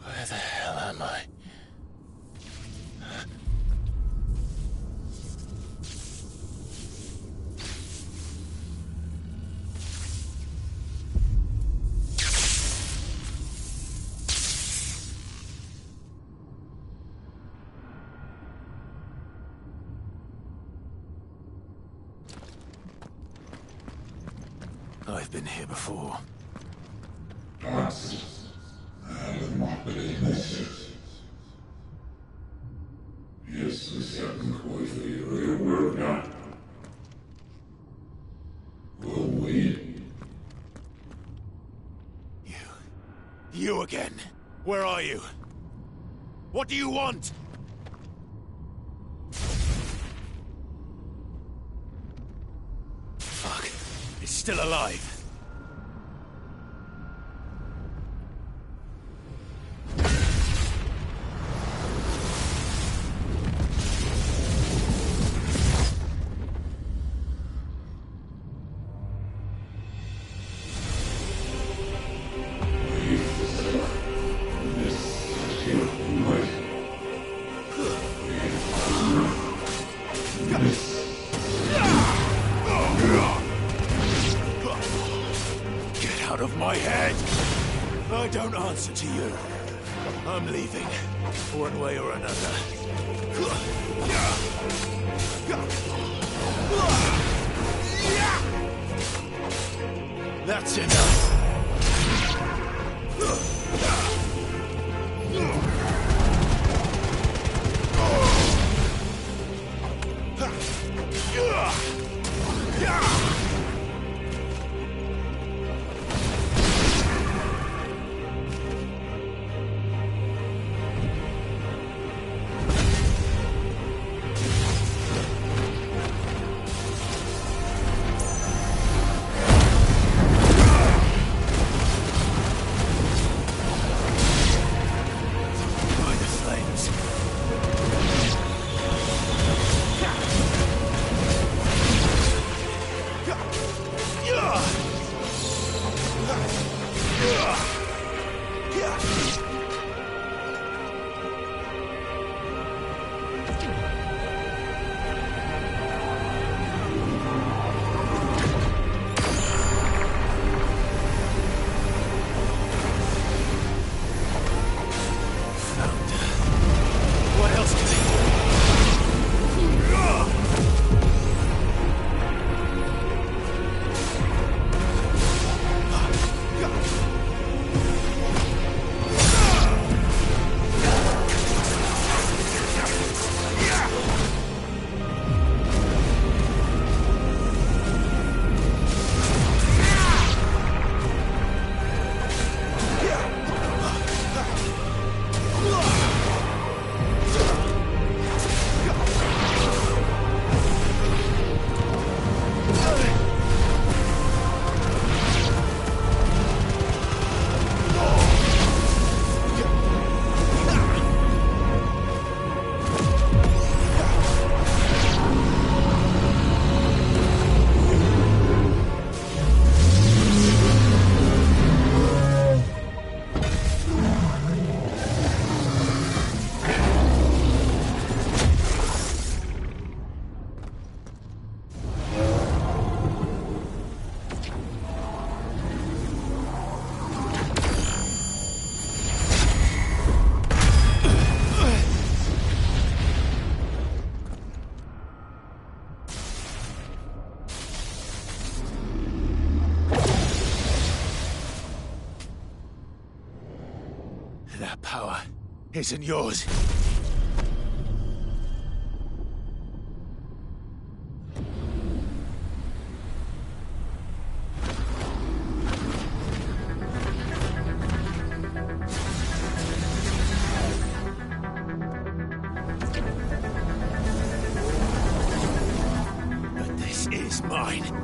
Where the hell am I? I've been here before. You again. Where are you? What do you want? Fuck. It's still alive. Get out of my head! I don't answer to you. I'm leaving, one way or another. That's enough. isn't yours. But this is mine.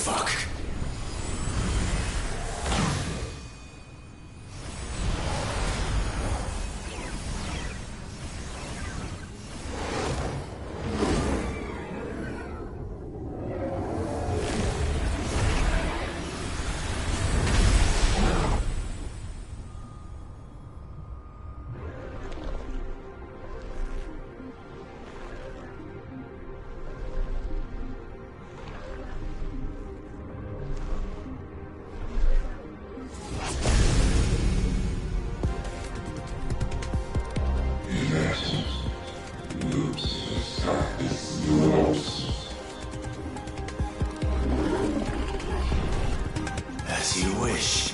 fuck. As you wish.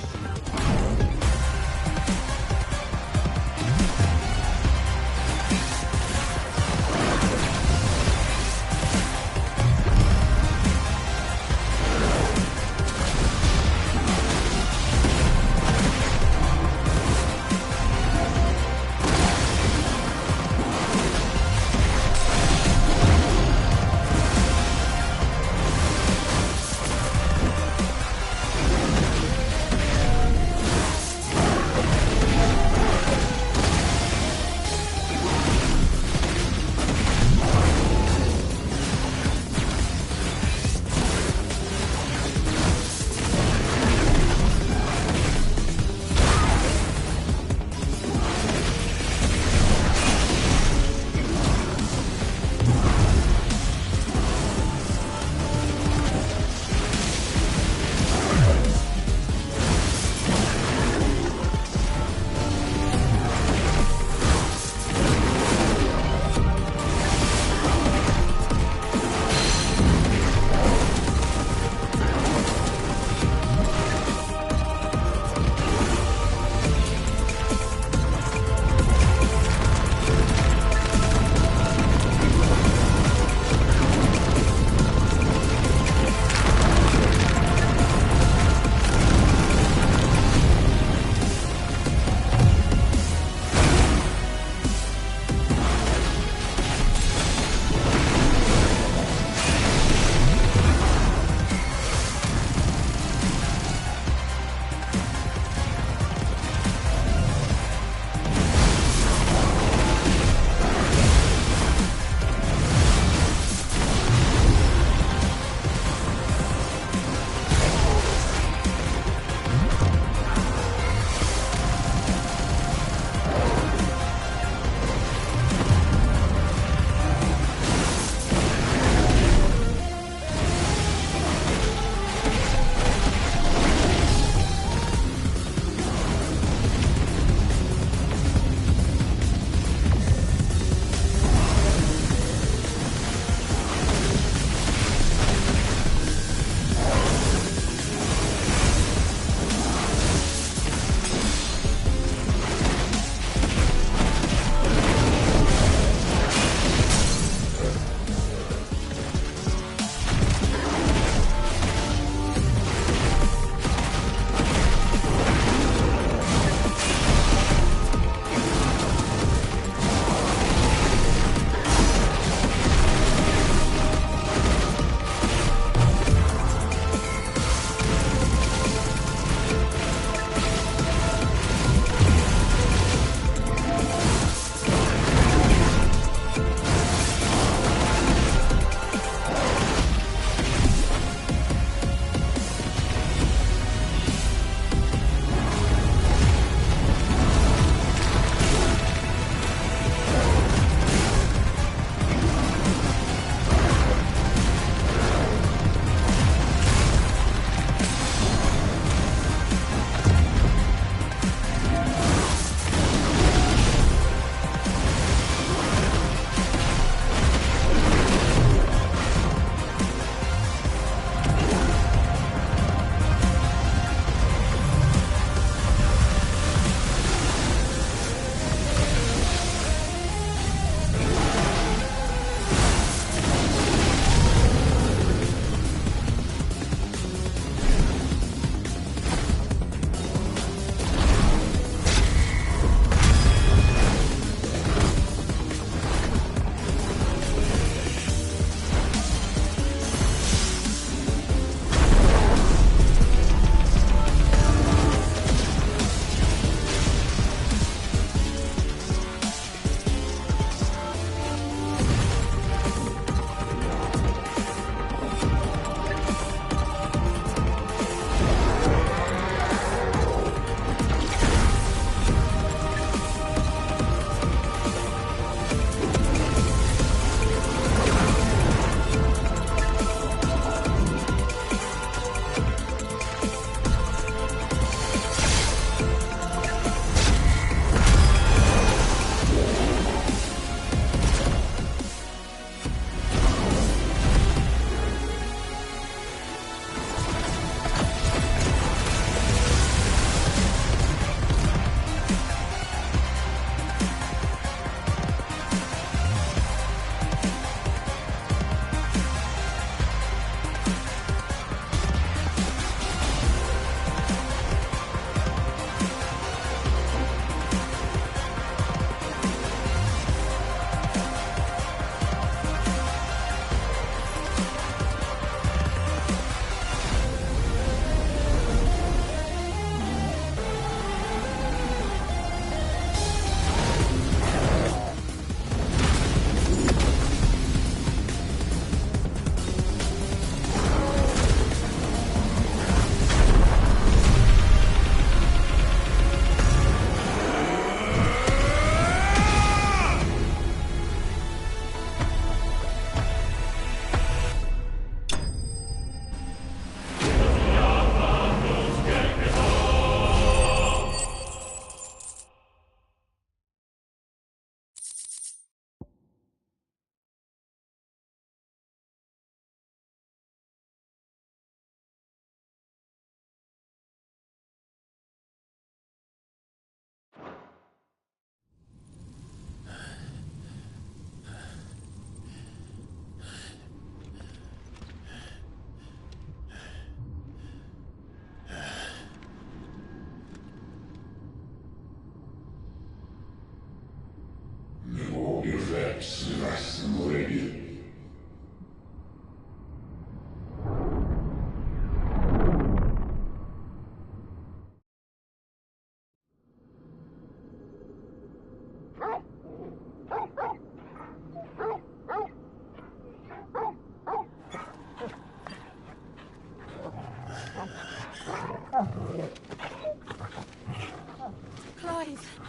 Clive!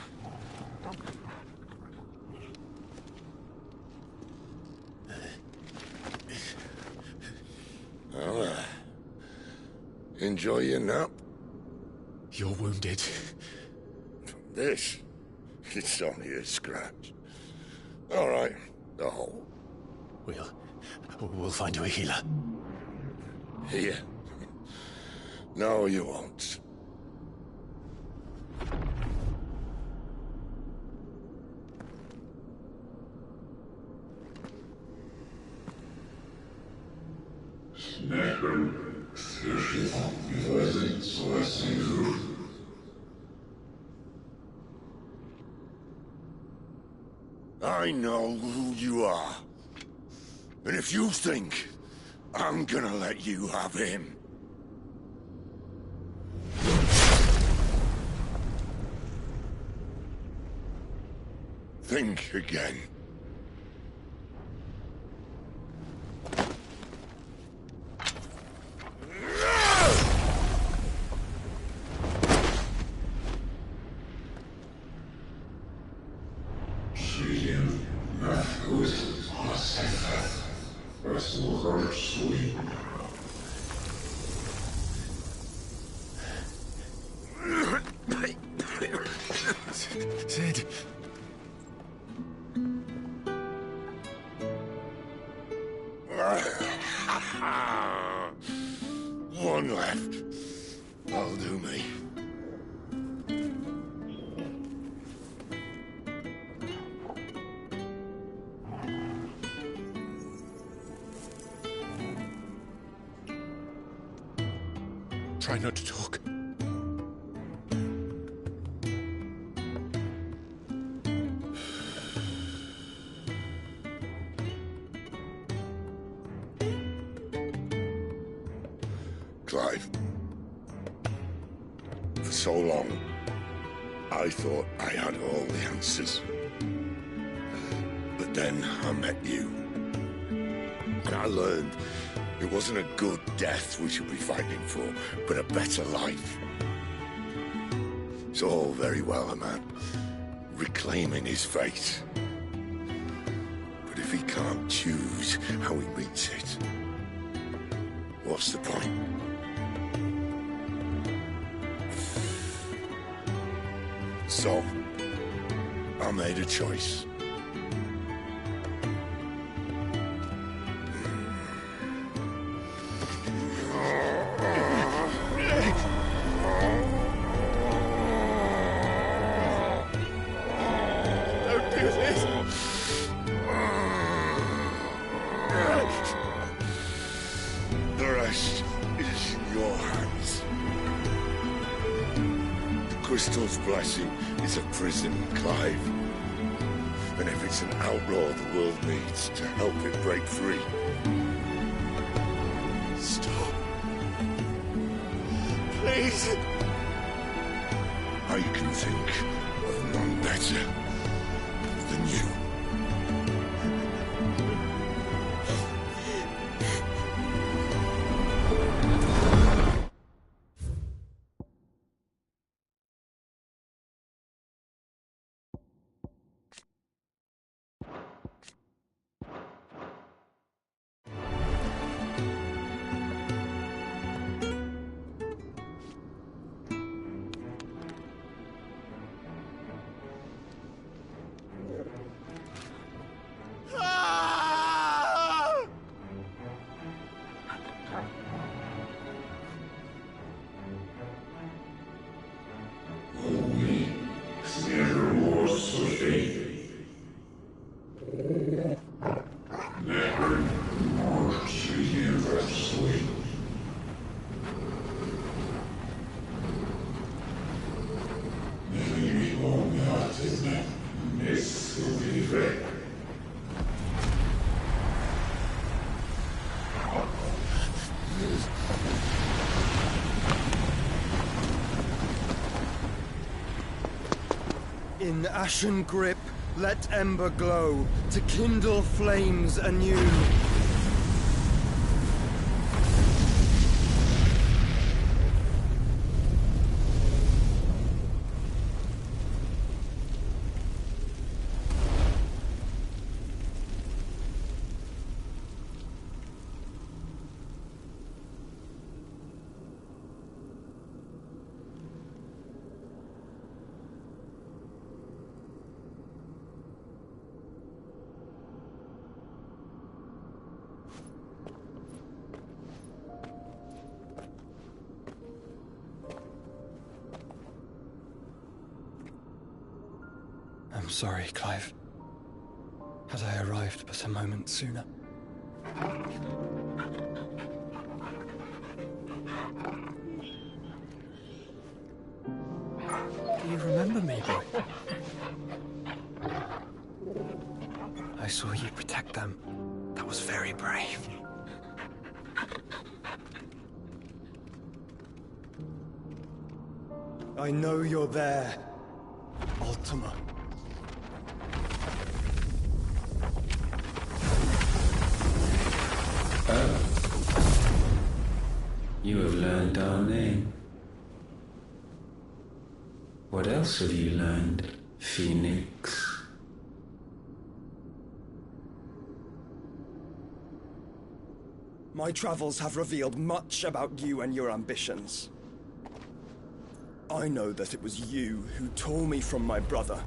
Well, enjoy your nap. You're wounded. This? It's only a scratch. All right, the hole. We'll find you a healer. Here? No, you won't. I know who you are. And if you think I'm gonna let you have him... think again. Sid. One left. That'll do me. Try not to talk. Clive. For so long, I thought I had all the answers. But then I met you. And I learned it wasn't a good death we should be fighting for, but a better life. It's all very well, a man reclaiming his fate. But if he can't choose how he meets it, what's the point? So, I made a choice. Don't do this! The rest is in your hands. The Crystal's blessing is a prison, Clive. And if it's an outlaw the world needs to help it break free... Stop. Please. I can think of none better than you. In ashen grip, let ember glow, to kindle flames anew. sorry, Clive. Had I arrived but a moment sooner. Do you remember me, boy? I saw you protect them. That was very brave. I know you're there, Ultima. You have learned our name. What else have you learned, Phoenix? My travels have revealed much about you and your ambitions. I know that it was you who tore me from my brother.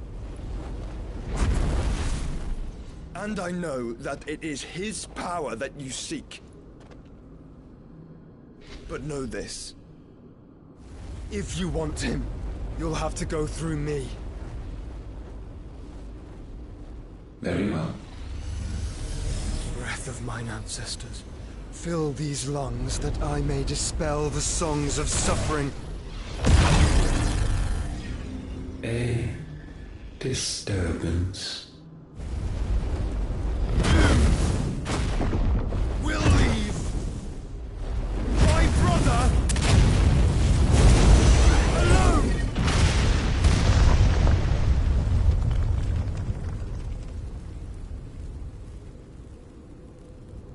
And I know that it is his power that you seek. But know this. If you want him, you'll have to go through me. Very well. Breath of mine ancestors, fill these lungs that I may dispel the songs of suffering. A disturbance. We'll leave my brother alone!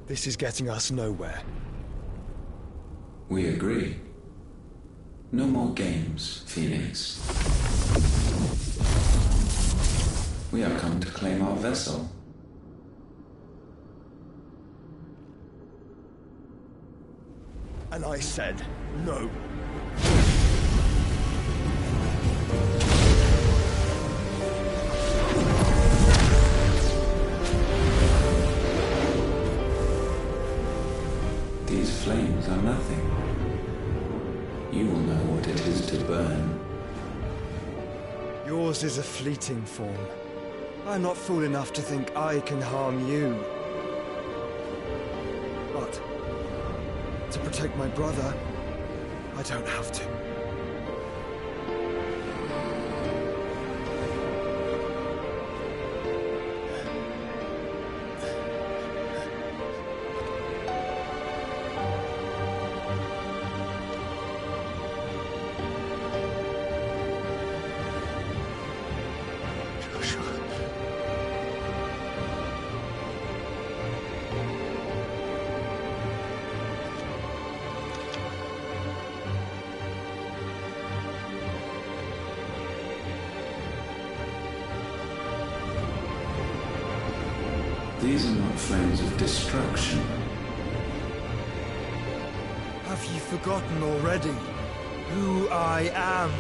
This is getting us nowhere. We agree. No more games, Phoenix. We have come to claim our vessel. And I said no. These flames are nothing. You will know what it is to burn. Yours is a fleeting form. I'm not fool enough to think I can harm you. But to protect my brother, I don't have to. These are not flames of destruction. Have you forgotten already who I am?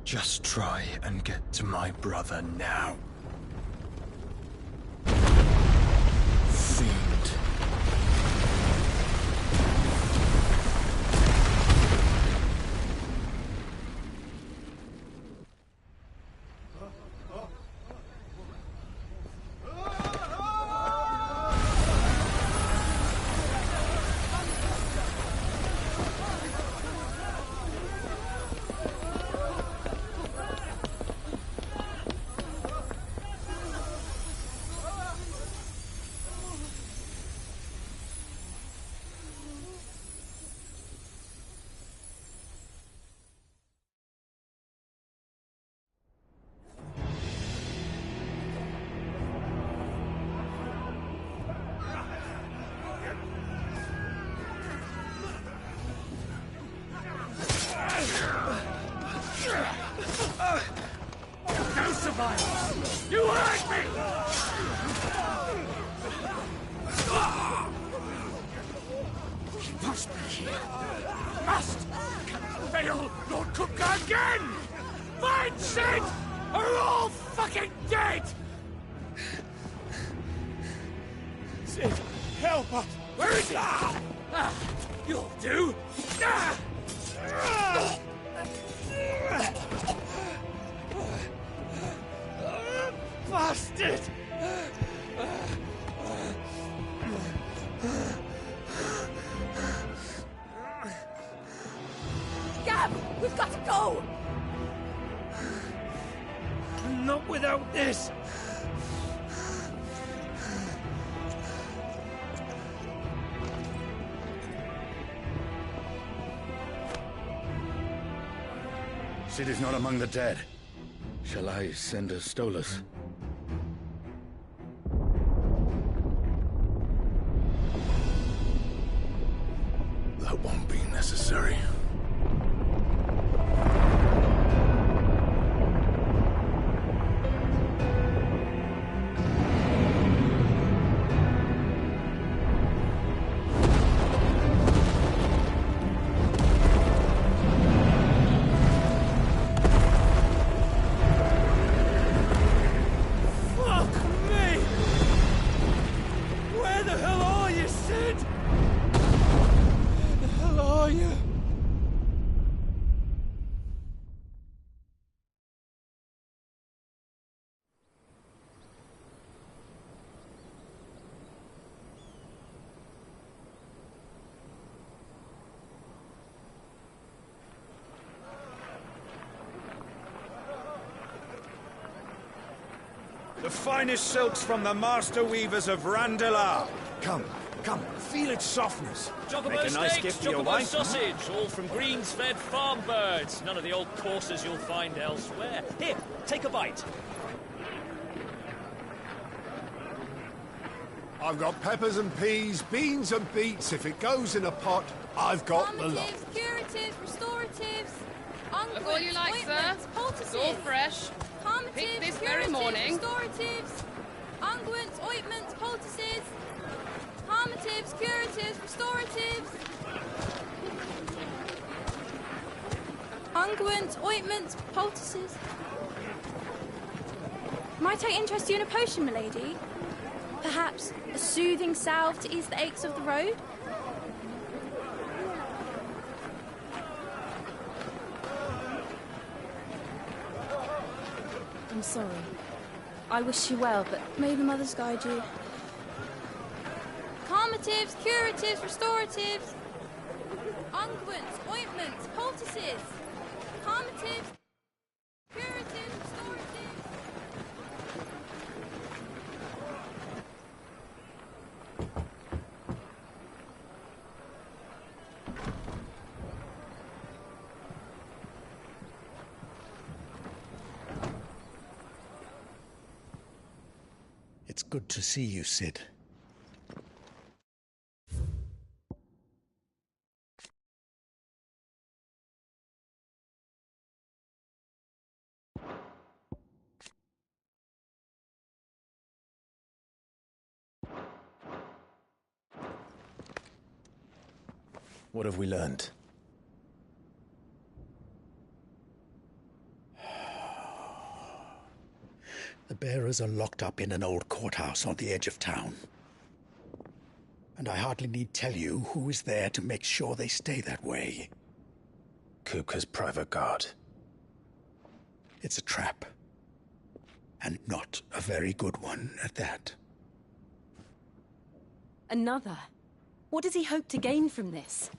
Just try and get to my brother now. Fiend. Miles! You hurt me! He must be here. Must! Cannot fail Lord Kupka again! Find Sid! Or we're all fucking dead! Sid, help us! Where is he? You'll do! Bastard! Gab! We've got to go! Not without this! Sid is not among the dead. Shall I send a Stolas? That won't be necessary. The finest silks from the master weavers of Randalar. Come, feel its softness. Chocobo Make a nice steaks, gift for your chocobo wife. sausage, all from greens-fed farm birds. None of the old courses you'll find elsewhere. Here, take a bite. I've got peppers and peas, beans and beets. If it goes in a pot, I've got the lot. Curatives, restoratives, Look all you like, sir. It's all fresh. Picked this very morning. Restoratives, unguents, ointments, poultices, harmatives, curatives, restoratives, unguents, ointments, poultices. Might I interest you in a potion, milady? Perhaps a soothing salve to ease the aches of the road? I'm sorry. I wish you well, but may the mothers guide you. Calmatives, curatives, restoratives, unguents, ointments, poultices, calmatives, curatives, restoratives. It's good to see you, Sid. What have we learned? The bearers are locked up in an old courthouse on the edge of town. And I hardly need tell you who is there to make sure they stay that way. Kupka's private guard. It's a trap. And not a very good one at that. Another? What does he hope to gain from this?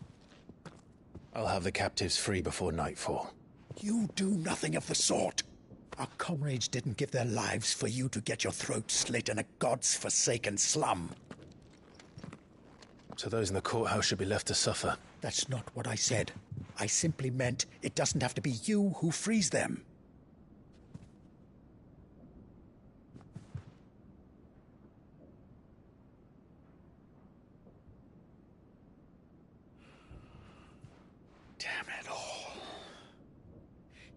I'll have the captives free before nightfall. You do nothing of the sort. Our comrades didn't give their lives for you to get your throat slit in a god's-forsaken slum. So those in the courthouse should be left to suffer. That's not what I said. I simply meant it doesn't have to be you who frees them. Damn it all.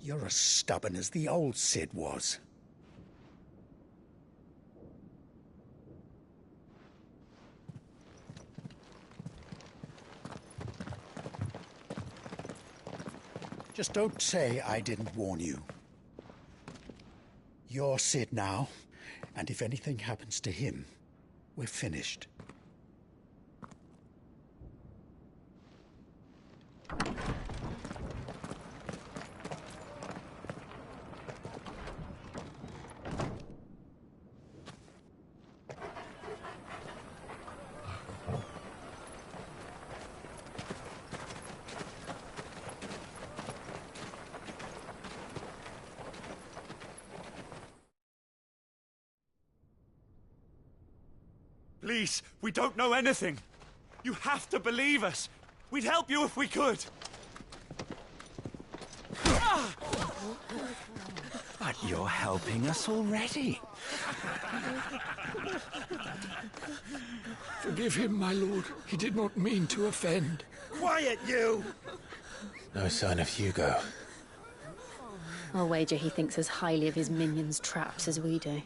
You're as stubborn as the old Sid was. Just don't say I didn't warn you. You're Sid now, and if anything happens to him, we're finished. Please, we don't know anything. You have to believe us. We'd help you if we could. But you're helping us already. Forgive him, my lord. He did not mean to offend. Quiet, you! No sign of Hugo. I'll wager he thinks as highly of his minions' traps as we do.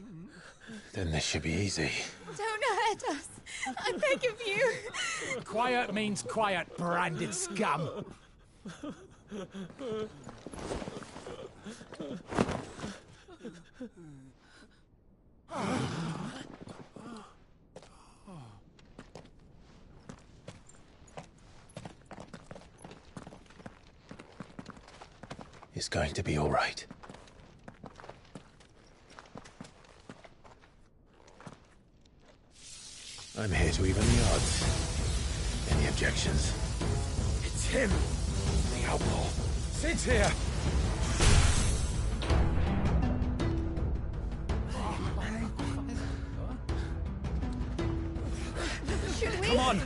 Then this should be easy. Don't hurt us. I beg of you. Quiet means quiet, branded scum. It's going to be all right. I'm here to even the odds. Any objections? It's him, the outlaw. Sid's here. Should we? Come on.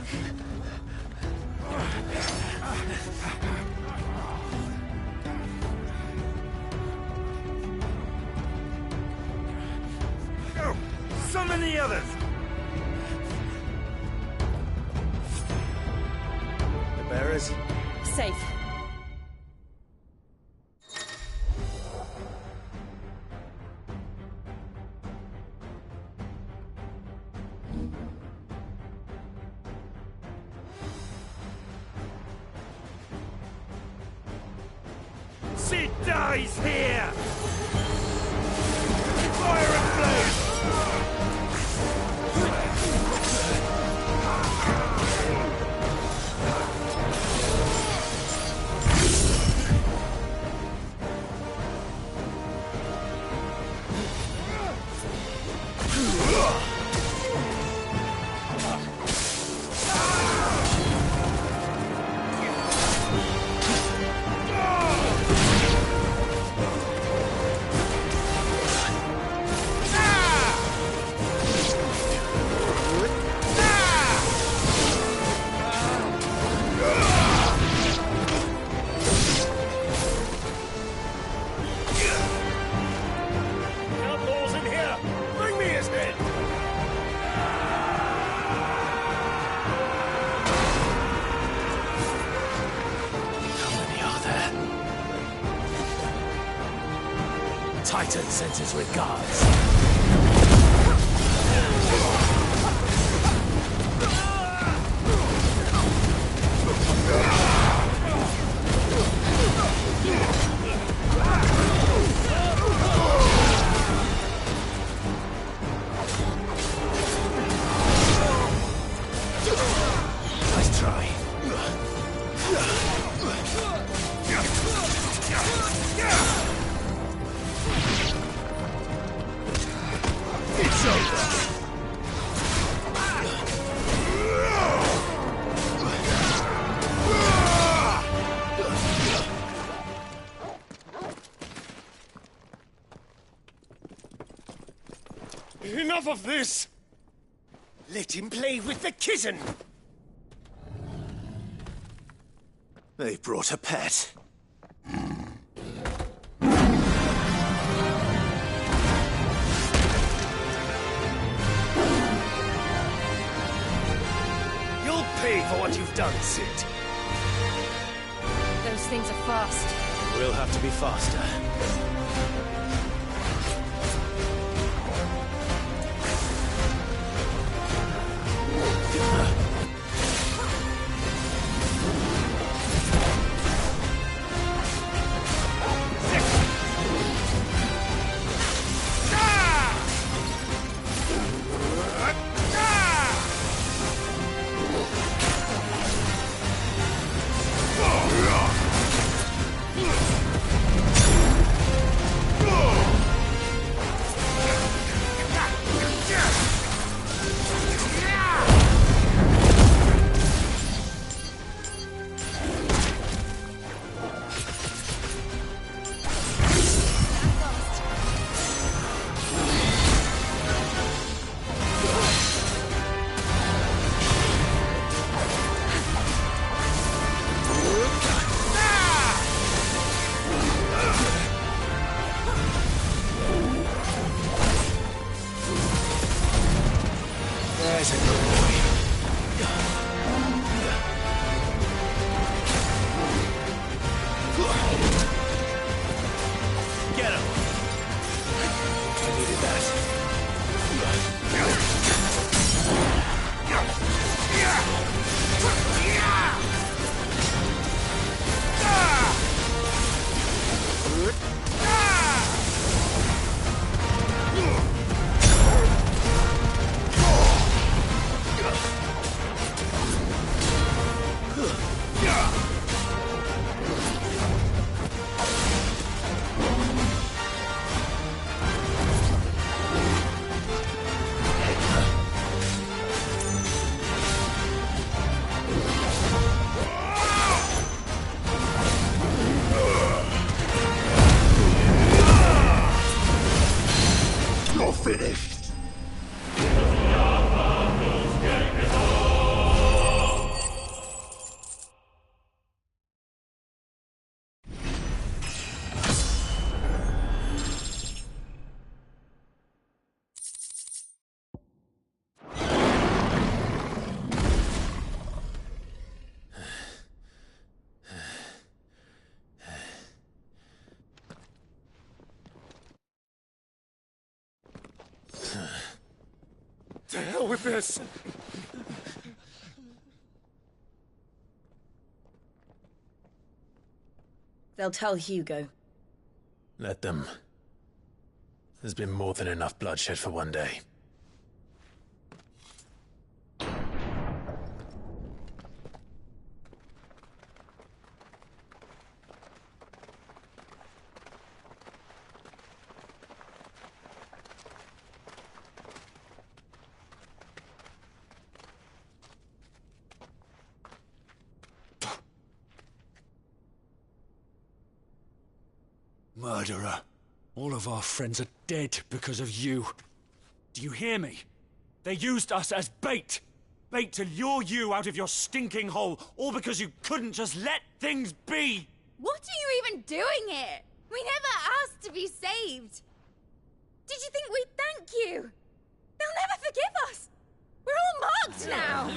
Go! Summon the others! The bearers? Safe. Sid dies here! Fire and blaze! Outlaws in here! Bring me his head! How many are there? Titan sends his regards. Nice try. It's over! Enough of this! Let him play with the kitten! They've brought a pet. You'll pay for what you've done, Sid. Those things are fast. We'll have to be faster. finished? To hell with this! They'll tell Hugo. Let them. There's been more than enough bloodshed for one day. Murderer. All of our friends are dead because of you. Do you hear me? They used us as bait. Bait to lure you out of your stinking hole, all because you couldn't just let things be. What are you even doing here? We never asked to be saved. Did you think we'd thank you? They'll never forgive us. We're all marked now.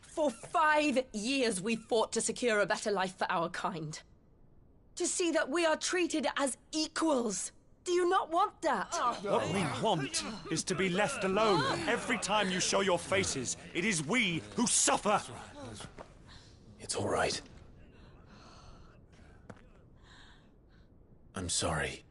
For 5 years we fought to secure a better life for our kind. To see that we are treated as equals. Do you not want that? What we want is to be left alone. Every time you show your faces, it is we who suffer. It's all right. I'm sorry.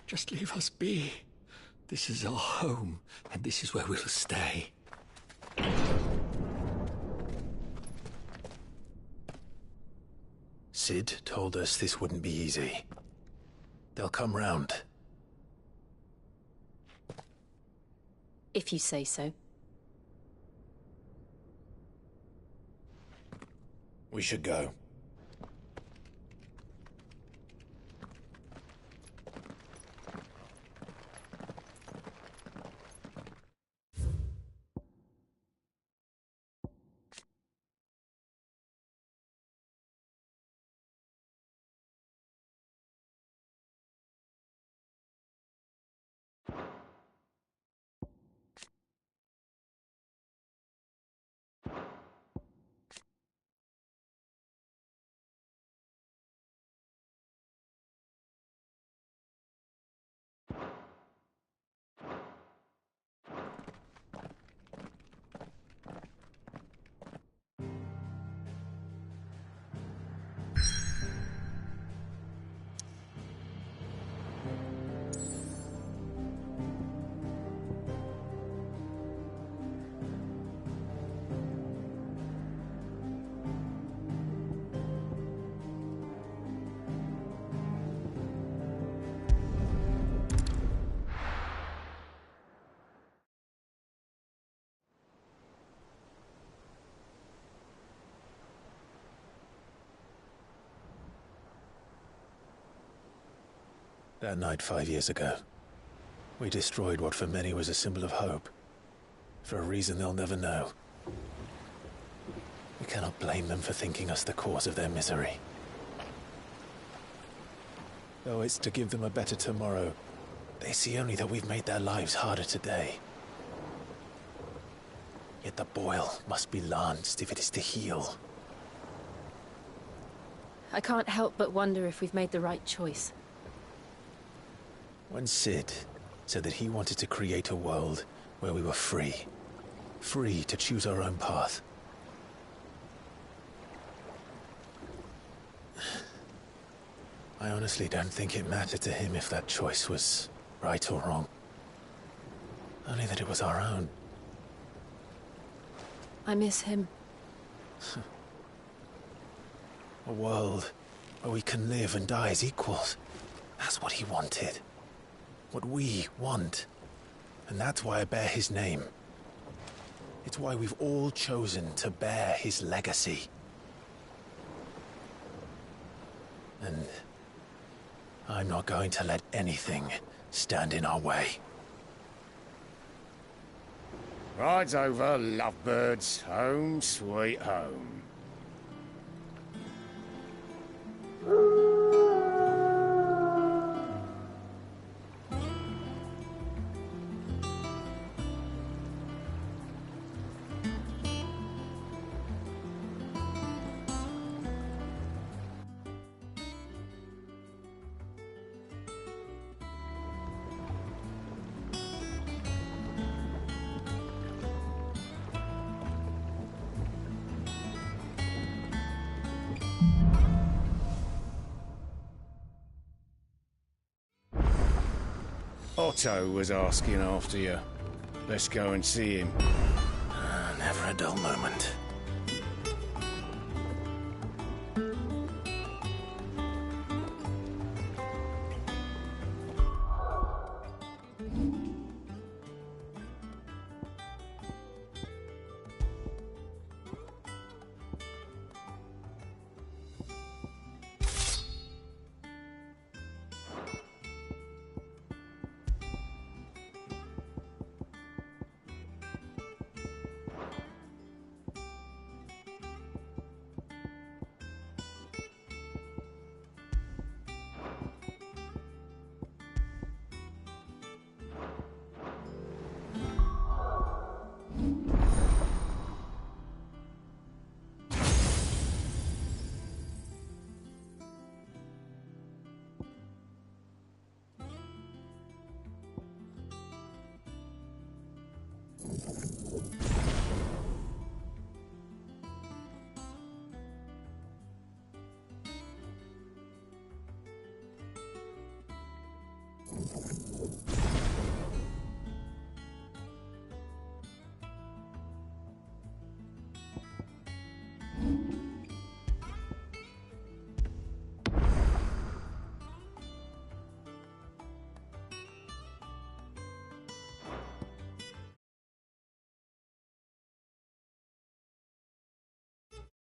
Just leave us be. This is our home, and this is where we'll stay. Sid told us this wouldn't be easy. They'll come round. If you say so. We should go. That night 5 years ago, we destroyed what for many was a symbol of hope. For a reason they'll never know. We cannot blame them for thinking us the cause of their misery. Though it's to give them a better tomorrow, they see only that we've made their lives harder today. Yet the boil must be lanced if it is to heal. I can't help but wonder if we've made the right choice. When Sid said that he wanted to create a world where we were free. Free to choose our own path. I honestly don't think it mattered to him if that choice was right or wrong. Only that it was our own. I miss him. A world where we can live and die as equals. That's what he wanted. What we want. And that's why I bear his name. It's why we've all chosen to bear his legacy. And I'm not going to let anything stand in our way. Ride's over, lovebirds. Home sweet home. Otto was asking after you. Let's go and see him. Never a dull moment.